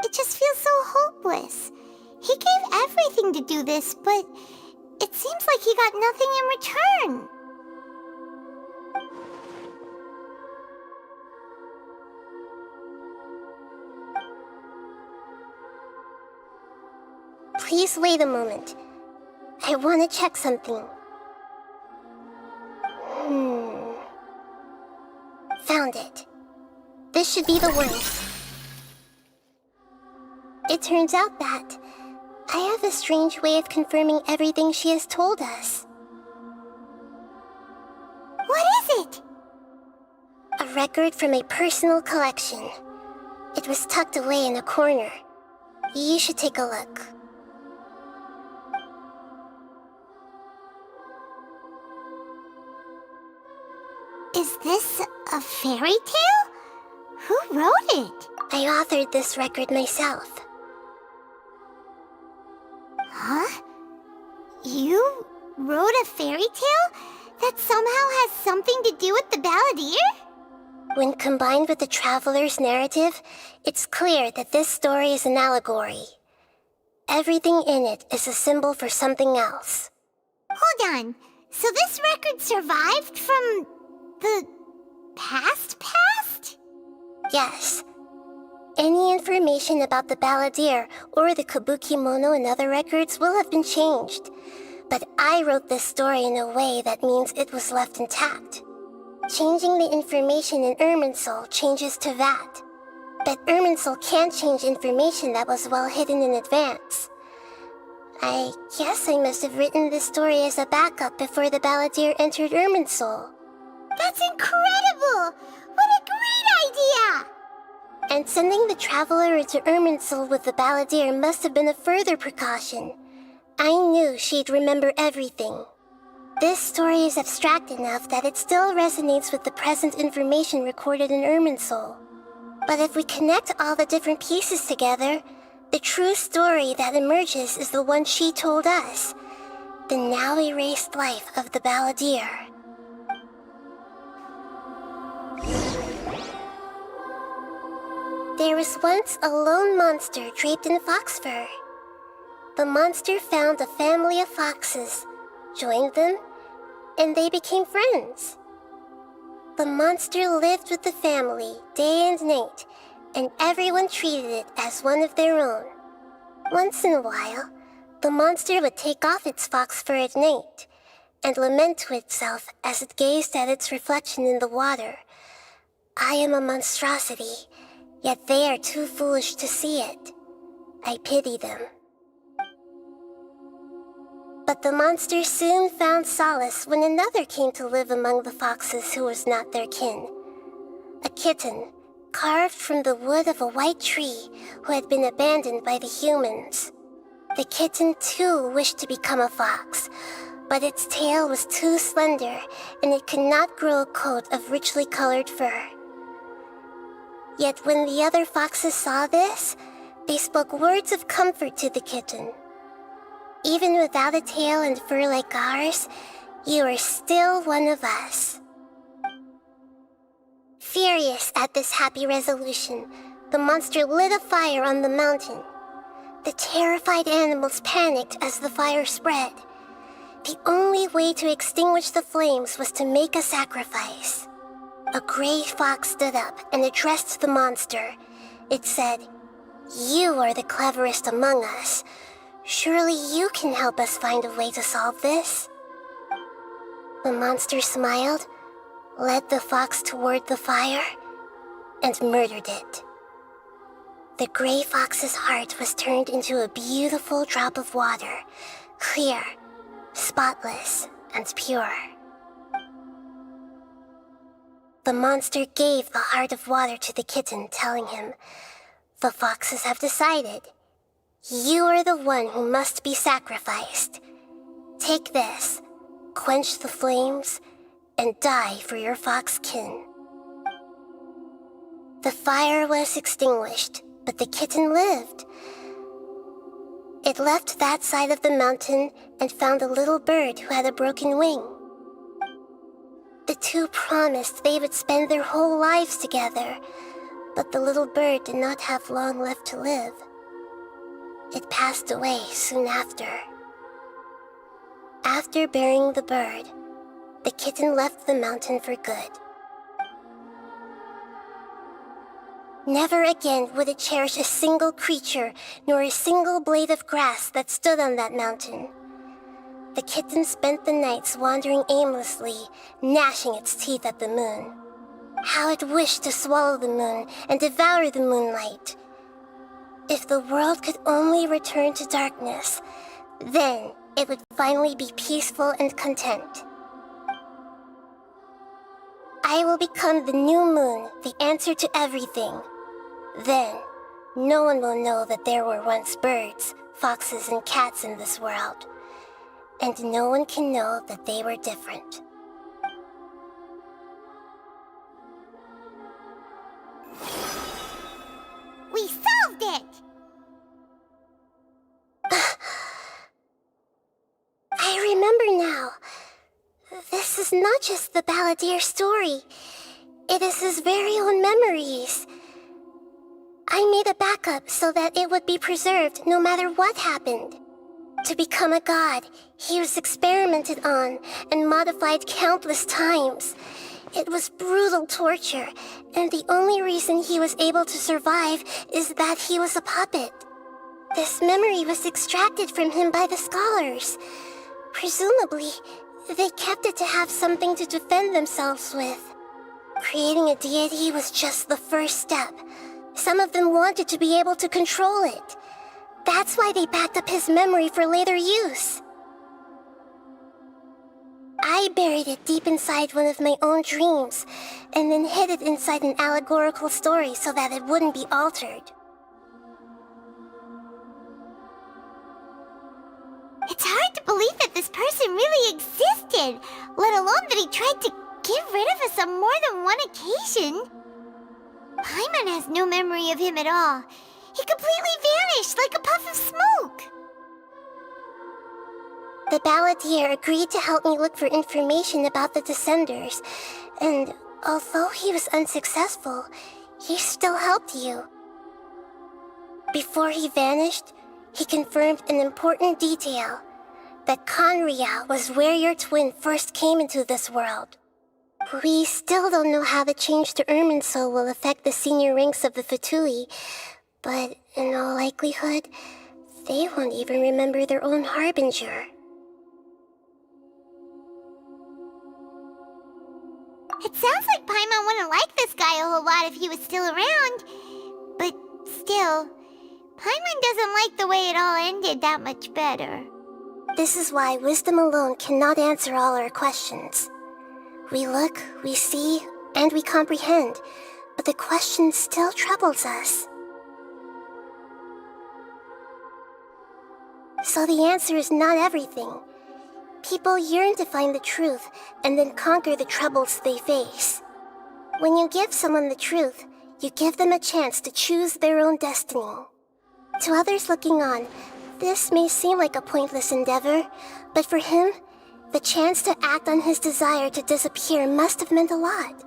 B: It just feels so hopeless. He gave everything to do this, but it seems like he got nothing in return.
G: Please wait a moment. I want to check something. Found it. This should be the one. It turns out that I have a strange way of confirming everything she has told us.
B: What is it?
G: A record from a personal collection. It was tucked away in a corner. You should take a look.
B: Is this a fairy tale? Who wrote it?
G: I authored this record myself.
B: Huh? You wrote a fairy tale that somehow has something to do with the Balladeer?
G: When combined with the Traveler's narrative, it's clear that this story is an allegory. Everything in it is a symbol for something else.
B: Hold on. So this record survived from the past?
G: Yes. Any information about the Balladeer or the Kabuki Mono in other records will have been changed. But I wrote this story in a way that means it was left intact. Changing the information in Irminsul changes to that. But Irminsul can't change information that was well hidden in advance. I guess I must have written this story as a backup before the Balladeer entered Irminsul.
B: That's incredible! What a great idea!
G: And sending the Traveler into Irminsul with the Balladeer must have been a further precaution. I knew she'd remember everything. This story is abstract enough that it still resonates with the present information recorded in Irminsul. But if we connect all the different pieces together, the true story that emerges is the one she told us, the now erased life of the Balladeer. There was once a lone monster draped in fox fur. The monster found a family of foxes, joined them, and they became friends. The monster lived with the family day and night, and everyone treated it as one of their own. Once in a while, the monster would take off its fox fur at night and lament to itself as it gazed at its reflection in the water. I am a monstrosity, yet they are too foolish to see it. I pity them. But the monster soon found solace when another came to live among the foxes who was not their kin. A kitten, carved from the wood of a white tree who had been abandoned by the humans. The kitten too wished to become a fox, but its tail was too slender and it could not grow a coat of richly colored fur. Yet when the other foxes saw this, they spoke words of comfort to the kitten. Even without a tail and fur like ours, you are still one of us. Furious at this happy resolution, the monster lit a fire on the mountain. The terrified animals panicked as the fire spread. The only way to extinguish the flames was to make a sacrifice. A gray fox stood up and addressed the monster. It said, "You are the cleverest among us. Surely you can help us find a way to solve this." The monster smiled, led the fox toward the fire, and murdered it. The gray fox's heart was turned into a beautiful drop of water, clear, spotless, and pure. The monster gave the heart of water to the kitten, telling him, "The foxes have decided. You are the one who must be sacrificed. Take this, quench the flames, and die for your fox kin." The fire was extinguished, but the kitten lived. It left that side of the mountain and found a little bird who had a broken wing. The two promised they would spend their whole lives together, but the little bird did not have long left to live. It passed away soon after. After burying the bird, the kitten left the mountain for good. Never again would it cherish a single creature, nor a single blade of grass that stood on that mountain. The kitten spent the nights wandering aimlessly, gnashing its teeth at the moon. How it wished to swallow the moon and devour the moonlight. If the world could only return to darkness, then it would finally be peaceful and content. I will become the new moon, the answer to everything. Then, no one will know that there were once birds, foxes, and cats in this world. And no one can know that they were different.
B: We solved it!
G: I remember now. This is not just the Balladeer story. It is his very own memories. I made a backup so that it would be preserved no matter what happened. To become a god, he was experimented on and modified countless times. It was brutal torture, and the only reason he was able to survive is that he was a puppet. This memory was extracted from him by the scholars. Presumably, they kept it to have something to defend themselves with. Creating a deity was just the first step. Some of them wanted to be able to control it. That's why they backed up his memory for later use. I buried it deep inside one of my own dreams, and then hid it inside an allegorical story so that it wouldn't be altered.
B: It's hard to believe that this person really existed, let alone that he tried to get rid of us on more than one occasion. Paimon has no memory of him at all. He completely vanished like a puff of smoke.
G: The Balladeer agreed to help me look for information about the Descenders, and although he was unsuccessful, he still helped you. Before he vanished, he confirmed an important detail, that Conria was where your twin first came into this world. We still don't know how the change to Ermin Soul will affect the senior ranks of the Fatui, but in all likelihood, they won't even remember their own Harbinger.
B: It sounds like Paimon wouldn't like this guy a whole lot if he was still around. But still, Paimon doesn't like the way it all ended that much better.
G: This is why wisdom alone cannot answer all our questions. We look, we see, and we comprehend, but the question still troubles us. So the answer is not everything. People yearn to find the truth and then conquer the troubles they face. When you give someone the truth, you give them a chance to choose their own destiny. To others looking on, this may seem like a pointless endeavor, but for him, the chance to act on his desire to disappear must have meant a lot.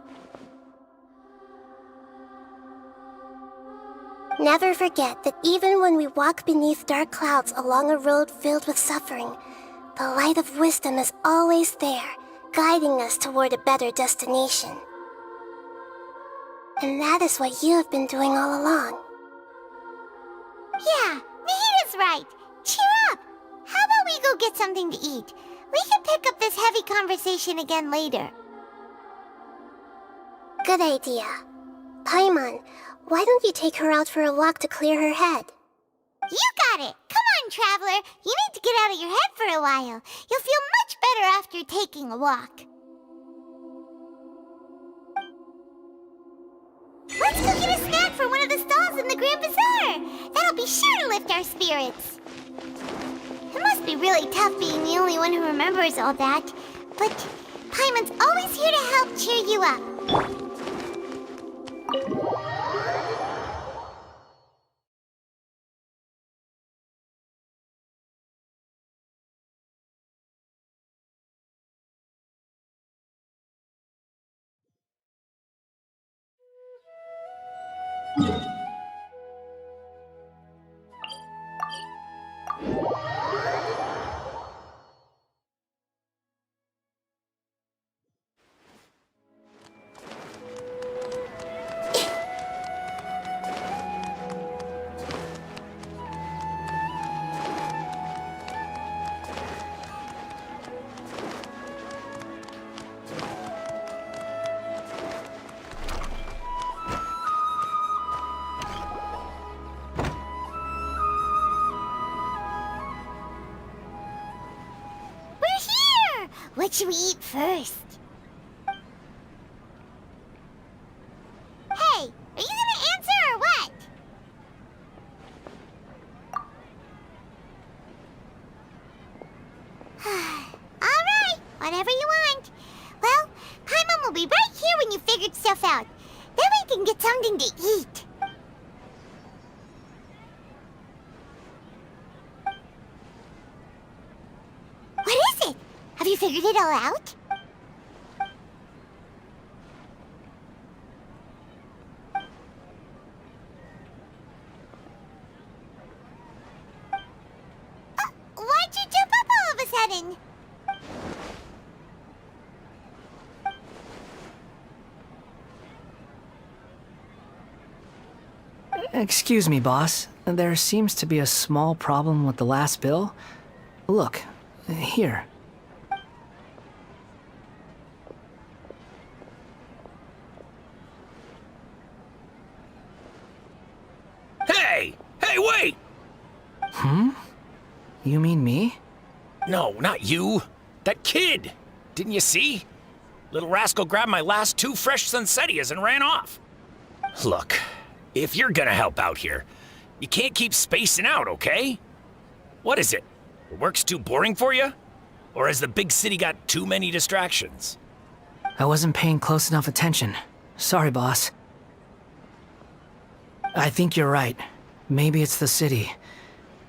G: Never forget that even when we walk beneath dark clouds along a road filled with suffering, the light of wisdom is always there, guiding us toward a better destination. And that is what you have been doing all along.
B: Yeah, Mihida's right. Cheer up! How about we go get something to eat? We can pick up this heavy conversation again later.
G: Good idea. Paimon, why don't you take her out for a walk to clear her head?
B: You got it! Come on, Traveler! You need to get out of your head for a while. You'll feel much better after taking a walk. Let's go get a snack from one of the stalls in the Grand Bazaar! That'll be sure to lift our spirits. It must be really tough being the only one who remembers all that, but Paimon's always here to help cheer you up. What should we eat first? Hey, are you gonna answer or what? Alright, whatever you want. Well, Paimon will be right here when you figured stuff out. Then we can get something to eat. What is it? Have you figured it all out? Why'd you jump up all of a sudden?
F: Excuse me, boss. There seems to be a small problem with the last bill. Look, here.
A: Hey! Hey, wait!
F: You mean me?
S: No, not you. That kid! Didn't you see? Little rascal grabbed my last 2 fresh Sunsettias and ran off. Look, if you're gonna help out here, you can't keep spacing out, okay? What is it? The work's too boring for you? Or has the big city got too many distractions?
F: I wasn't paying close enough attention. Sorry, boss. I think you're right. Maybe it's the city.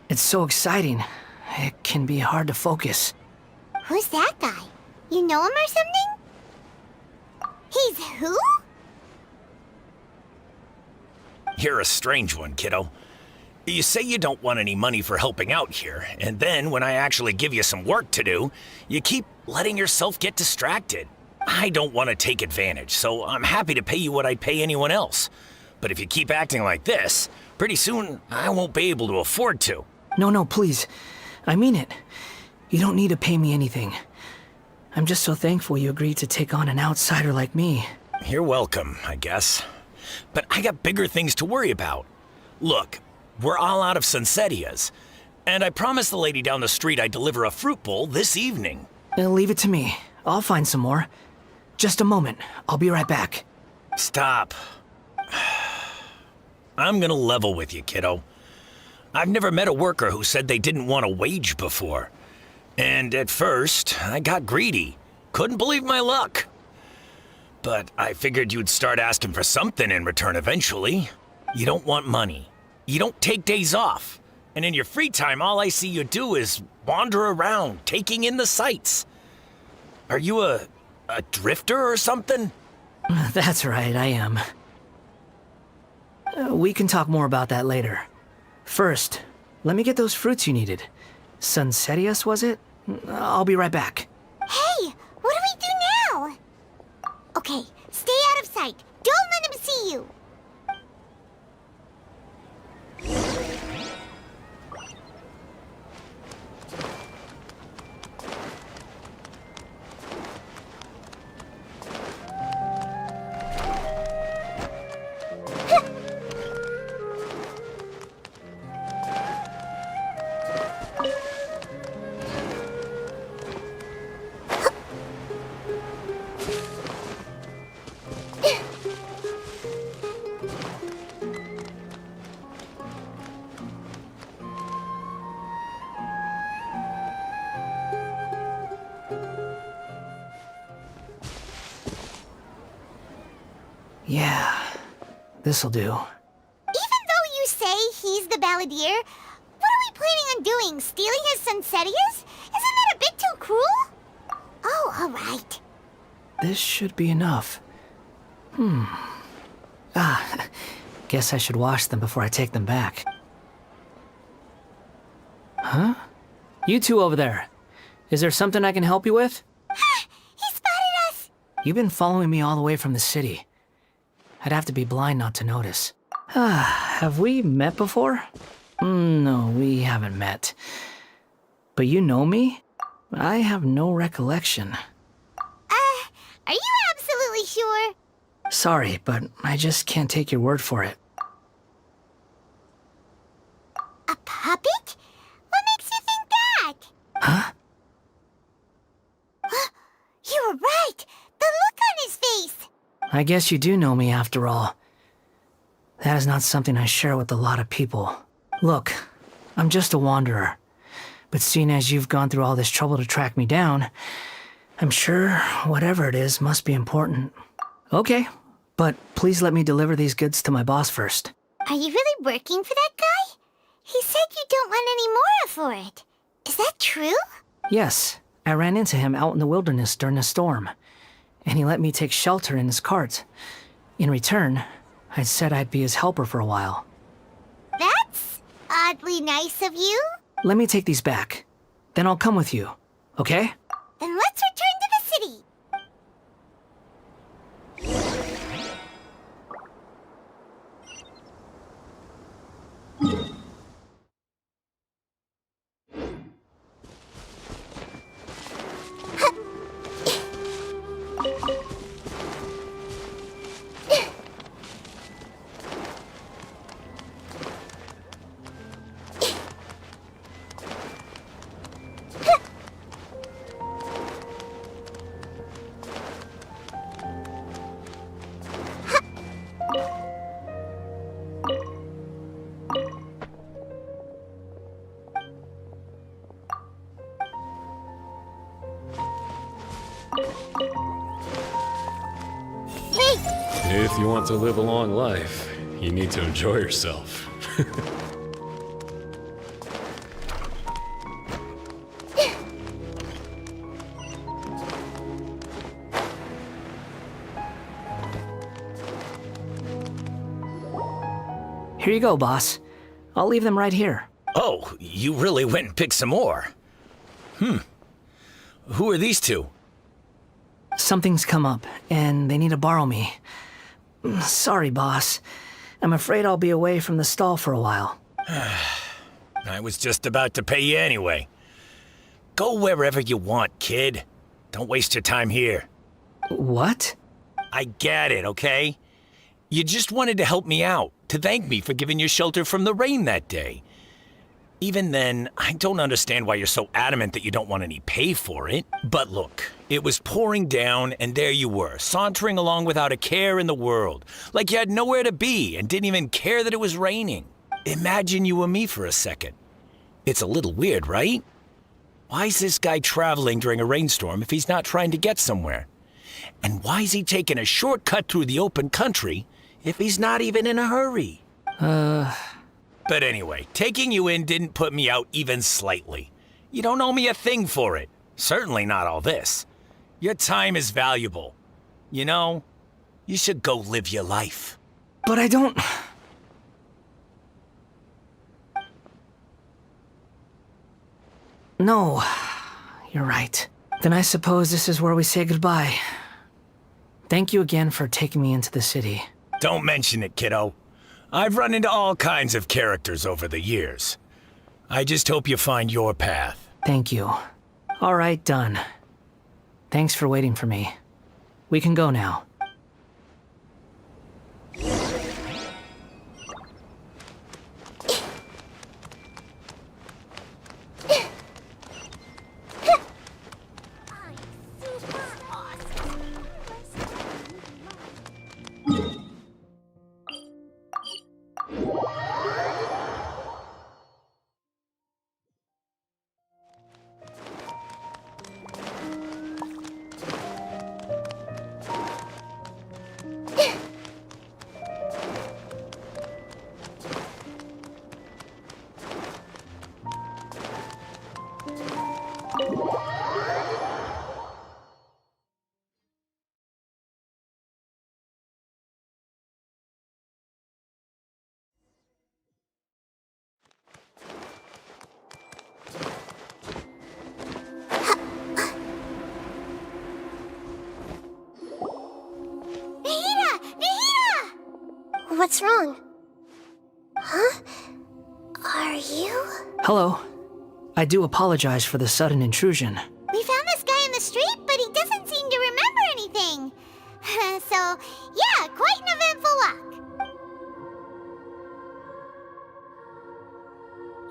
F: It's so exciting. It can be hard to focus.
B: Who's that guy? You know him or something? He's who?
S: You're a strange one, kiddo. You say you don't want any money for helping out here, and then when I actually give you some work to do, you keep letting yourself get distracted. I don't want to take advantage, so I'm happy to pay you what I'd pay anyone else. But if you keep acting like this, pretty soon I won't be able to afford to.
F: No, please. I mean it. You don't need to pay me anything. I'm just so thankful you agreed to take on an outsider like me.
S: You're welcome, I guess. But I got bigger things to worry about. Look, we're all out of Sunsetias, and I promised the lady down the street I'd deliver a fruit bowl this evening.
F: Leave it to me. I'll find some more. Just a moment. I'll be right back.
S: Stop. I'm gonna level with you, kiddo. I've never met a worker who said they didn't want a wage before. And at first, I got greedy. Couldn't believe my luck. But I figured you'd start asking for something in return eventually. You don't want money. You don't take days off. And in your free time, all I see you do is wander around, taking in the sights. Are you a drifter or something?
F: That's right, I am. We can talk more about that later. First, let me get those fruits you needed. Sunsetias, was it? I'll be right back.
B: Hey, what do we do now? Okay, stay out of sight. Don't let him see you.
F: Yeah, this'll do.
B: Even though you say he's the Balladeer, what are we planning on doing? Stealing his Sunsetias? Isn't that a bit too cruel? Oh, alright.
F: This should be enough. Guess I should wash them before I take them back. Huh? You two over there. Is there something I can help you with?
B: He spotted us!
F: You've been following me all the way from the city. I'd have to be blind not to notice. Have we met before? No, we haven't met. But you know me? I have no recollection.
B: Are you absolutely sure?
F: Sorry, but I just can't take your word for it.
B: A puppet? What makes you think that?
F: Huh?
B: You were right! The look on his face!
F: I guess you do know me after all. That is not something I share with a lot of people. Look, I'm just a wanderer. But seeing as you've gone through all this trouble to track me down, I'm sure whatever it is must be important. Okay, but please let me deliver these goods to my boss first.
B: Are you really working for that guy? He said you don't want any more for it. Is that true?
F: Yes, I ran into him out in the wilderness during a storm, and he let me take shelter in his cart. In return, I said I'd be his helper for a while.
B: That's oddly nice of you.
F: Let me take these back. Then I'll come with you, okay?
B: Then let's return to the city.
T: If you want to live a long life, you need to enjoy yourself.
F: Here you go, boss. I'll leave them right here.
S: Oh, you really went and picked some more. Who are these two?
F: Something's come up, and they need to borrow me. Sorry, boss. I'm afraid I'll be away from the stall for a while.
S: I was just about to pay you anyway. Go wherever you want, kid. Don't waste your time here.
F: What?
S: I get it, okay? You just wanted to help me out, to thank me for giving you shelter from the rain that day. Even then, I don't understand why you're so adamant that you don't want any pay for it. But look, it was pouring down, and there you were, sauntering along without a care in the world, like you had nowhere to be and didn't even care that it was raining. Imagine you were me for a second. It's a little weird, right? Why's this guy traveling during a rainstorm if he's not trying to get somewhere? And why's he taking a shortcut through the open country if he's not even in a hurry? But anyway, taking you in didn't put me out even slightly. You don't owe me a thing for it. Certainly not all this. Your time is valuable. You know, you should go live your life.
F: But I don't... No, you're right. Then I suppose this is where we say goodbye. Thank you again for taking me into the city.
S: Don't mention it, kiddo. I've run into all kinds of characters over the years. I just hope you find your path.
F: Thank you. All right, done. Thanks for waiting for me. We can go now.
G: What's wrong? Huh? Are you?
F: Hello. I do apologize for the sudden intrusion.
B: We found this guy in the street, but he doesn't seem to remember anything. So, yeah, quite an eventful walk.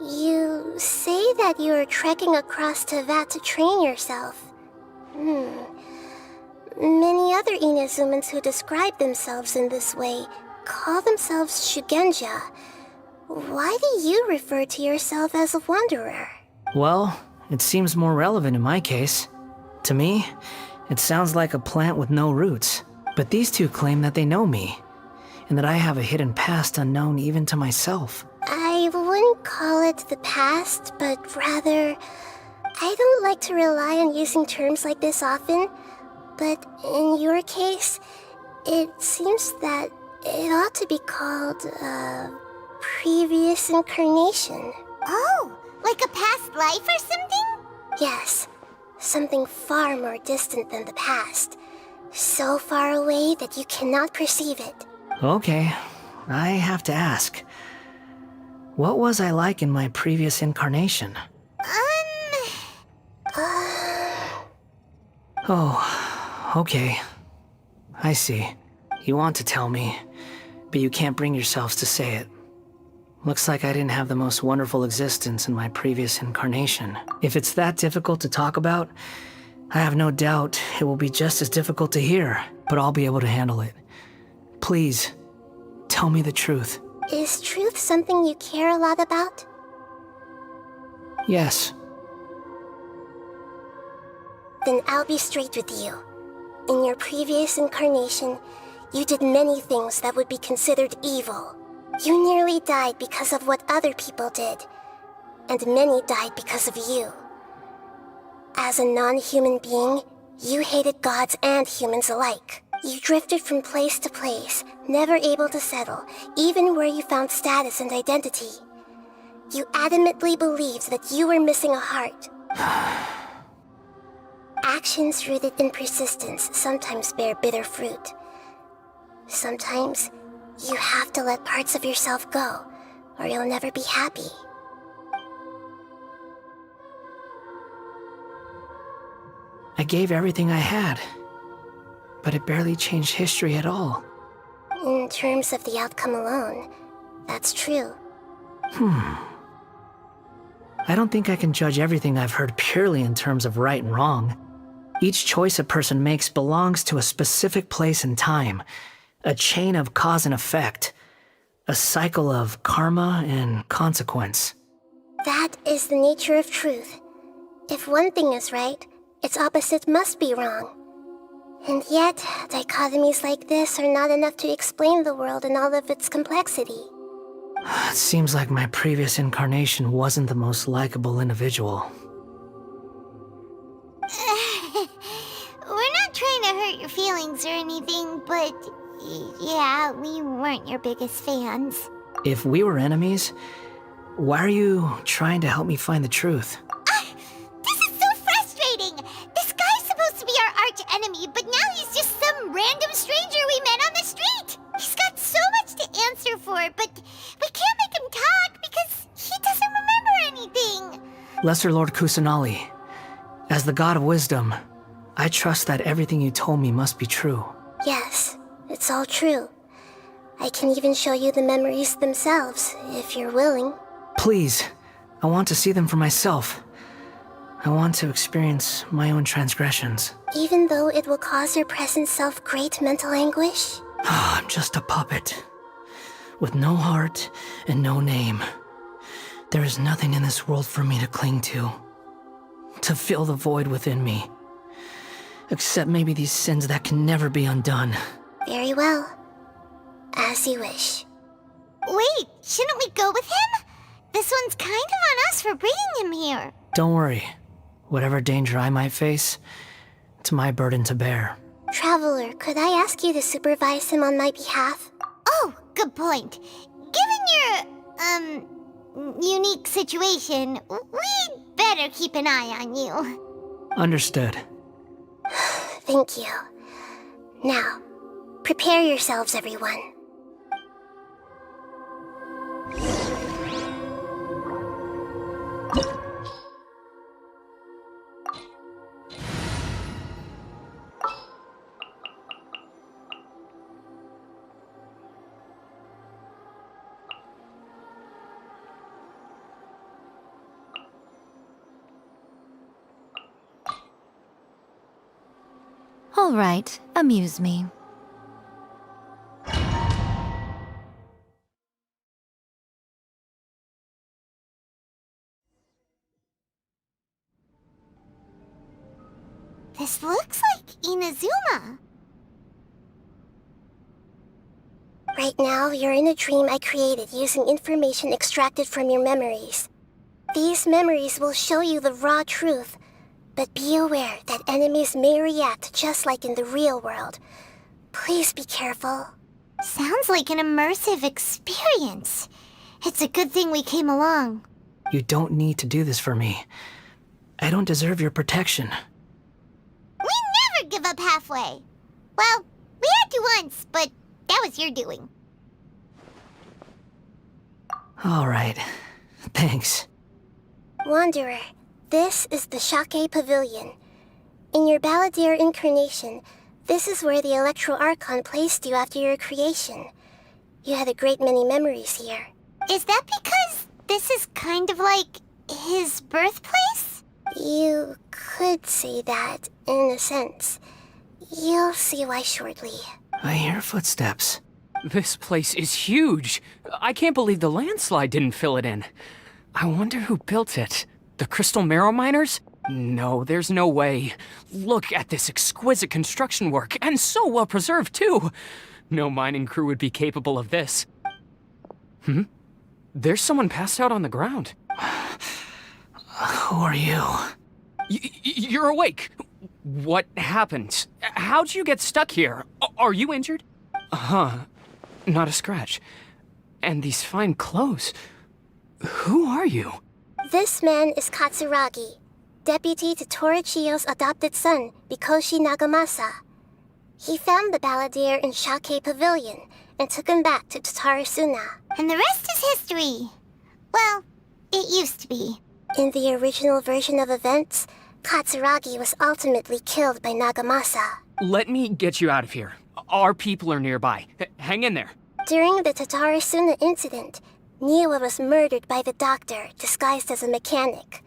G: You say that you are trekking across Teyvat to train yourself. Many other Inazumans who describe themselves in this way call themselves Shugenja. Why do you refer to yourself as a wanderer?
F: Well, it seems more relevant in my case. To me, it sounds like a plant with no roots. But these two claim that they know me, and that I have a hidden past unknown even to myself.
G: I wouldn't call it the past, but rather... I don't like to rely on using terms like this often, but in your case, it seems that it ought to be called, previous incarnation.
B: Oh, like a past life or something?
G: Yes, something far more distant than the past. So far away that you cannot perceive it.
F: Okay, I have to ask. What was I like in my previous incarnation? Oh, okay. I see. You want to tell me, but you can't bring yourselves to say it. Looks like I didn't have the most wonderful existence in my previous incarnation. If it's that difficult to talk about, I have no doubt it will be just as difficult to hear, but I'll be able to handle it. Please, tell me the truth.
G: Is truth something you care a lot about?
F: Yes.
G: Then I'll be straight with you. In your previous incarnation, you did many things that would be considered evil. You nearly died because of what other people did, and many died because of you. As a non-human being, you hated gods and humans alike. You drifted from place to place, never able to settle, even where you found status and identity. You adamantly believed that you were missing a heart. Actions rooted in persistence sometimes bear bitter fruit. Sometimes, you have to let parts of yourself go, or you'll never be happy.
F: I gave everything I had, but it barely changed history at all.
G: In terms of the outcome alone, that's true.
F: I don't think I can judge everything I've heard purely in terms of right and wrong. Each choice a person makes belongs to a specific place and time, a chain of cause and effect, a cycle of karma and consequence.
G: That is the nature of truth. If one thing is right, its opposite must be wrong. And yet, dichotomies like this are not enough to explain the world in all of its complexity.
F: It seems like my previous incarnation wasn't the most likable individual.
B: We're not trying to hurt your feelings or anything, but yeah, we weren't your biggest fans.
F: If we were enemies, why are you trying to help me find the truth?
B: This is so frustrating! This guy's supposed to be our arch enemy, but now he's just some random stranger we met on the street! He's got so much to answer for, but we can't make him talk because he doesn't remember anything!
F: Lesser Lord Kusanali, as the god of wisdom, I trust that everything you told me must be true.
G: Yes, it's all true. I can even show you the memories themselves, if you're willing.
F: Please, I want to see them for myself. I want to experience my own transgressions.
G: Even though it will cause your present self great mental anguish?
F: I'm just a puppet, with no heart and no name. There is nothing in this world for me to cling to fill the void within me. Except maybe these sins that can never be undone.
G: Very well. As you wish.
B: Wait, shouldn't we go with him? This one's kind of on us for bringing him here.
F: Don't worry. Whatever danger I might face, it's my burden to bear.
G: Traveler, could I ask you to supervise him on my behalf?
B: Oh, good point. Given your, unique situation, we'd better keep an eye on you.
F: Understood.
G: Thank you. Now, prepare yourselves, everyone.
N: All right, amuse me.
B: This looks like Inazuma.
G: Right now, you're in a dream I created using information extracted from your memories. These memories will show you the raw truth, but be aware that enemies may react just like in the real world. Please be careful.
B: Sounds like an immersive experience. It's a good thing we came along.
F: You don't need to do this for me. I don't deserve your protection.
B: We never give up halfway. Well, we had to once, but that was your doing.
F: All right. Thanks.
G: Wanderer, this is the Shake Pavilion. In your Balladeer incarnation, this is where the Electro Archon placed you after your creation. You had a great many memories here.
B: Is that because this is kind of like his birthplace?
G: You could say that, in a sense. You'll see why shortly.
F: I hear footsteps.
U: This place is huge. I can't believe the landslide didn't fill it in. I wonder who built it. The Crystal Marrow Miners? No, there's no way. Look at this exquisite construction work, and so well preserved, too. No mining crew would be capable of this. There's someone passed out on the ground.
F: Who are you?
U: You're awake. What happened? How'd you get stuck here? Are you injured? Not a scratch. And these fine clothes. Who are you?
G: This man is Katsuragi. deputy to Torichiyo's adopted son, Mikoshi Nagamasa. He found the Balladeer in Shake Pavilion and took him back to Tatara Sunna.
B: And the rest is history. Well, it used to be.
G: In the original version of events, Katsuragi was ultimately killed by Nagamasa.
U: Let me get you out of here. Our people are nearby. Hang in there.
G: During the Tatara Sunna incident, Niwa was murdered by the doctor disguised as a mechanic.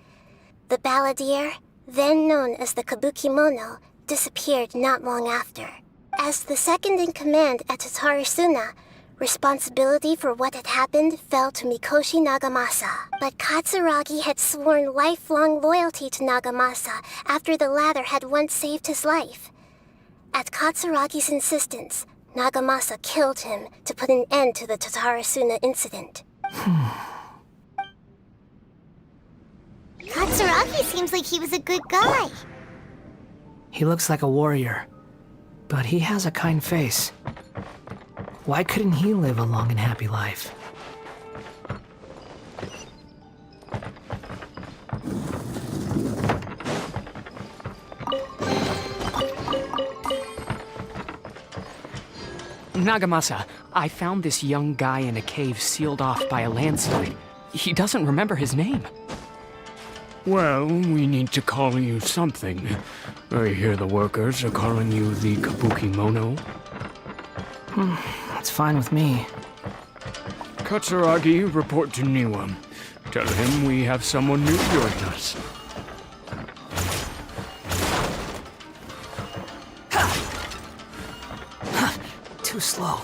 G: The Balladeer, then known as the Kabuki-mono, disappeared not long after. As the second in command at Tatara Sunna, responsibility for what had happened fell to Mikoshi Nagamasa. But Katsuragi had sworn lifelong loyalty to Nagamasa after the latter had once saved his life. At Katsuragi's insistence, Nagamasa killed him to put an end to the Tatara Sunna incident.
B: Katsuragi seems like he was a good guy.
F: He looks like a warrior, but he has a kind face. Why couldn't he live a long and happy life?
U: Nagamasa, I found this young guy in a cave sealed off by a landslide. He doesn't remember his name.
D: Well, we need to call you something. I hear the workers are calling you the Kabuki-mono.
F: That's fine with me.
D: Katsuragi, report to Niwa. Tell him we have someone new join us.
F: Too slow.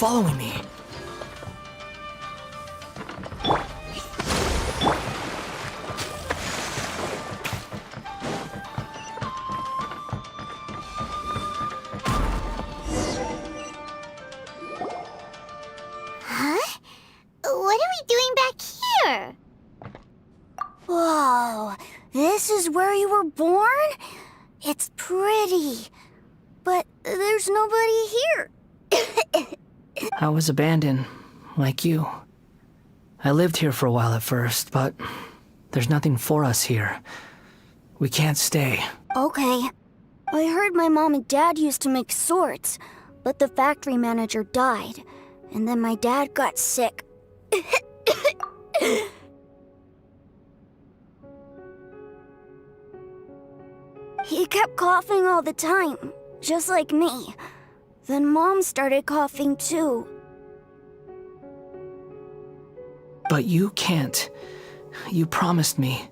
F: Following me.
B: Huh? What are we doing back here? Whoa, this is where you were born? It's pretty, but there's nobody here.
F: I was abandoned, like you. I lived here for a while at first, but there's nothing for us here. We can't stay.
B: Okay. I heard my mom and dad used to make swords, but the factory manager died, and then my dad got sick. He kept coughing all the time, just like me. Then Mom started coughing too.
F: But you can't. You promised me.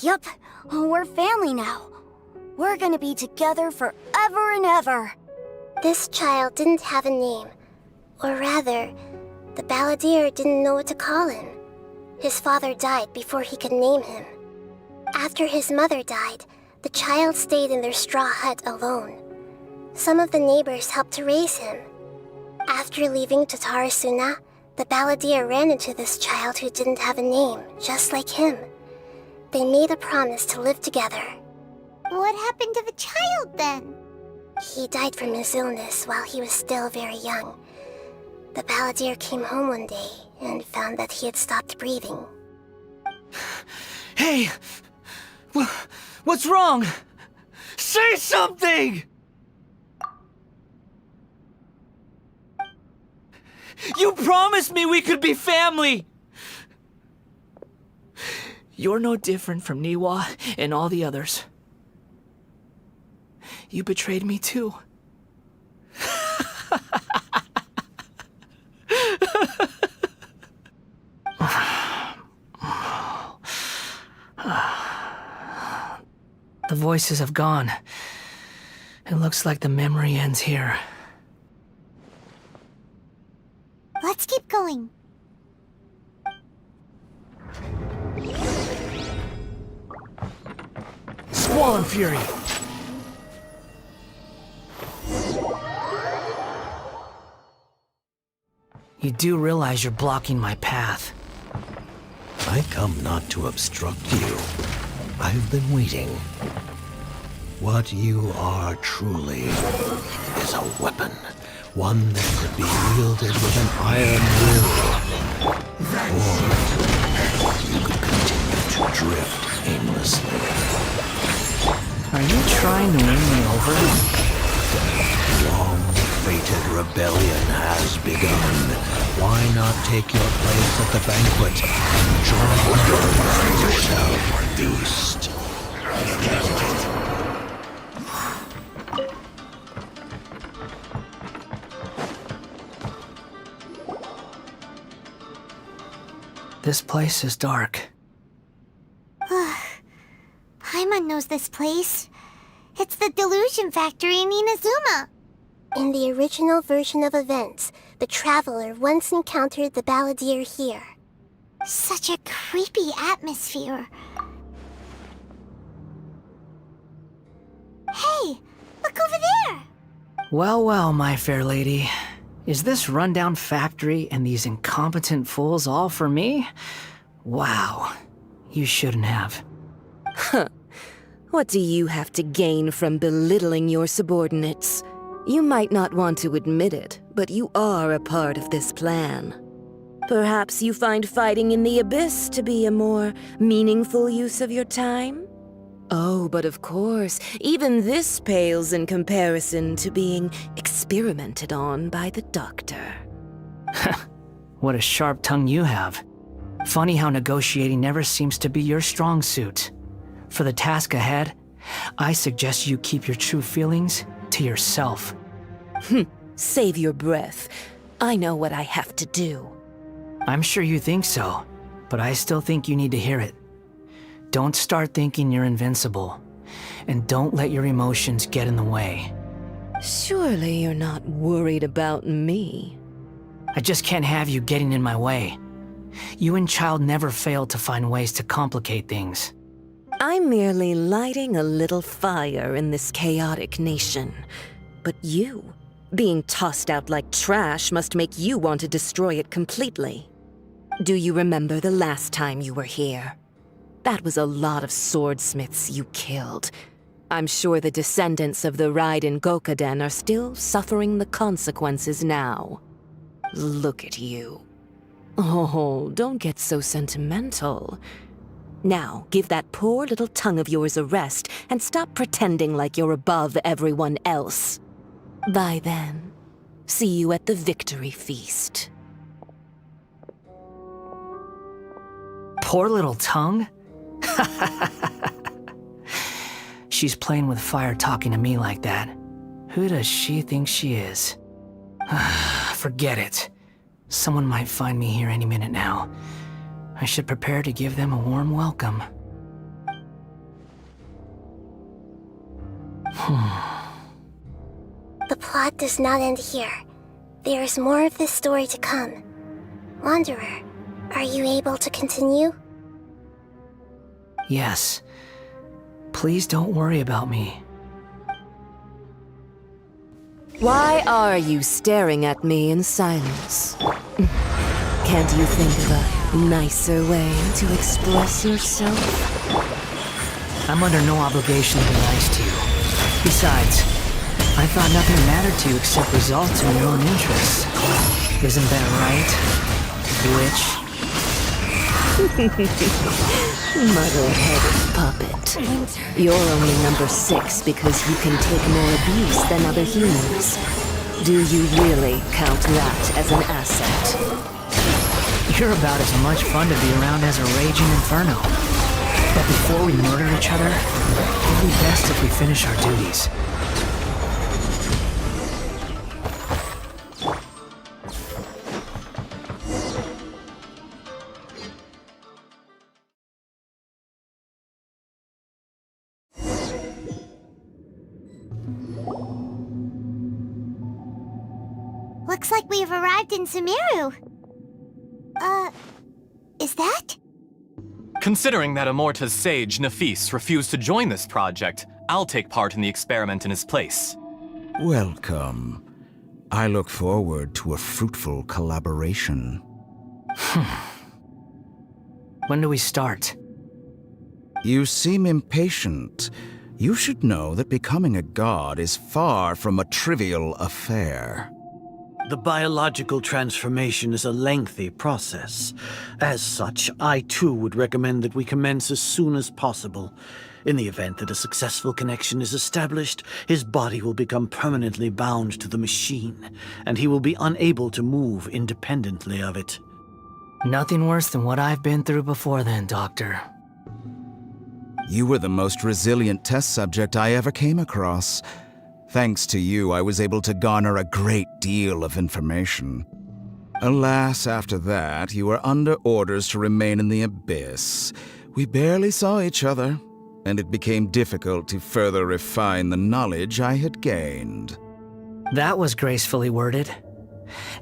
B: Yup, we're family now. We're gonna be together forever and ever.
G: This child didn't have a name. Or rather, the Balladeer didn't know what to call him. His father died before he could name him. After his mother died, the child stayed in their straw hut alone. Some of the neighbors helped to raise him. After leaving Tatara Sunna, the Balladeer ran into this child who didn't have a name, just like him. They made a promise to live together.
B: What happened to the child then?
G: He died from his illness while he was still very young. The Balladeer came home one day and found that he had stopped breathing.
F: Hey! What's wrong? Say something! You promised me we could be family! You're no different from Niwa and all the others. You betrayed me too. The voices have gone. It looks like the memory ends here.
B: Let's keep going.
F: Squall and Fury! You do realize you're blocking my path.
V: I come not to obstruct you. I've been waiting.
H: What you are truly is a weapon. One that could be wielded with an iron will. Or you could continue to drift aimlessly.
F: Are you trying to win me over?
H: Long-fated rebellion has begun. Why not take your place at the banquet and join yourself, beast?
F: This place is dark.
B: Paimon knows this place. It's the Delusion Factory in Inazuma.
G: In the original version of events, the Traveler once encountered the Balladeer here.
B: Such a creepy atmosphere. Hey, look over there!
F: Well, well, my fair lady. Is this rundown factory and these incompetent fools all for me? Wow. You shouldn't have.
C: Huh. What do you have to gain from belittling your subordinates? You might not want to admit it, but you are a part of this plan. Perhaps you find fighting in the Abyss to be a more meaningful use of your time? Oh, but of course, even this pales in comparison to being experimented on by the Doctor.
F: What a sharp tongue you have. Funny how negotiating never seems to be your strong suit. For the task ahead, I suggest you keep your true feelings to yourself.
C: Save your breath. I know what I have to do.
F: I'm sure you think so, but I still think you need to hear it. Don't start thinking you're invincible, and don't let your emotions get in the way.
C: Surely you're not worried about me.
F: I just can't have you getting in my way. You and Child never fail to find ways to complicate things.
C: I'm merely lighting a little fire in this chaotic nation. But you, being tossed out like trash, must make you want to destroy it completely. Do you remember the last time you were here? That was a lot of swordsmiths you killed. I'm sure the descendants of the Raiden Gokaden are still suffering the consequences now. Look at you. Oh, don't get so sentimental. Now, give that poor little tongue of yours a rest and stop pretending like you're above everyone else. Bye then. See you at the victory feast.
F: Poor little tongue? She's playing with fire talking to me like that. Who does she think she is? Forget it. Someone might find me here any minute now. I should prepare to give them a warm welcome.
G: The plot does not end here. There is more of this story to come. Wanderer, are you able to continue?
F: Yes. Please don't worry about me.
C: Why are you staring at me in silence? Can't you think of a nicer way to express yourself?
F: I'm under no obligation to be nice to you. Besides, I thought nothing mattered to you except results in your own interests. Isn't that right, witch?
C: Muddle-headed puppet. You're only number 6 because you can take more abuse than other humans. Do you really count that as an asset?
F: You're about as much fun to be around as a raging inferno. But before we murder each other, it'd be best if we finish our duties.
B: Looks like we've arrived in Sumeru. Is that?
V: Considering that Amorta's sage, Nafis, refused to join this project, I'll take part in the experiment in his place.
J: Welcome. I look forward to a fruitful collaboration.
F: When do we start?
J: You seem impatient. You should know that becoming a god is far from a trivial affair.
I: The biological transformation is a lengthy process. As such, I too would recommend that we commence as soon as possible. In the event that a successful connection is established, his body will become permanently bound to the machine, and he will be unable to move independently of it.
F: Nothing worse than what I've been through before then, Doctor.
J: You were the most resilient test subject I ever came across. Thanks to you, I was able to garner a great deal of information. Alas, after that, you were under orders to remain in the abyss. We barely saw each other, and it became difficult to further refine the knowledge I had gained.
F: That was gracefully worded.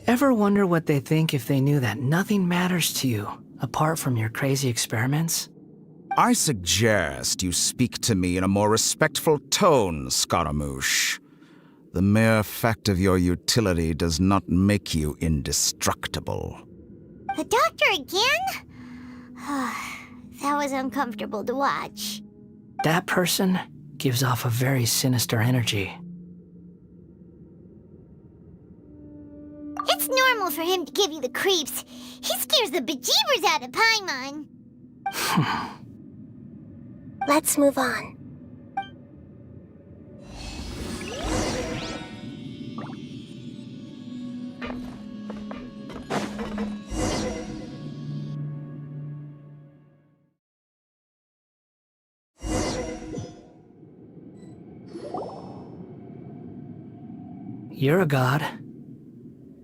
F: Ever wonder what they think if they knew that nothing matters to you, apart from your crazy experiments?
J: I suggest you speak to me in a more respectful tone, Scaramouche. The mere fact of your utility does not make you indestructible.
B: The doctor again? That was uncomfortable to watch.
F: That person gives off a very sinister energy.
B: It's normal for him to give you the creeps. He scares the bejeebers out of Paimon.
G: Let's move on.
F: You're a god.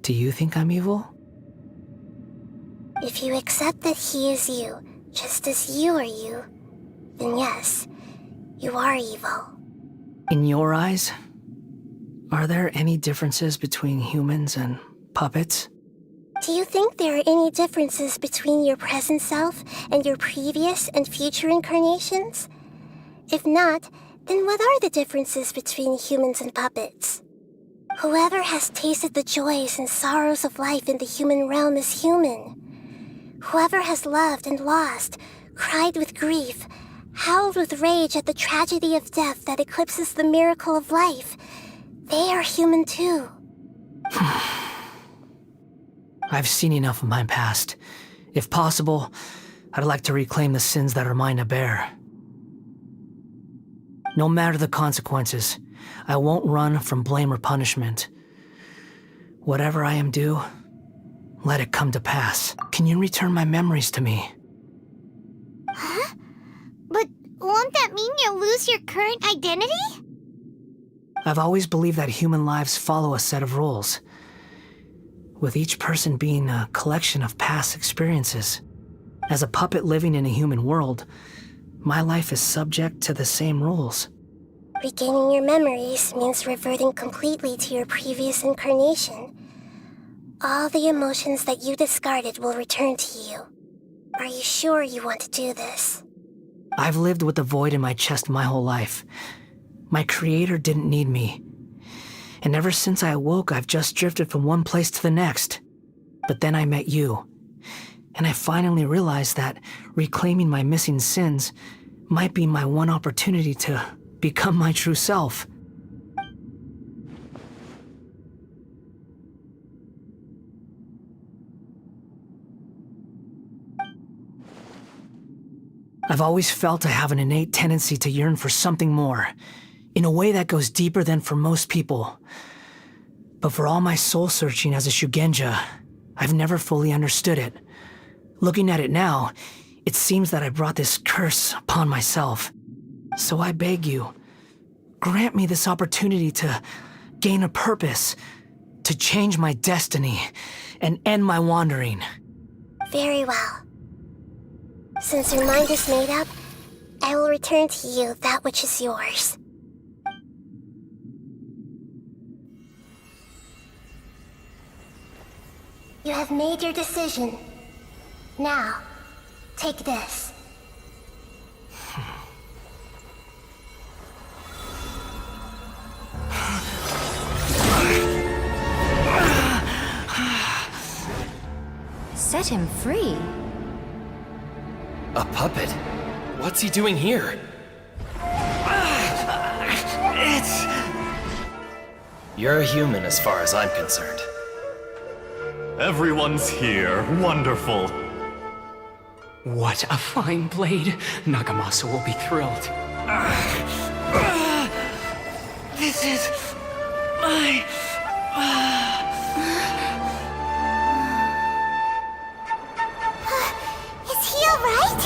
F: Do you think I'm evil?
G: If you accept that he is you, just as you are you, then yes, you are evil.
F: In your eyes, are there any differences between humans and puppets?
G: Do you think there are any differences between your present self and your previous and future incarnations? If not, then what are the differences between humans and puppets? Whoever has tasted the joys and sorrows of life in the human realm is human. Whoever has loved and lost, cried with grief, howled with rage at the tragedy of death that eclipses the miracle of life, they are human too.
F: I've seen enough of my past. If possible, I'd like to reclaim the sins that are mine to bear. No matter the consequences, I won't run from blame or punishment. Whatever I am due, let it come to pass. Can you return my memories to me?
B: Huh? But won't that mean you'll lose your current identity?
F: I've always believed that human lives follow a set of rules, with each person being a collection of past experiences. As a puppet living in a human world, my life is subject to the same rules.
G: Regaining your memories means reverting completely to your previous incarnation. All the emotions that you discarded will return to you. Are you sure you want to do this?
F: I've lived with the void in my chest my whole life. My creator didn't need me. And ever since I awoke, I've just drifted from one place to the next. But then I met you. And I finally realized that reclaiming my missing sins might be my one opportunity to become my true self. I've always felt I have an innate tendency to yearn for something more, in a way that goes deeper than for most people. But for all my soul-searching as a Shugenja, I've never fully understood it. Looking at it now, it seems that I brought this curse upon myself. So I beg you, grant me this opportunity to gain a purpose, to change my destiny, and end my wandering.
G: Very well. Since your mind is made up, I will return to you that which is yours. You have made your decision. Now, take this.
M: Set him free.
L: A puppet? What's he doing here?
S: You're a human as far as I'm concerned.
V: Everyone's here. Wonderful.
U: What a fine blade. Nagamasa will be thrilled.
B: This is my... Is he alright?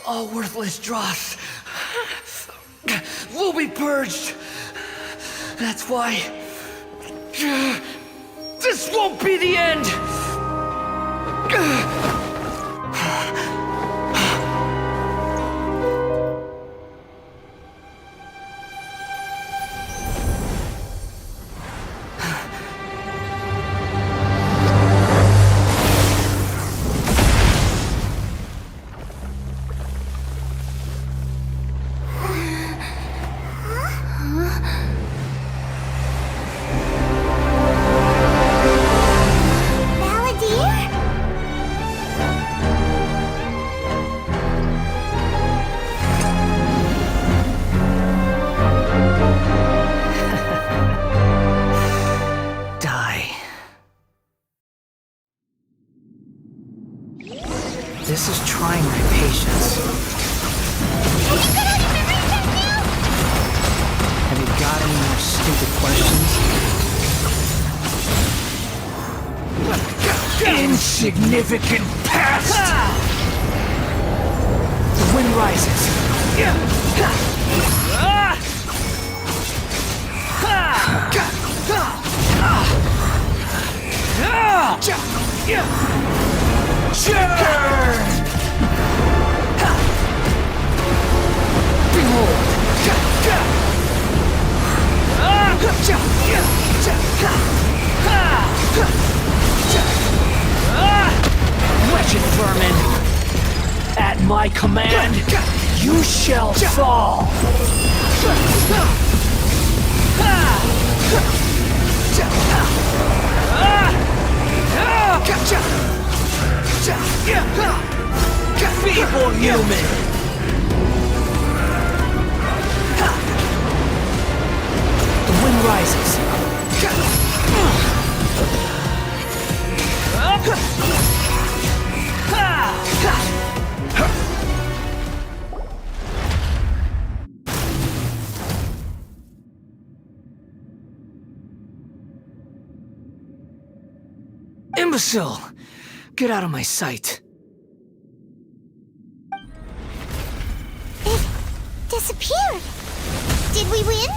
A: All worthless dross will be purged. That's why this won't be the end.
F: This is trying my patience. Have you got any more stupid questions? Insignificant past! The wind rises. Churn! Behold! Wretched vermin! At my command, you shall fall! Feeble human! The wind rises. Imbecile! Get out of my sight.
B: It disappeared. Did we win?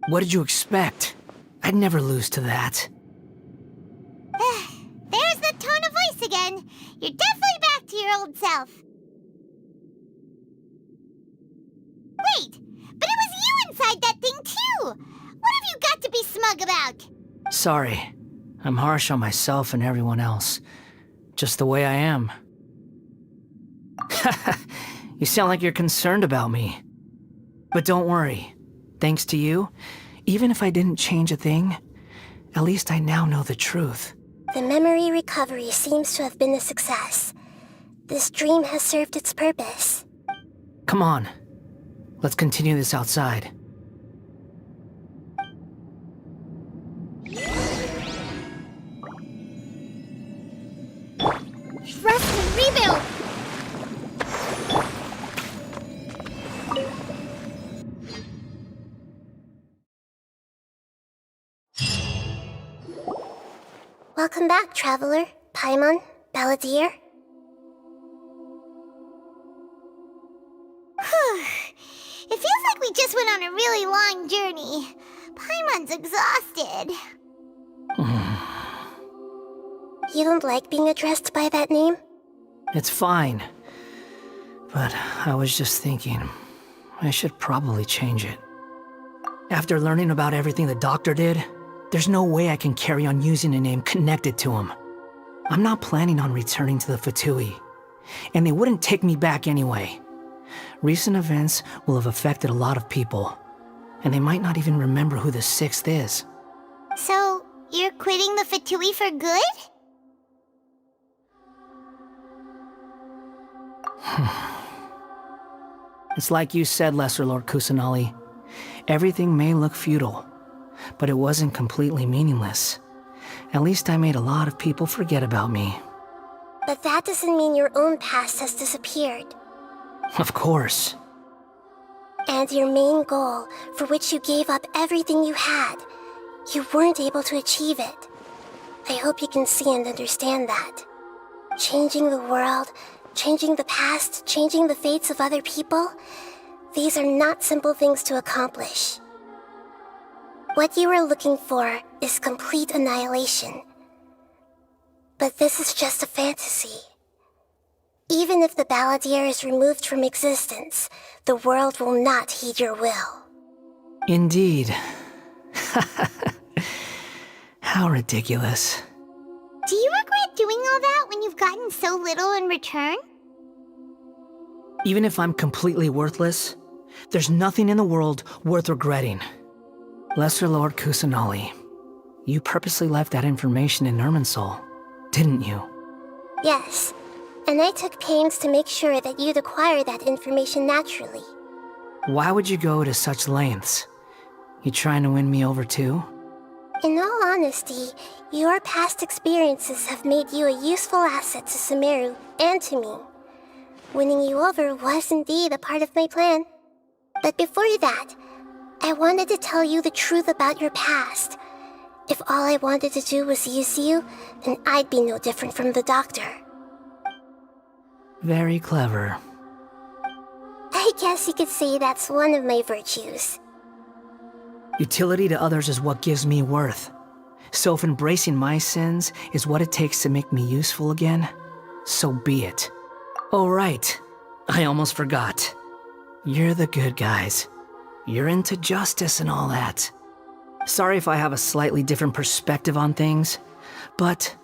F: What did you expect? I'd never lose to that.
B: There's the tone of voice again. You're definitely back to your old self. Wait, but it was you inside that thing too! What have you got to be smug about?
F: Sorry. I'm harsh on myself and everyone else. Just the way I am. You sound like you're concerned about me. But don't worry. Thanks to you, even if I didn't change a thing, at least I now know the truth.
G: The memory recovery seems to have been a success. This dream has served its purpose.
F: Come on. Let's continue this outside.
B: Rest and rebuild!
G: Welcome back, Traveler, Paimon, Balladeer.
B: It feels like we just went on on a really long journey. Paimon's exhausted.
G: You don't like being addressed by that name?
F: It's fine. But I was just thinking, I should probably change it. After learning about everything the doctor did, there's no way I can carry on using a name connected to him. I'm not planning on returning to the Fatui, and they wouldn't take me back anyway. Recent events will have affected a lot of people, and they might not even remember who the 6th is.
B: So, you're quitting the Fatui for good?
F: It's like you said, Lesser Lord Kusanali. Everything may look futile, but it wasn't completely meaningless. At least I made a lot of people forget about me.
G: But that doesn't mean your own past has disappeared.
F: Of course.
G: And your main goal, for which you gave up everything you had, you weren't able to achieve it. I hope you can see and understand that. Changing the world, changing the past, changing the fates of other people, these are not simple things to accomplish. What you were looking for is complete annihilation. But this is just a fantasy. Even if the Balladeer is removed from existence, the world will not heed your will.
F: Indeed. How ridiculous.
B: Do you regret doing all that when you've gotten so little in return?
F: Even if I'm completely worthless, there's nothing in the world worth regretting. Lesser Lord Kusanali, you purposely left that information in Irminsul, didn't you?
G: Yes, and I took pains to make sure that you'd acquire that information naturally.
F: Why would you go to such lengths? You trying to win me over too?
G: In all honesty, your past experiences have made you a useful asset to Sumeru and to me. Winning you over was indeed a part of my plan. But before that, I wanted to tell you the truth about your past. If all I wanted to do was use you, then I'd be no different from the doctor.
F: Very clever.
G: I guess you could say that's one of my virtues.
F: Utility to others is what gives me worth. So if embracing my sins is what it takes to make me useful again, so be it. Oh right, I almost forgot. You're the good guys. You're into justice and all that. Sorry if I have a slightly different perspective on things, but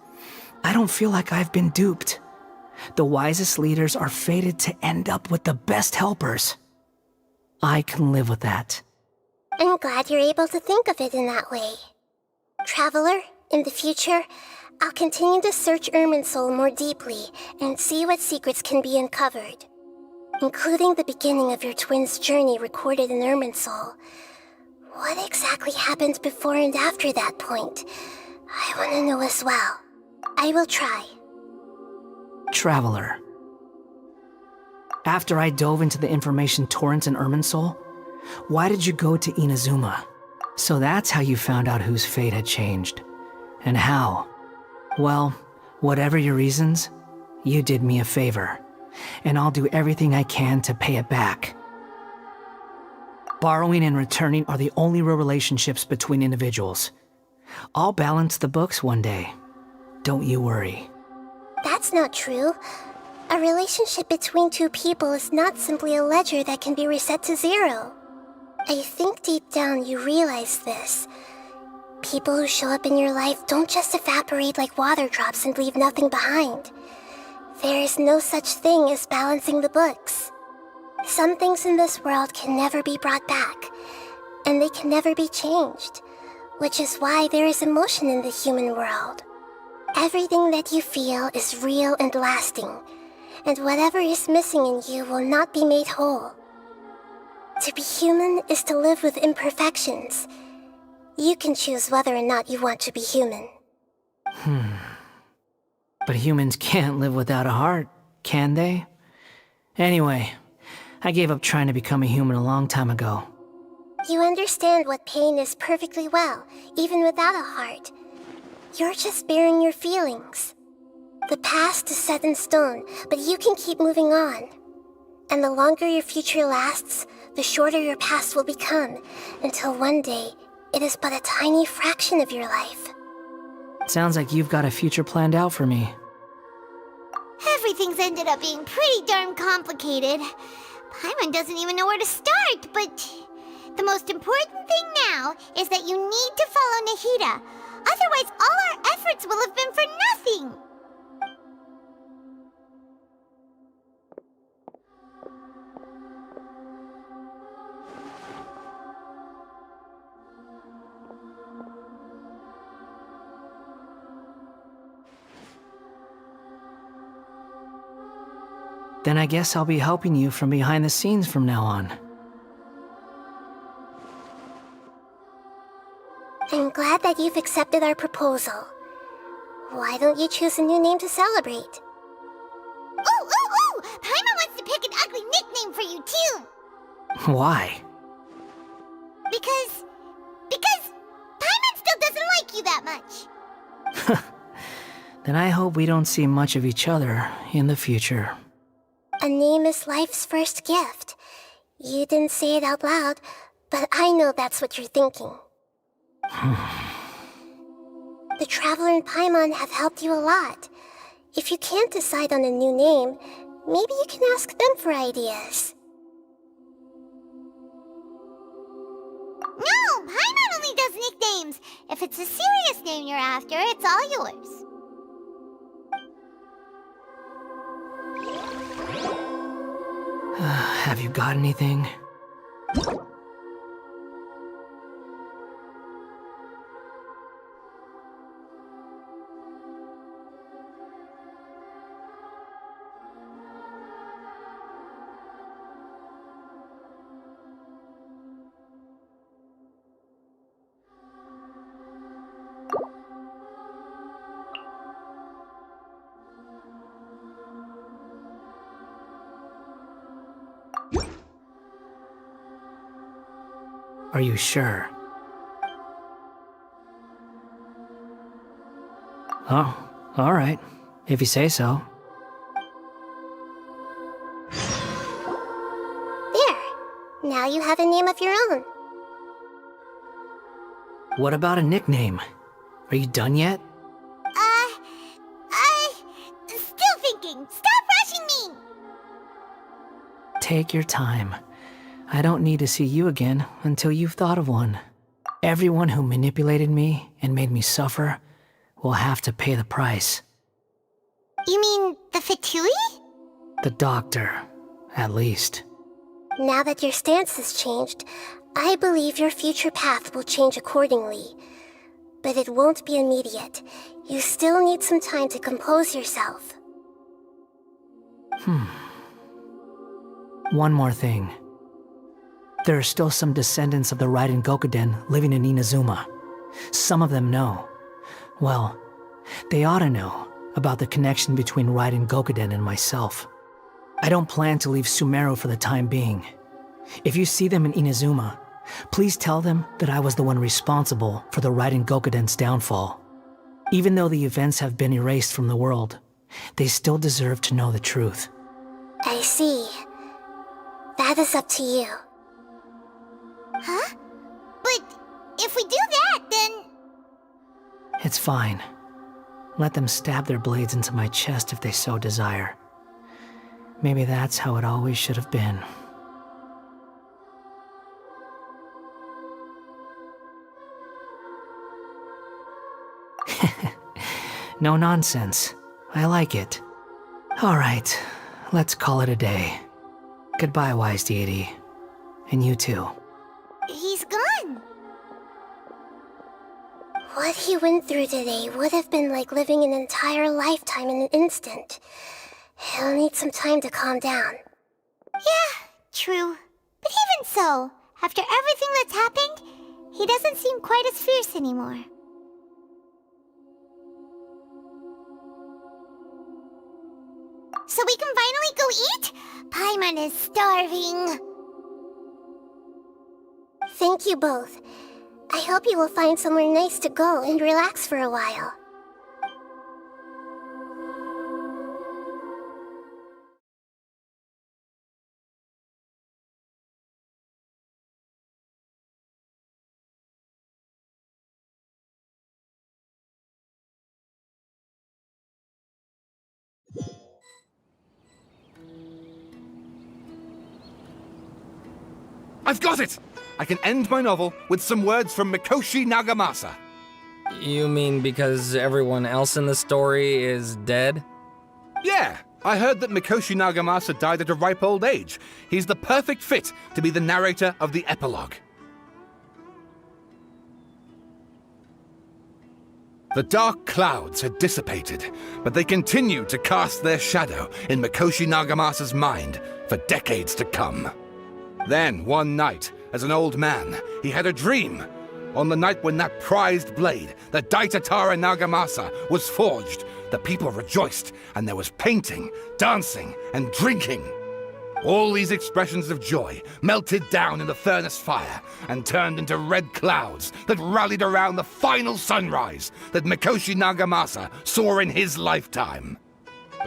F: I don't feel like I've been duped. The wisest leaders are fated to end up with the best helpers. I can live with that.
G: I'm glad you're able to think of it in that way. Traveler, in the future, I'll continue to search Irminsul more deeply and see what secrets can be uncovered, including the beginning of your twins' journey recorded in Irminsul. What exactly happened before and after that point? I want to know as well. I will try.
F: Traveler. After I dove into the information torrent in Irminsul, why did you go to Inazuma? So that's how you found out whose fate had changed. And how? Well, whatever your reasons, you did me a favor, and I'll do everything I can to pay it back. Borrowing and returning are the only real relationships between individuals. I'll balance the books one day. Don't you worry.
G: That's not true. A relationship between two people is not simply a ledger that can be reset to zero. I think deep down you realize this. People who show up in your life don't just evaporate like water drops and leave nothing behind. There is no such thing as balancing the books. Some things in this world can never be brought back, and they can never be changed, which is why there is emotion in the human world. Everything that you feel is real and lasting, and whatever is missing in you will not be made whole. To be human is to live with imperfections. You can choose whether or not you want to be human.
F: But humans can't live without a heart, can they? Anyway, I gave up trying to become a human a long time ago.
G: You understand what pain is perfectly well, even without a heart. You're just bearing your feelings. The past is set in stone, but you can keep moving on. And the longer your future lasts, the shorter your past will become, until one day, it is but a tiny fraction of your life.
F: Sounds like you've got a future planned out for me.
B: Everything's ended up being pretty darn complicated. Paimon doesn't even know where to start, but the most important thing now is that you need to follow Nahida. Otherwise, all our efforts will have been for nothing.
F: Then I guess I'll be helping you from behind the scenes from now on.
G: I'm glad that you've accepted our proposal. Why don't you choose a new name to celebrate?
B: Ooh! Paimon wants to pick an ugly nickname for you, too!
F: Why?
B: Because Paimon still doesn't like you that much.
F: Then I hope we don't see much of each other in the future.
G: A name is life's first gift. You didn't say it out loud, but I know that's what you're thinking. The Traveler and Paimon have helped you a lot. If you can't decide on a new name, maybe you can ask them for ideas.
B: No! Paimon only does nicknames! If it's a serious name you're after, it's all yours.
F: Have you got anything? Are you sure? Oh, all right. If you say so.
G: There! Now you have a name of your own.
F: What about a nickname? Are you done yet?
B: Still thinking. Stop rushing me!
F: Take your time. I don't need to see you again until you've thought of one. Everyone who manipulated me and made me suffer will have to pay the price.
B: You mean the Fatui?
F: The doctor, at least.
G: Now that your stance has changed, I believe your future path will change accordingly. But it won't be immediate. You still need some time to compose yourself.
F: One more thing. There are still some descendants of the Raiden Gokuden living in Inazuma. Some of them know. Well, they ought to know about the connection between Raiden Gokuden and myself. I don't plan to leave Sumeru for the time being. If you see them in Inazuma, please tell them that I was the one responsible for the Raiden Gokuden's downfall. Even though the events have been erased from the world, they still deserve to know the truth.
G: I see. That is up to you.
B: Huh? But if we do that, then...
F: It's fine. Let them stab their blades into my chest if they so desire. Maybe that's how it always should have been. No nonsense. I like it. All right, let's call it a day. Goodbye, wise deity. And you too.
B: He's gone.
G: What he went through today would have been like living an entire lifetime in an instant. He'll need some time to calm down.
B: Yeah, true. But even so, after everything that's happened, he doesn't seem quite as fierce anymore. So we can finally go eat? Paimon is starving.
G: Thank you both. I hope you will find somewhere nice to go and relax for a while.
E: I've got it! I can end my novel with some words from Mikoshi Nagamasa.
A: You mean because everyone else in the story is dead?
E: Yeah, I heard that Mikoshi Nagamasa died at a ripe old age. He's the perfect fit to be the narrator of the epilogue. The dark clouds had dissipated, but they continued to cast their shadow in Mikoshi Nagamasa's mind for decades to come. Then, one night, as an old man, he had a dream. On the night when that prized blade, the Tatara Nagamasa, was forged, the people rejoiced, and there was painting, dancing, and drinking. All these expressions of joy melted down in the furnace fire and turned into red clouds that rallied around the final sunrise that Mikoshi Nagamasa saw in his lifetime.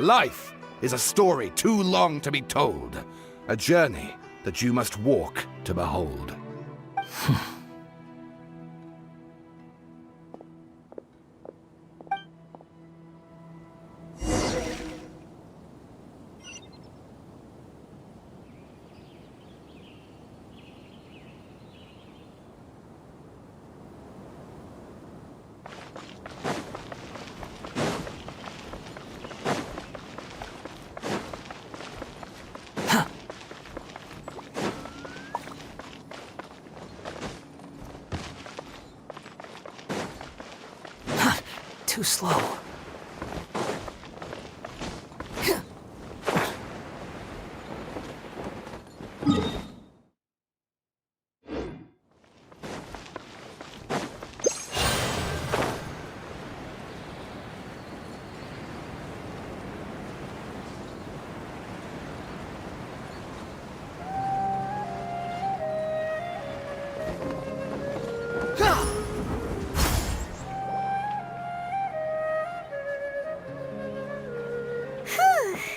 E: Life is a story too long to be told, a journey that you must walk to behold.
F: Too slow.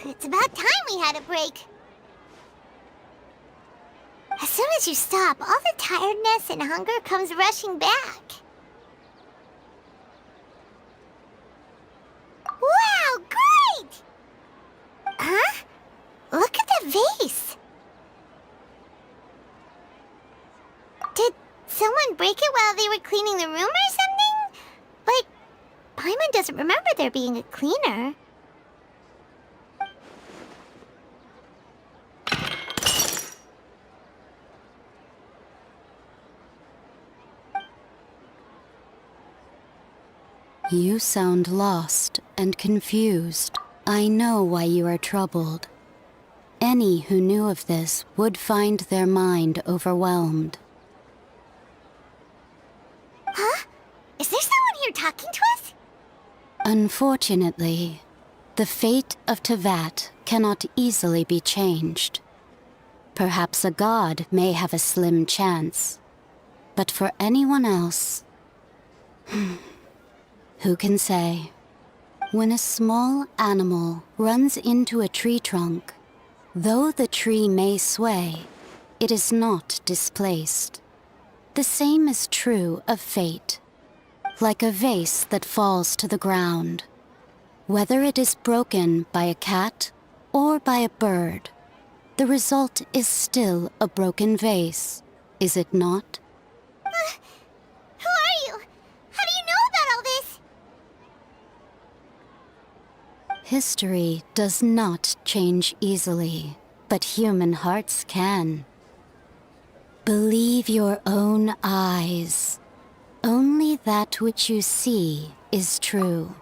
B: It's about time we had a break. As soon as you stop, all the tiredness and hunger comes rushing back. Wow, great! Huh? Look at the vase. Did someone break it while they were cleaning the room or something? But Paimon doesn't remember there being a cleaner.
K: You sound lost and confused. I know why you are troubled. Any who knew of this would find their mind overwhelmed.
B: Huh? Is there someone here talking to us?
K: Unfortunately, the fate of Teyvat cannot easily be changed. Perhaps a god may have a slim chance, but for anyone else... Who can say? When a small animal runs into a tree trunk, though the tree may sway, it is not displaced. The same is true of fate. Like a vase that falls to the ground. Whether it is broken by a cat or by a bird, the result is still a broken vase, is it not?
B: Who are you? How do you know about all this?
K: History does not change easily, but human hearts can. Believe your own eyes. Only that which you see is true.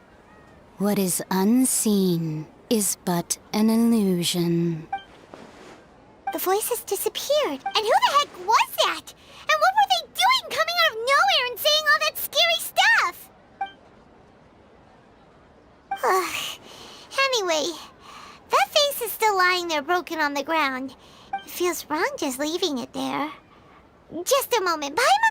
K: What is unseen is but an illusion.
B: The voice has disappeared. And who the heck was that? And what were they doing coming out of nowhere and saying all that scary stuff? Anyway, that face is still lying there broken on the ground. It feels wrong just leaving it there. Just a moment, Paimon!